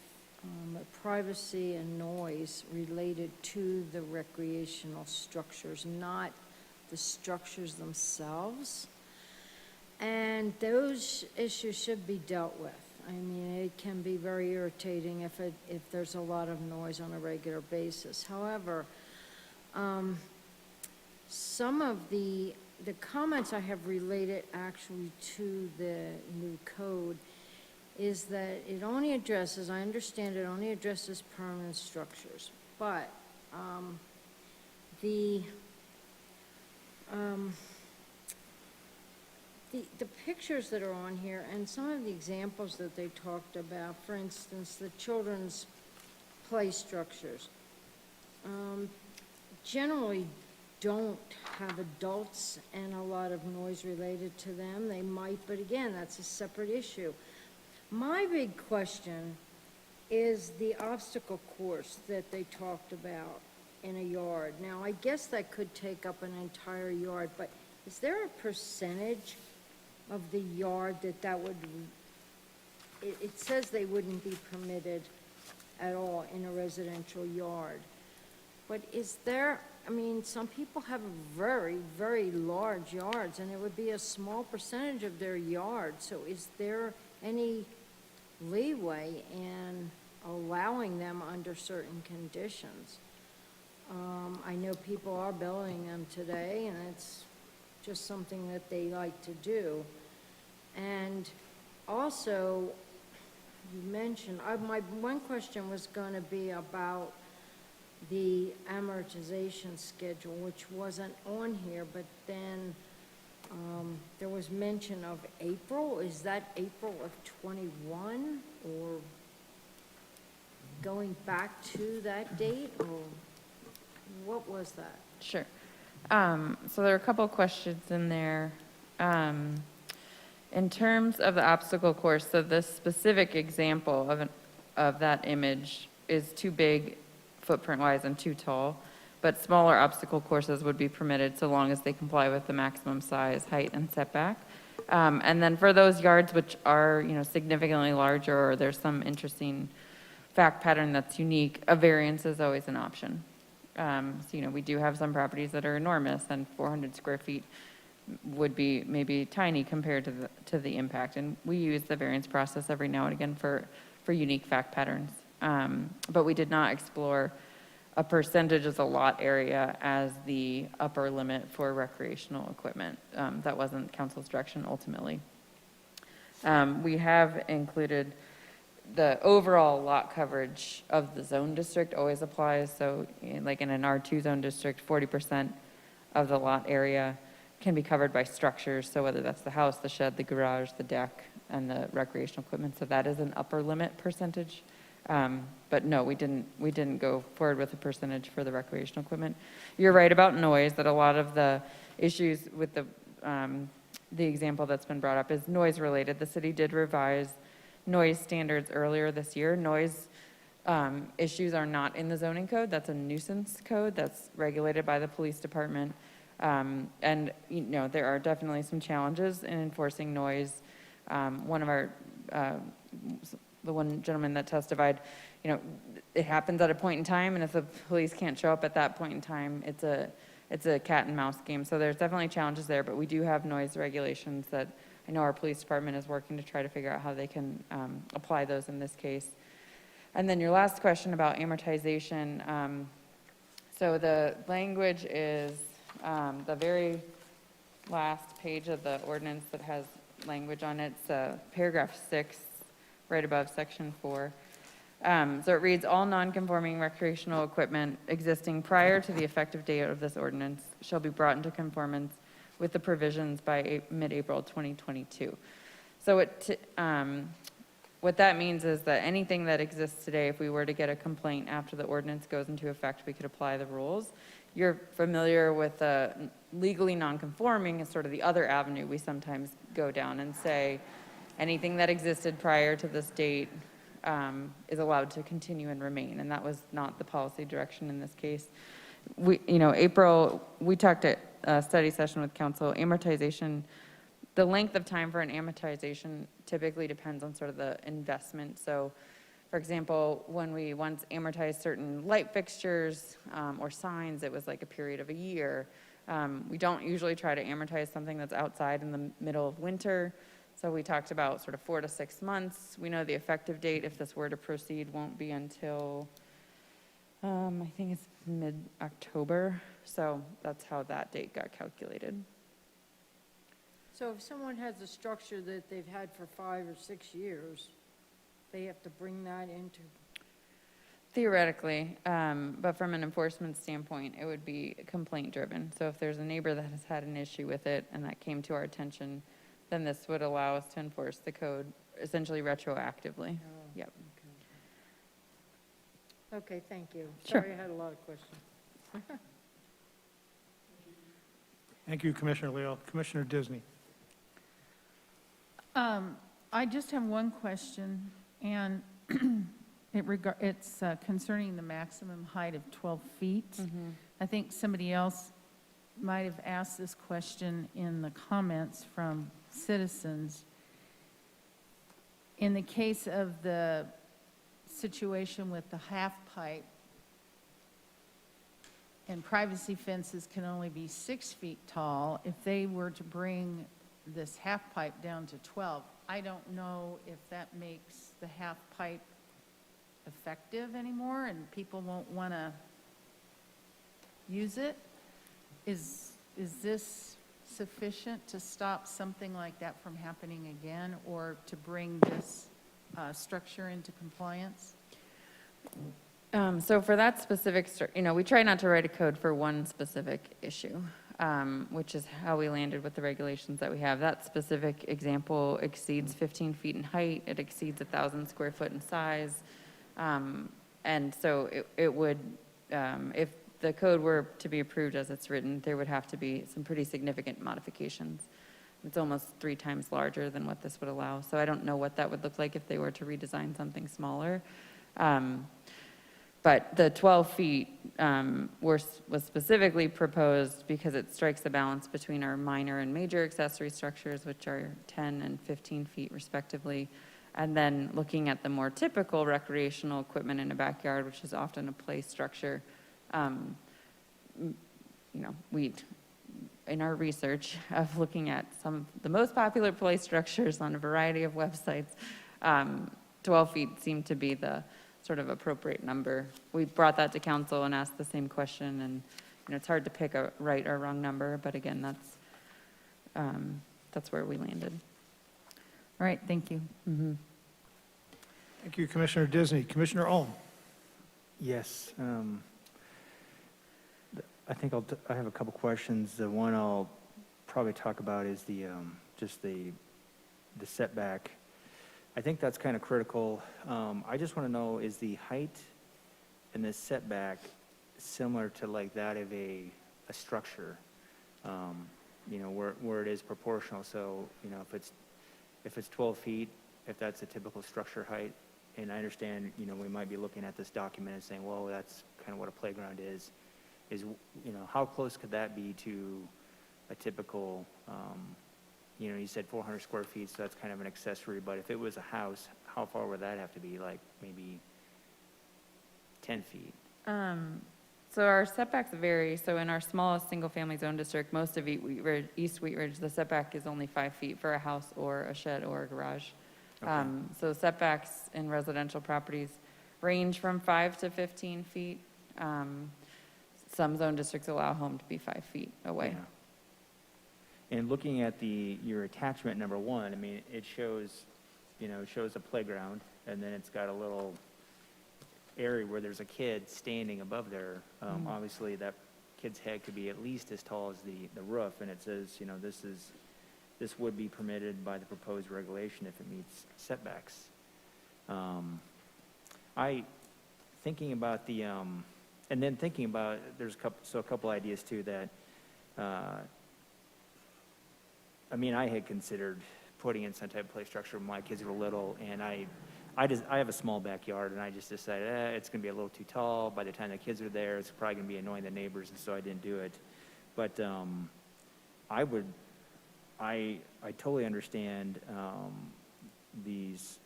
Speaker 11: privacy and noise related to the recreational structures, not the structures themselves. And those issues should be dealt with. I mean, it can be very irritating if there's a lot of noise on a regular basis. However, some of the comments I have related actually to the new code is that it only addresses, I understand it only addresses permanent structures, but the pictures that are on here and some of the examples that they talked about, for instance, the children's play structures, generally don't have adults and a lot of noise related to them. They might, but again, that's a separate issue. My big question is the obstacle course that they talked about in a yard. Now, I guess that could take up an entire yard, but is there a percentage of the yard that would, it says they wouldn't be permitted at all in a residential yard. But is there, I mean, some people have very, very large yards, and it would be a small percentage of their yard. So is there any leeway in allowing them under certain conditions? I know people are building them today, and it's just something that they like to do. And also, you mentioned, my one question was going to be about the amortization schedule, which wasn't on here, but then there was mention of April. Is that April of '21 or going back to that date, or what was that?
Speaker 6: Sure. So there are a couple questions in there. In terms of the obstacle course, so this specific example of that image is too big footprint-wise and too tall, but smaller obstacle courses would be permitted so long as they comply with the maximum size, height, and setback. And then for those yards which are, significantly larger, or there's some interesting fact pattern that's unique, a variance is always an option. So, we do have some properties that are enormous, and 400 square feet would be maybe tiny compared to the impact. And we use the variance process every now and again for unique fact patterns. But we did not explore a percentage of the lot area as the upper limit for recreational equipment. That wasn't council's direction ultimately. We have included the overall lot coverage of the zone district always applies. So like in an R2 zone district, 40% of the lot area can be covered by structures. So whether that's the house, the shed, the garage, the deck, and the recreational equipment. So that is an upper limit percentage. But no, we didn't go forward with a percentage for the recreational equipment. You're right about noise, that a lot of the issues with the example that's been brought up is noise related. The city did revise noise standards earlier this year. Noise issues are not in the zoning code. That's a nuisance code that's regulated by the police department. And there are definitely some challenges in enforcing noise. One of our, the one gentleman that testified, it happens at a point in time, and if the police can't show up at that point in time, it's a cat and mouse game. So there's definitely challenges there, but we do have noise regulations that I know our police department is working to try to figure out how they can apply those in this case. And then your last question about amortization. So the language is the very last page of the ordinance that has language on it. It's paragraph 6, right above section 4. So it reads, all non-conforming recreational equipment existing prior to the effective date of this ordinance shall be brought into conformance with the provisions by mid-April 2022. So what that means is that anything that exists today, if we were to get a complaint after the ordinance goes into effect, we could apply the rules. You're familiar with legally non-conforming is sort of the other avenue we sometimes go down and say anything that existed prior to this date is allowed to continue and remain, and that was not the policy direction in this case. April, we talked at a study session with council. Amortization, the length of time for an amortization typically depends on sort of the investment. So, for example, when we once amortized certain light fixtures or signs, it was like a period of a year. We don't usually try to amortize something that's outside in the middle of winter. So we talked about sort of 4 to 6 months. We know the effective date, if this were to proceed, won't be until, I think it's mid-October. So that's how that date got calculated.
Speaker 11: So if someone has a structure that they've had for 5 or 6 years, they have to bring that into...
Speaker 6: Theoretically, but from an enforcement standpoint, it would be complaint driven. So if there's a neighbor that has had an issue with it and that came to our attention, then this would allow us to enforce the code essentially retroactively.
Speaker 11: Oh,
Speaker 6: Yep.
Speaker 11: Okay, thank you.
Speaker 6: Sure.
Speaker 11: Sorry, I had a lot of questions.
Speaker 1: Thank you, Commissioner Leo. Commissioner Disney.
Speaker 5: I just have one question, and it's concerning the maximum height of 12 feet.
Speaker 6: Mm-hmm.
Speaker 5: I think somebody else might have asked this question in the comments from citizens. In the case of the situation with the half pipe, and privacy fences can only be 6 feet tall, if they were to bring this half pipe down to 12, I don't know if that makes the half pipe effective anymore and people won't want to use it. Is this sufficient to stop something like that from happening again, or to bring this structure into compliance?
Speaker 6: So for that specific, we try not to write a code for one specific issue, which is how we landed with the regulations that we have. That specific example exceeds 15 feet in height, it exceeds 1,000 square foot in size. And so it would, if the code were to be approved as it's written, there would have to be some pretty significant modifications. It's almost 3 times larger than what this would allow. So I don't know what that would look like if they were to redesign something smaller. But the 12 feet was specifically proposed because it strikes a balance between our minor and major accessory structures, which are 10 and 15 feet respectively. And then looking at the more typical recreational equipment in a backyard, which is often a play structure, we, in our research of looking at some of the most popular play structures on a variety of websites, 12 feet seemed to be the sort of appropriate number. We brought that to council and asked the same question, and it's hard to pick a right or wrong number, but again, that's where we landed.
Speaker 5: All right, thank you.
Speaker 1: Thank you, Commissioner Disney. Commissioner Ohm.
Speaker 9: Yes. I think I have a couple questions. The one I'll probably talk about is just the setback. I think that's kind of critical. I just want to know, is the height and the setback similar to like that of a structure? Where it is proportional. So, if it's 12 feet, if that's a typical structure height, and I understand, we might be looking at this document and saying, well, that's kind of what a playground is, how close could that be to a typical, you said 400 square feet, so that's kind of an accessory, but if it was a house, how far would that have to be? Like maybe 10 feet?
Speaker 6: So our setbacks vary. So in our smallest single-family zone district, most of East Wheat Ridge, the setback is only 5 feet for a house or a shed or a garage.
Speaker 9: Okay.
Speaker 6: So setbacks in residential properties range from 5 to 15 feet. Some zone districts allow a home to be 5 feet away.
Speaker 9: Yeah. And looking at your attachment number 1, I mean, it shows a playground, and then it's got a little area where there's a kid standing above there. Obviously, that kid's head could be at least as tall as the roof, and it says, this would be permitted by the proposed regulation if it meets setbacks. Thinking about there's a couple ideas too that, I had considered putting in some type of play structure when my kids were little, and I have a small backyard, and I just decided it's going to be a little too tall. By the time the kids are there, it's probably going to be annoying the neighbors, and so I didn't do it. But I totally understand these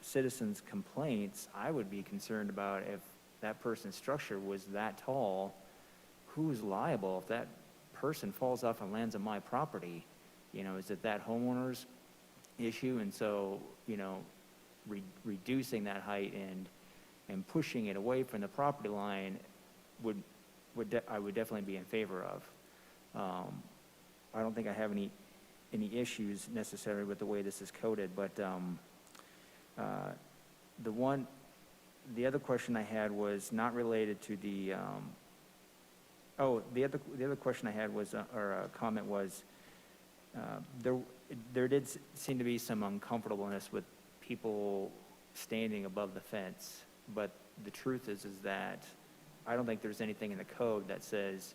Speaker 9: citizens' complaints. I would be concerned about if that person's structure was that tall, who's liable if that person falls off and lands on my property? Is it that homeowner's issue? And so, reducing that height and pushing it away from the property line I would definitely be in favor of. I don't think I have any issues necessarily with the way this is coded, but the other question I had was not related to the other question I had was or comment was there did seem to be some uncomfortableness with people standing above the fence, but the truth is that I don't think there's anything in the code that says,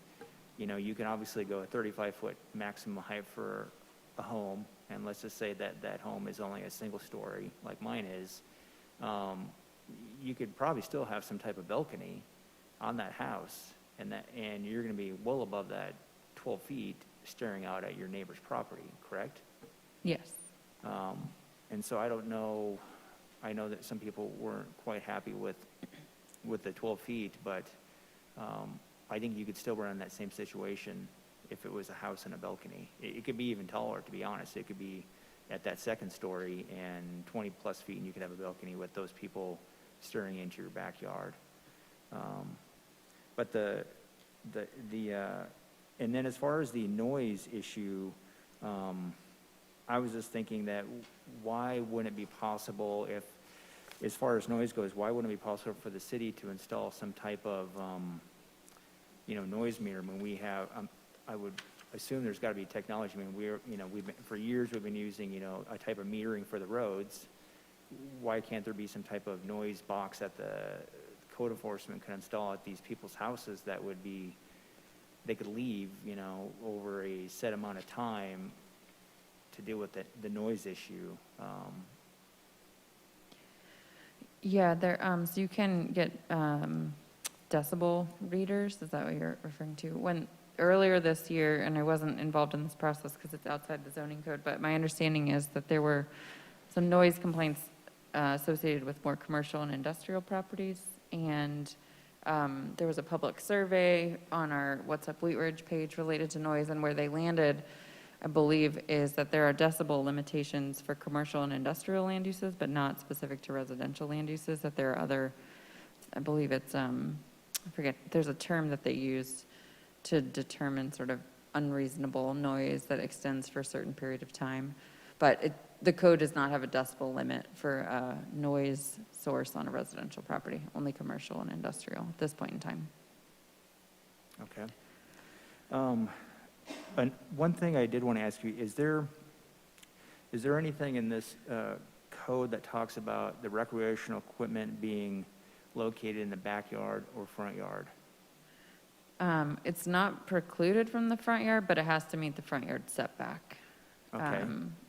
Speaker 9: you can obviously go a 35-foot maximum height for a home, and let's just say that home is only a single story, like mine is. You could probably still have some type of balcony on that house, and you're going to be well above that 12 feet staring out at your neighbor's property, correct?
Speaker 6: Yes.
Speaker 9: And so I don't know, I know that some people weren't quite happy with the 12 feet, but I think you could still run in that same situation if it was a house and a balcony. It could be even taller, to be honest. It could be at that second story and 20 plus feet, and you could have a balcony with those people staring into your backyard. But and then as far as the noise issue, I was just thinking that why wouldn't it be possible if as far as noise goes, why wouldn't it be possible for the city to install some type of, noise meter? I mean, we have, I would assume there's got to be technology. I mean, for years, we've been using, a type of metering for the roads. Why can't there be some type of noise box that the code enforcement can install at these people's houses that would be, they could leave, over a set amount of time to deal with the noise issue?
Speaker 6: Yeah, there, so you can get decibel readers, is that what you're referring to? Earlier this year, and I wasn't involved in this process because it's outside the zoning code, but my understanding is that there were some noise complaints associated with more commercial and industrial properties, and there was a public survey on our What's Up Wheat Ridge page related to noise, and where they landed, I believe, is that there are decibel limitations for commercial and industrial land uses, but not specific to residential land uses, that there are other, I believe it's, I forget, there's a term that they use to determine sort of unreasonable noise that extends for a certain period of time. But the code does not have a decibel limit for a noise source on a residential property, only commercial and industrial at this point in time.
Speaker 9: Okay. And one thing I did want to ask you, is there anything in this code that talks about the recreational equipment being located in the backyard or front yard?
Speaker 6: It's not precluded from the front yard, but it has to meet the front yard setback.
Speaker 9: Okay.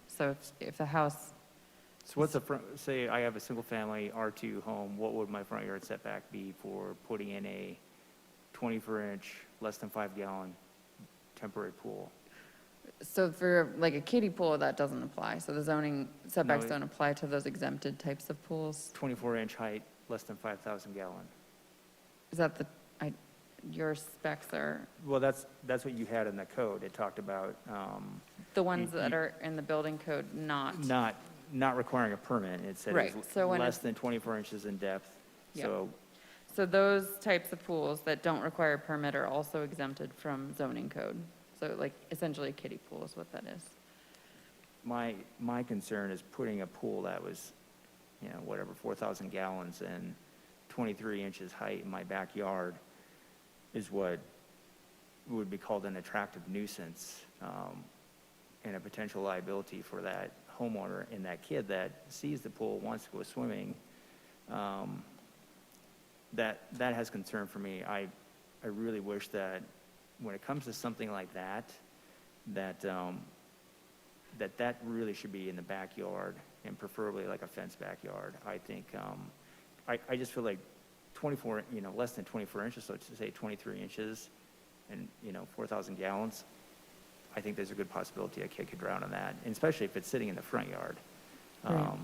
Speaker 6: So if the house,
Speaker 9: So what's the front, say I have a single-family R2 home, what would my front yard setback be for putting in a 24-inch, less than 5-gallon temporary pool?
Speaker 6: so for like a kiddie pool, that doesn't apply. So the zoning setbacks
Speaker 9: No,
Speaker 6: don't apply to those exempted types of pools.
Speaker 9: 24-inch height, less than 5,000 gallon.
Speaker 6: Is that your specs are,
Speaker 9: Well, that's what you had in the code. It talked about
Speaker 6: the ones that are in the building code, not?
Speaker 9: not requiring a permit. It said
Speaker 6: Right,
Speaker 9: it
Speaker 6: so
Speaker 9: was
Speaker 6: when
Speaker 9: less
Speaker 6: it's-
Speaker 9: than 24 inches in depth.
Speaker 6: Yep.
Speaker 9: So
Speaker 6: So those types of pools that don't require a permit are also exempted from zoning code. So like essentially a kiddie pool is what that is.
Speaker 9: my concern is putting a pool that was, 4,000 gallons and 23 inches height in my backyard is what would be called an attractive nuisance, and a potential liability for that homeowner and that kid that sees the pool, wants to go swimming. That has concern for me. I really wish that when it comes to something like that really should be in the backyard, and preferably like a fenced backyard. I think, I just feel like 24, less than 24 inches, so to say 23 inches and, 4,000 gallons, I think there's a good possibility a kid could drown in that, and especially if it's sitting in the front yard.
Speaker 6: Right.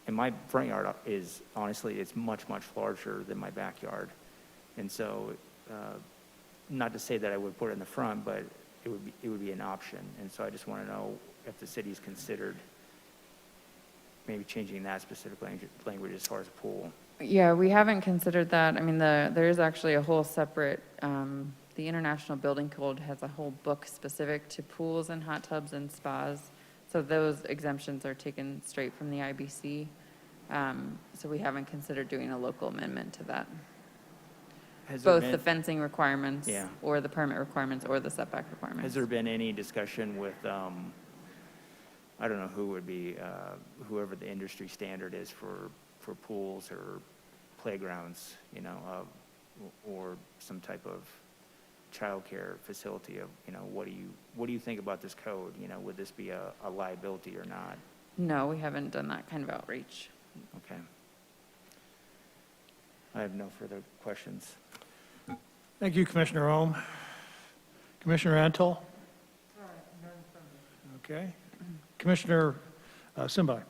Speaker 9: And my front yard is, honestly, it's much, much larger than my backyard. And so, not to say that I would put it in the front, but it would be an option. And so I just want to know if the city's considered maybe changing that specific language as far as pool.
Speaker 6: Yeah, we haven't considered that. I mean, there is actually a whole separate, the International Building Code has a whole book specific to pools and hot tubs and spas. So those exemptions are taken straight from the IBC. So we haven't considered doing a local amendment to that. Both the fencing requirements
Speaker 9: Yeah.
Speaker 6: or the permit requirements or the setback requirements.
Speaker 9: Has there been any discussion with, I don't know who would be, whoever the industry standard is for pools or playgrounds, or some type of childcare facility of, what do you think about this code? Would this be a liability or not?
Speaker 6: No, we haven't done that kind of outreach.
Speaker 9: Okay. I have no further questions.
Speaker 1: Thank you, Commissioner Ohm. Commissioner Antle? Okay. Commissioner Simbai?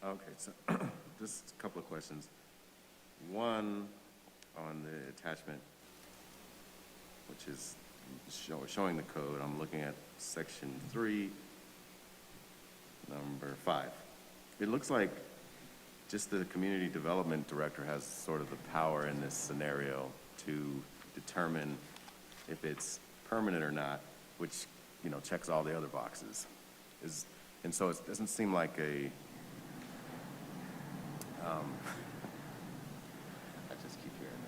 Speaker 3: Okay, so just a couple of questions. One, on the attachment, which is showing the code, I'm looking at section 3, number 5. It looks like just the community development director has sort of the power in this scenario to determine if it's permanent or not, which, checks all the other boxes. And so it doesn't seem like I just keep hearing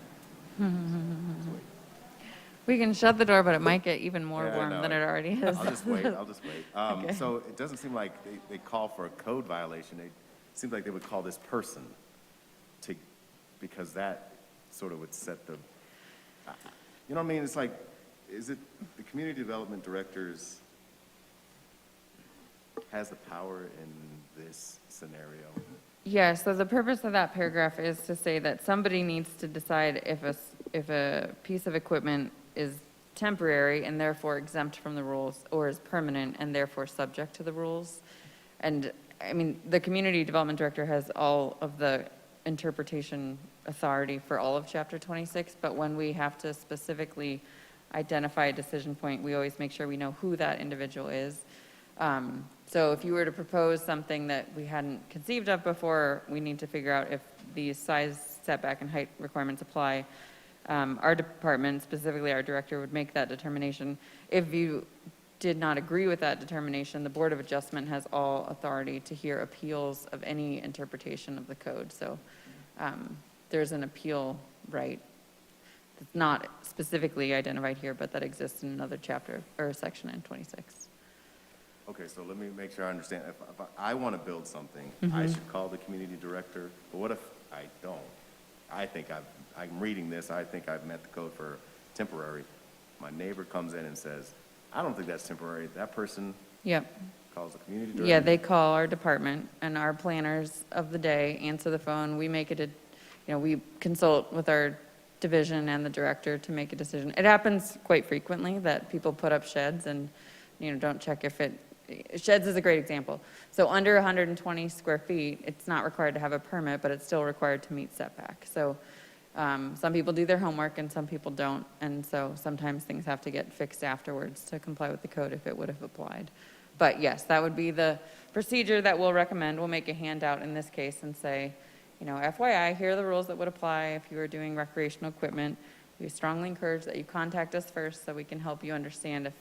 Speaker 3: that. Let's wait.
Speaker 6: We can shut the door, but it might get even more
Speaker 3: Yeah, I
Speaker 6: warm
Speaker 3: know.
Speaker 6: than it already is.
Speaker 3: I'll just wait, I'll just wait.
Speaker 6: Okay.
Speaker 3: So it doesn't seem like they call for a code violation. It seems like they would call this person because that sort of would set the, you know what I mean? It's like, is it the community development directors has the power in this scenario?
Speaker 6: Yeah, so the purpose of that paragraph is to say that somebody needs to decide if a piece of equipment is temporary and therefore exempt from the rules, or is permanent and therefore subject to the rules. And, I mean, the community development director has all of the interpretation authority for all of Chapter 26, but when we have to specifically identify a decision point, we always make sure we know who that individual is. So if you were to propose something that we hadn't conceived of before, we need to figure out if these size, setback, and height requirements apply. Our department, specifically our director, would make that determination. If you did not agree with that determination, the Board of Adjustment has all authority to hear appeals of any interpretation of the code. So there's an appeal right that's not specifically identified here, but that exists in another chapter or section in 26.
Speaker 3: Okay, so let me make sure I understand. If I want to build something, I should call the community director, but what if I don't? I think I'm reading this, I think I've met the code for temporary. My neighbor comes in and says, I don't think that's temporary. That person
Speaker 6: Yep.
Speaker 3: calls the community director.
Speaker 6: Yeah, they call our department, and our planners of the day answer the phone. We make it we consult with our division and the director to make a decision. It happens quite frequently that people put up sheds and, don't check if sheds is a great example. So under 120 square feet, it's not required to have a permit, but it's still required to meet setback. So some people do their homework and some people don't. And so sometimes things have to get fixed afterwards to comply with the code if it would have applied. But yes, that would be the procedure that we'll recommend. We'll make a handout in this case and say, FYI, here are the rules that would apply if you were doing recreational equipment. We strongly encourage that you contact us first so we can help you understand if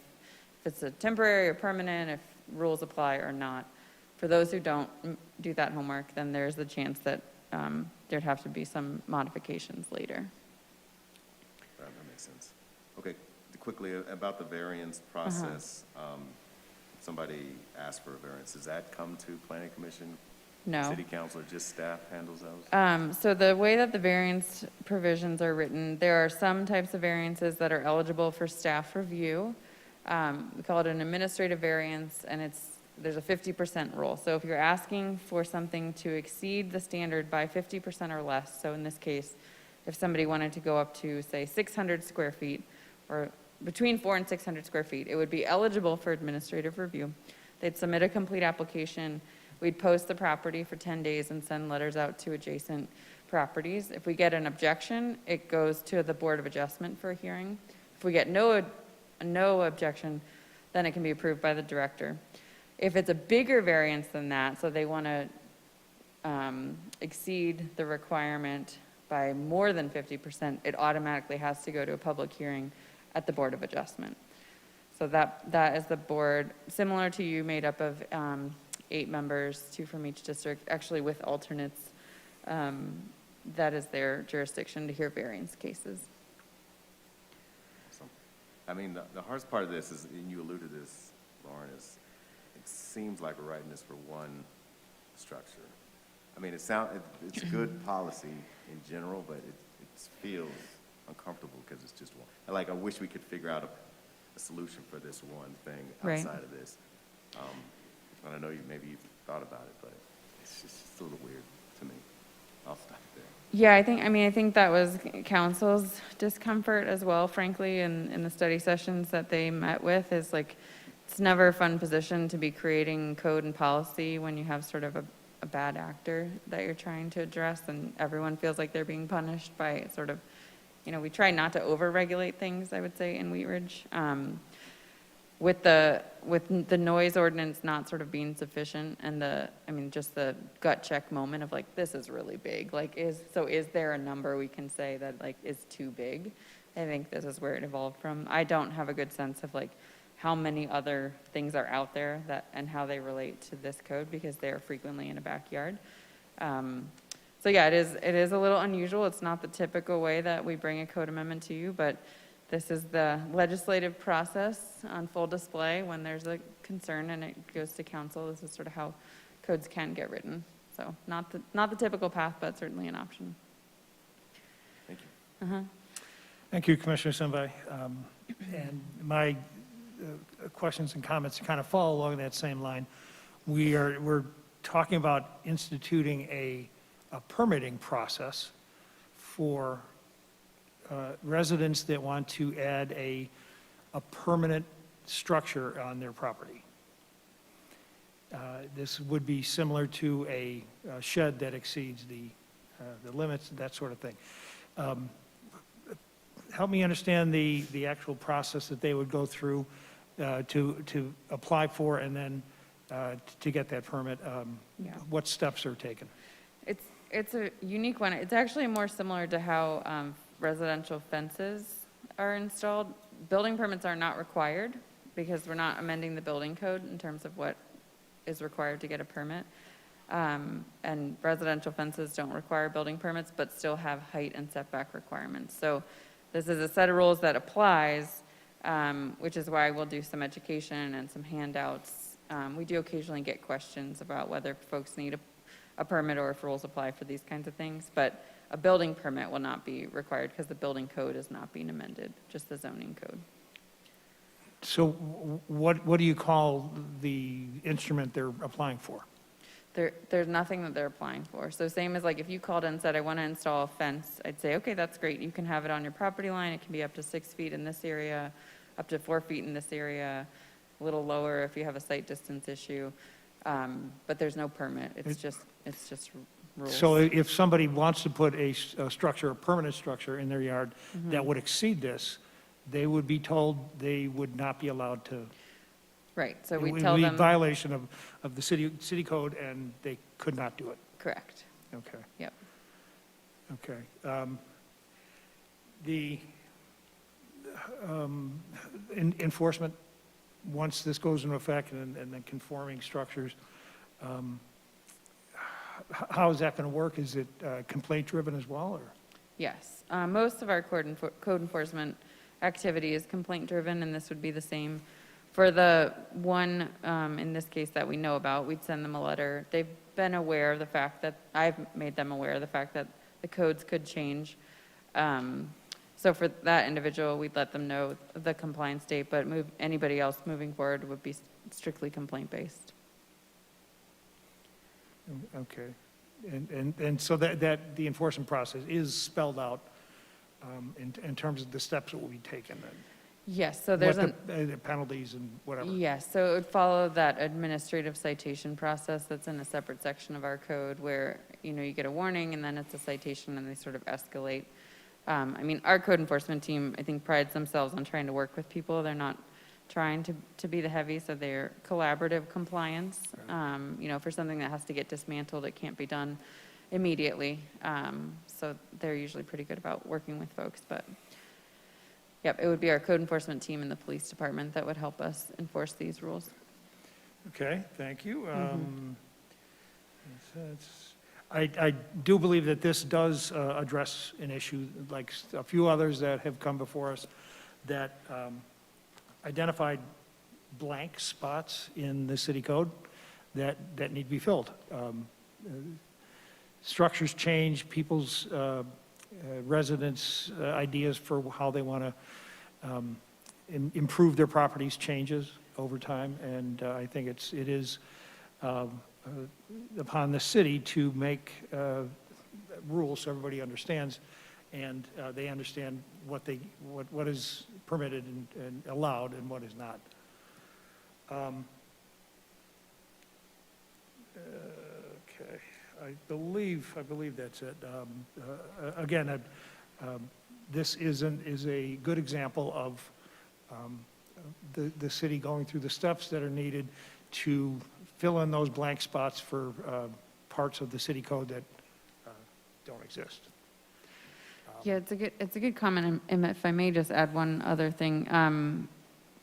Speaker 6: it's a temporary or permanent, if rules apply or not. For those who don't do that homework, then there's the chance that there'd have to be some modifications later.
Speaker 3: That makes sense. Okay, quickly about the variance process. Somebody asked for a variance. Does that come to Planning Commission?
Speaker 6: No.
Speaker 3: City Council, or just staff handles those?
Speaker 6: So the way that the variance provisions are written, there are some types of variances that are eligible for staff review. We call it an administrative variance, and there's a 50% rule. So if you're asking for something to exceed the standard by 50% or less, so in this case, if somebody wanted to go up to, say, 600 square feet, or between 400 and 600 square feet, it would be eligible for administrative review. They'd submit a complete application. We'd post the property for 10 days and send letters out to adjacent properties. If we get an objection, it goes to the Board of Adjustment for a hearing. If we get no objection, then it can be approved by the director. If it's a bigger variance than that, so they want to exceed the requirement by more than 50%, it automatically has to go to a public hearing at the Board of Adjustment. So that is the board, similar to you, made up of 8 members, 2 from each district, actually with alternates. That is their jurisdiction to hear variance cases.
Speaker 3: I mean, the hardest part of this is, and you alluded to this, Lauren, is it seems like we're writing this for one structure. I mean, it's a good policy in general, but it feels uncomfortable because it's just one. Like, I wish we could figure out a solution for this one thing outside of this. And I know maybe you've thought about it, but it's just a little weird to me. I'll stop there.
Speaker 6: Yeah, I think that was council's discomfort as well, frankly, in the study sessions that they met with, is like, it's never a fun position to be creating code and policy when you have sort of a bad actor that you're trying to address, and everyone feels like they're being punished by sort of, we try not to over-regulate things, I would say, in Wheat Ridge. With the noise ordinance not sort of being sufficient, and just the gut check moment of like, this is really big. Like, is there a number we can say that like is too big? I think this is where it evolved from. I don't have a good sense of like how many other things are out there and how they relate to this code, because they are frequently in a backyard. So So yeah, it is a little unusual. It's not the typical way that we bring a code amendment to you, but this is the legislative process on full display when there's a concern and it goes to council. This is sort of how codes can get written. So not the typical path, but certainly an option.
Speaker 3: Thank you.
Speaker 1: Thank you, Commissioner Simvay. And my questions and comments kind of follow along that same line. We're talking about instituting a permitting process for residents that want to add a permanent structure on their property. This would be similar to a shed that exceeds the limits, that sort of thing. Help me understand the actual process that they would go through to apply for and then to get that permit.
Speaker 6: Yeah.
Speaker 1: What steps are taken?
Speaker 6: It's a unique one. It's actually more similar to how residential fences are installed. Building permits are not required because we're not amending the building code in terms of what is required to get a permit. And residential fences don't require building permits, but still have height and setback requirements. So this is a set of rules that applies, which is why we'll do some education and some handouts. We do occasionally get questions about whether folks need a permit or if rules apply for these kinds of things, but a building permit will not be required because the building code is not being amended, just the zoning code.
Speaker 1: So what do you call the instrument they're applying for?
Speaker 6: There's nothing that they're applying for. So same as like if you called in and said, I want to install a fence, I'd say, okay, that's great. You can have it on your property line. It can be up to 6 feet in this area, up to 4 feet in this area, a little lower if you have a site distance issue. But there's no permit. It's just rules.
Speaker 1: So if somebody wants to put a structure, a permanent structure in their yard that would exceed this, they would be told they would not be allowed to.
Speaker 6: Right, so
Speaker 1: It
Speaker 6: we
Speaker 1: would
Speaker 6: tell
Speaker 1: be
Speaker 6: them.
Speaker 1: a violation of the city code, and they could not do it.
Speaker 6: Correct.
Speaker 1: Okay,
Speaker 6: Yep.
Speaker 1: okay. The enforcement, once this goes into effect, and then conforming structures, how is that going to work? Is it complaint-driven as well, or?
Speaker 6: Yes, most of our code enforcement activity is complaint-driven, and this would be the same. For the one, in this case that we know about, we'd send them a letter. They've been aware of the fact that, I've made them aware of the fact that the codes could change. So for that individual, we'd let them know the compliance date, but anybody else moving forward would be strictly complaint-based.
Speaker 1: Okay. And so that the enforcement process is spelled out in terms of the steps that will be taken then?
Speaker 6: Yes, so there's
Speaker 1: the penalties and whatever?
Speaker 6: Yes, so it would follow that administrative citation process that's in a separate section of our code where, you get a warning and then it's a citation and they sort of escalate. I mean, our code enforcement team, I think, prides themselves on trying to work with people. They're not trying to be the heavy, so they're collaborative compliance. For something that has to get dismantled, it can't be done immediately. So they're usually pretty good about working with folks, but yep, it would be our code enforcement team and the police department that would help us enforce these rules.
Speaker 1: Okay, thank you. I do believe that this does address an issue, like a few others that have come before us, that identified blank spots in the city code that need to be filled. Structures change, people's residents' ideas for how they want to improve their properties changes over time, and I think it is upon the city to make rules so everybody understands, and they understand what is permitted and allowed and what is not. Okay, I believe that's it. Again, this is a good example of the city going through the steps that are needed to fill in those blank spots for parts of the city code that don't exist.
Speaker 6: Yeah, it's a good comment, and if I may just add one other thing.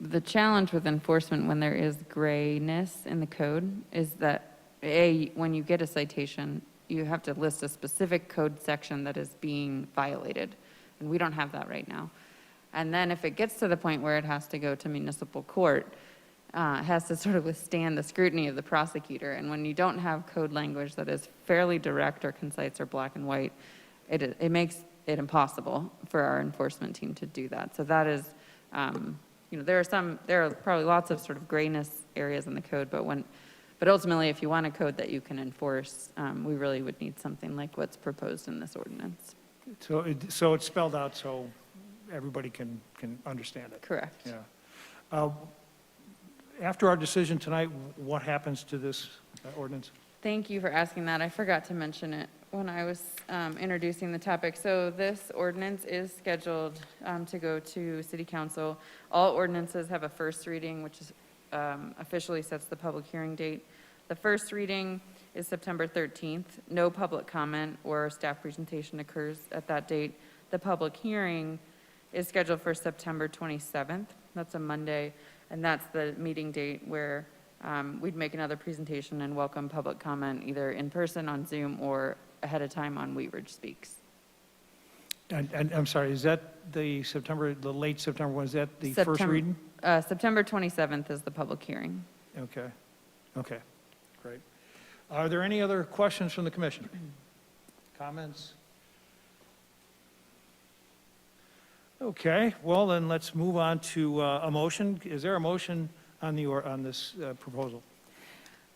Speaker 6: The challenge with enforcement when there is grayness in the code is that, when you get a citation, you have to list a specific code section that is being violated, and we don't have that right now. And then if it gets to the point where it has to go to municipal court, it has to sort of withstand the scrutiny of the prosecutor. And when you don't have code language that is fairly direct or concise or black and white, it makes it impossible for our enforcement team to do that. So that is, there are probably lots of sort of grayness areas in the code, but ultimately, if you want a code that you can enforce, we really would need something like what's proposed in this ordinance.
Speaker 1: So it's spelled out so everybody can understand it?
Speaker 6: Correct.
Speaker 1: Yeah. After our decision tonight, what happens to this ordinance?
Speaker 6: Thank you for asking that. I forgot to mention it when I was introducing the topic. So this ordinance is scheduled to go to City Council. All ordinances have a first reading, which is, officially sets the public hearing date. The first reading is September 13th. No public comment or staff presentation occurs at that date. The public hearing is scheduled for September 27th. That's a Monday, and that's the meeting date where we'd make another presentation and welcome public comment either in person on Zoom or ahead of time on Wheatridge Speaks.
Speaker 1: And I'm sorry, is that the late September one, is that the first reading?
Speaker 6: September 27th is the public hearing.
Speaker 1: Okay, great. Are there any other questions from the commission? Comments? Okay, well then let's move on to a motion. Is there a motion on this proposal?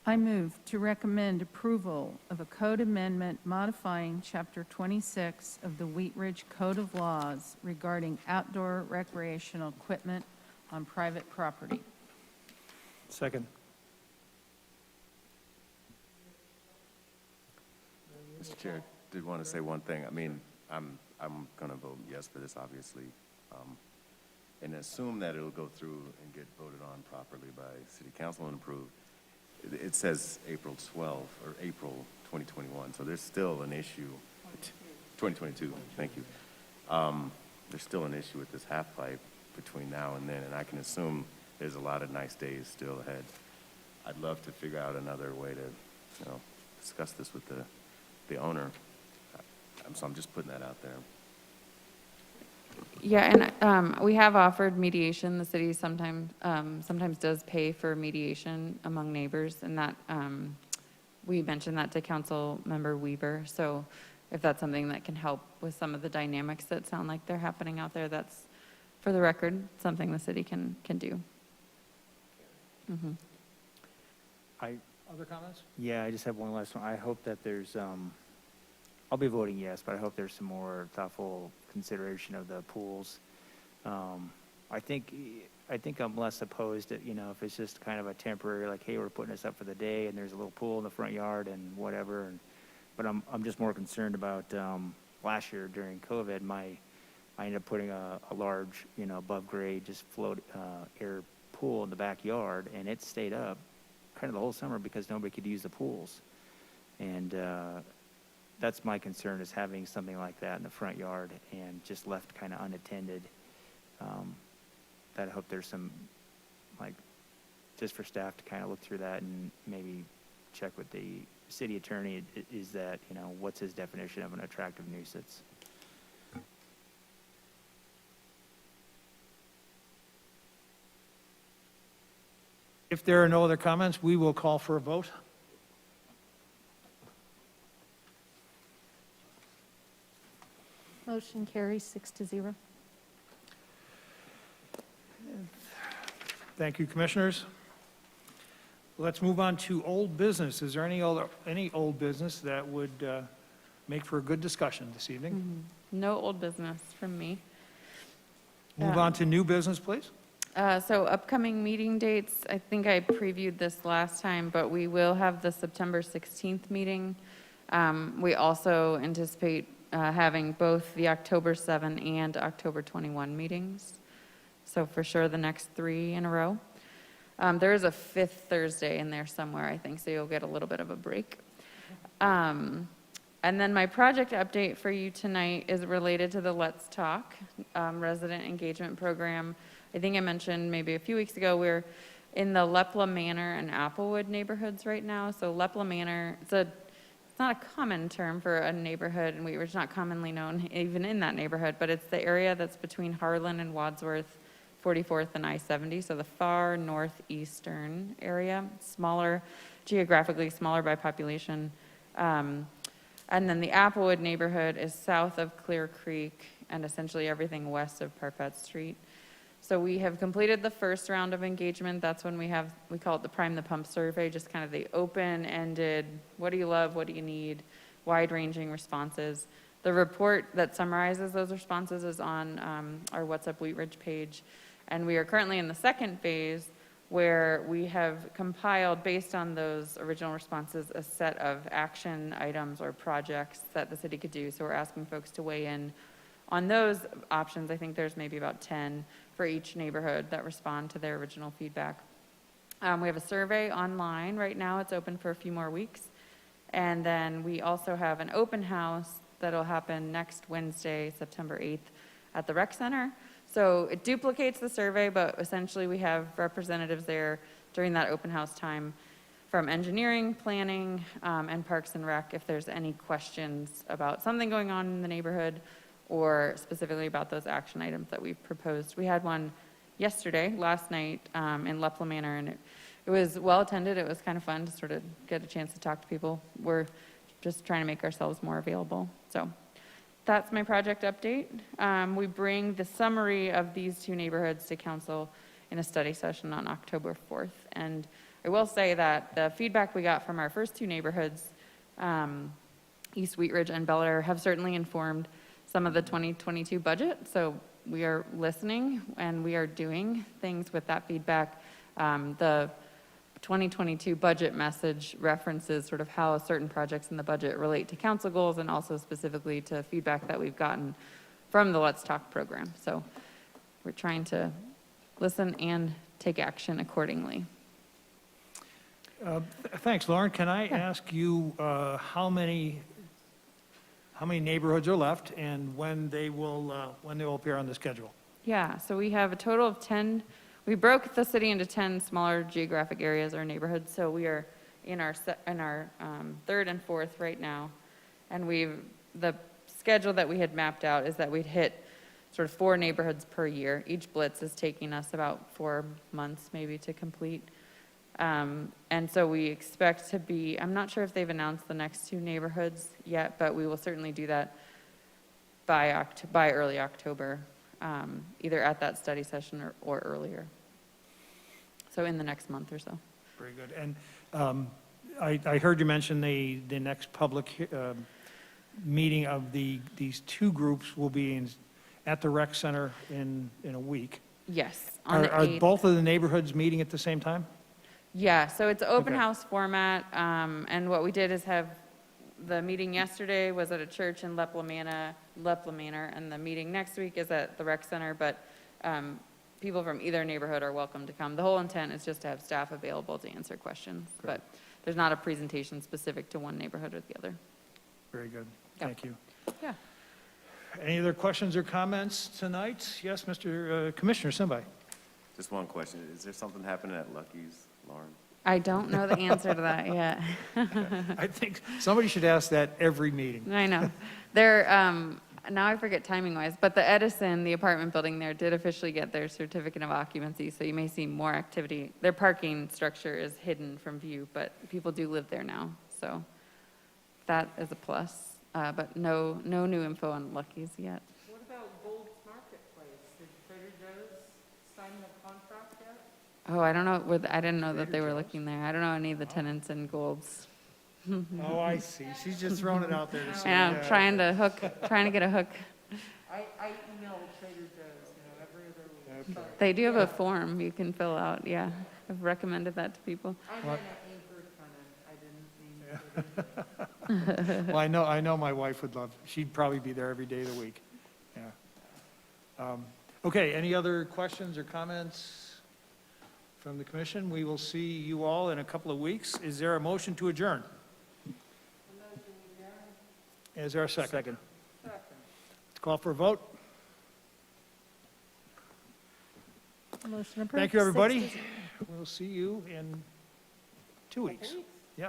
Speaker 5: I move to recommend approval of a code amendment modifying Chapter 26 of the Wheatridge Code of Laws regarding outdoor recreational equipment on private property.
Speaker 1: Second.
Speaker 3: Mr. Chair, did want to say one thing. I mean, I'm going to vote yes for this, obviously, and assume that it'll go through and get voted on properly by City Council and approved. It says April 12th or April 2021, so there's still an issue. 2022, thank you. There's still an issue with this half pipe between now and then, and I can assume there's a lot of nice days still ahead. I'd love to figure out another way to, discuss this with the owner. So I'm just putting that out there.
Speaker 6: Yeah, and we have offered mediation. The city sometimes does pay for mediation among neighbors, and that we mentioned that to Council Member Weaver. So if that's something that can help with some of the dynamics that sound like they're happening out there, that's, for the record, something the city can do. Mm-hmm.
Speaker 1: Other comments?
Speaker 9: Yeah, I just have one last one. I hope that there's, I'll be voting yes, but I hope there's some more thoughtful consideration of the pools. I think I'm less opposed to, if it's just kind of a temporary, like, hey, we're putting this up for the day and there's a little pool in the front yard and whatever. But I'm just more concerned about, last year during COVID, I ended up putting a large, above grade, just float, air pool in the backyard, and it stayed up kind of the whole summer because nobody could use the pools. And, that's my concern, is having something like that in the front yard and just left kind of unattended. That I hope there's some, just for staff to kind of look through that and maybe check with the city attorney, is that, what's his definition of an attractive nuisance?
Speaker 1: If there are no other comments, we will call for a vote.
Speaker 19: Motion carries 6-0.
Speaker 1: Thank you, commissioners. Let's move on to old business. Is there any old business that would make for a good discussion this evening?
Speaker 6: Mm-hmm. No old business from me.
Speaker 1: Move on to new business, please.
Speaker 6: So upcoming meeting dates, I think I previewed this last time, but we will have the September 16th meeting. We also anticipate having both the October 7 and October 21 meetings. So for sure the next 3 in a row. There is a 5th Thursday in there somewhere, I think, so you'll get a little bit of a break. And then my project update for you tonight is related to the Let's Talk resident engagement program. I think I mentioned maybe a few weeks ago, we're in the Lepla Manor and Applewood neighborhoods right now. So Lepla Manor, it's a it's not a common term for a neighborhood, and it's not commonly known even in that neighborhood, but it's the area that's between Harlan and Wadsworth, 44th and I-70, so the far northeastern area, smaller, geographically smaller by population. And then the Applewood neighborhood is south of Clear Creek and essentially everything west of Parpet Street. So we have completed the first round of engagement. That's when we call it the Prime the Pump survey, just kind of the open-ended, what do you love, what do you need, wide-ranging responses. The report that summarizes those responses is on our What's Up Wheat Ridge page. And we are currently in the second phase where we have compiled, based on those original responses, a set of action items or projects that the city could do. So we're asking folks to weigh in on those options. I think there's maybe about 10 for each neighborhood that respond to their original feedback. We have a survey online right now. It's open for a few more weeks. And then we also have an open house that'll happen next Wednesday, September 8th at the Rec Center. So it duplicates the survey, but essentially we have representatives there during that open house time from engineering, planning, and Parks and Rec if there's any questions about something going on in the neighborhood or specifically about those action items that we've proposed. We had one yesterday, last night, in Lepla Manor, and it was well attended. It was kind of fun to sort of get a chance to talk to people. We're just trying to make ourselves more available. So that's my project update. We bring the summary of these two neighborhoods to council in a study session on October 4th. And I will say that the feedback we got from our first two neighborhoods, East Wheat Ridge and Bel Air, have certainly informed some of the 2022 budget. So we are listening and we are doing things with that feedback. The 2022 budget message references sort of how certain projects in the budget relate to council goals and also specifically to feedback that we've gotten from the Let's Talk program. So we're trying to listen and take action accordingly.
Speaker 1: Thanks, Lauren. Can I ask you how many neighborhoods are left and when they will appear on the schedule?
Speaker 6: Yeah, so we have a total of 10. We broke the city into 10 smaller geographic areas or neighborhoods. So we are in our third and fourth right now. And the schedule that we had mapped out is that we'd hit sort of 4 neighborhoods per year. Each blitz is taking us about 4 months maybe to complete. And so we expect to be, I'm not sure if they've announced the next 2 neighborhoods yet, but we will certainly do that by early October, either at that study session or earlier. So in the next month or so.
Speaker 1: Very good. And I heard you mention the next public meeting of these 2 groups will be at the Rec Center in a week.
Speaker 6: Yes.
Speaker 1: Are both of the neighborhoods meeting at the same time?
Speaker 6: Yeah, so it's open house format, and what we did is have the meeting yesterday was at a church in Lepla Manor, and the meeting next week is at the Rec Center, but people from either neighborhood are welcome to come. The whole intent is just to have staff available to answer questions, but there's not a presentation specific to one neighborhood or the other.
Speaker 1: Very good. Thank you.
Speaker 6: Yeah.
Speaker 1: Any other questions or comments tonight? Yes, Mr. Commissioner Simbai.
Speaker 3: Just one question. Is there something happening at Lucky's, Lauren?
Speaker 6: I don't know the answer to that yet.
Speaker 1: I think somebody should ask that every meeting.
Speaker 6: I know. Now I forget timing-wise, but the Edison, the apartment building there, did officially get their certificate of occupancy, so you may see more activity. Their parking structure is hidden from view, but people do live there now, so that is a plus. But no new info on Lucky's yet.
Speaker 4: What about Gold's Marketplace? Did Trader Joe's sign the contract yet?
Speaker 6: Oh, I don't know. I didn't know that they were looking there. I don't know any of the tenants in Gold's.
Speaker 1: Oh, I see. She's just throwing it out there to see.
Speaker 6: I know, trying to get a hook.
Speaker 4: I email Trader Joe's, every other week.
Speaker 1: Okay.
Speaker 6: They do have a form you can fill out, yeah. I've recommended that to people.
Speaker 4: I meant an anchor tenant. I didn't mean
Speaker 1: Well, I know my wife would love, she'd probably be there every day of the week. Yeah. Okay, any other questions or comments from the commission? We will see you all in a couple of weeks. Is there a motion to adjourn? Is there a second?
Speaker 4: Second.
Speaker 1: Let's call for a vote.
Speaker 19: Motion approved.
Speaker 1: Thank you, everybody. We'll see you in 2 weeks. Yeah.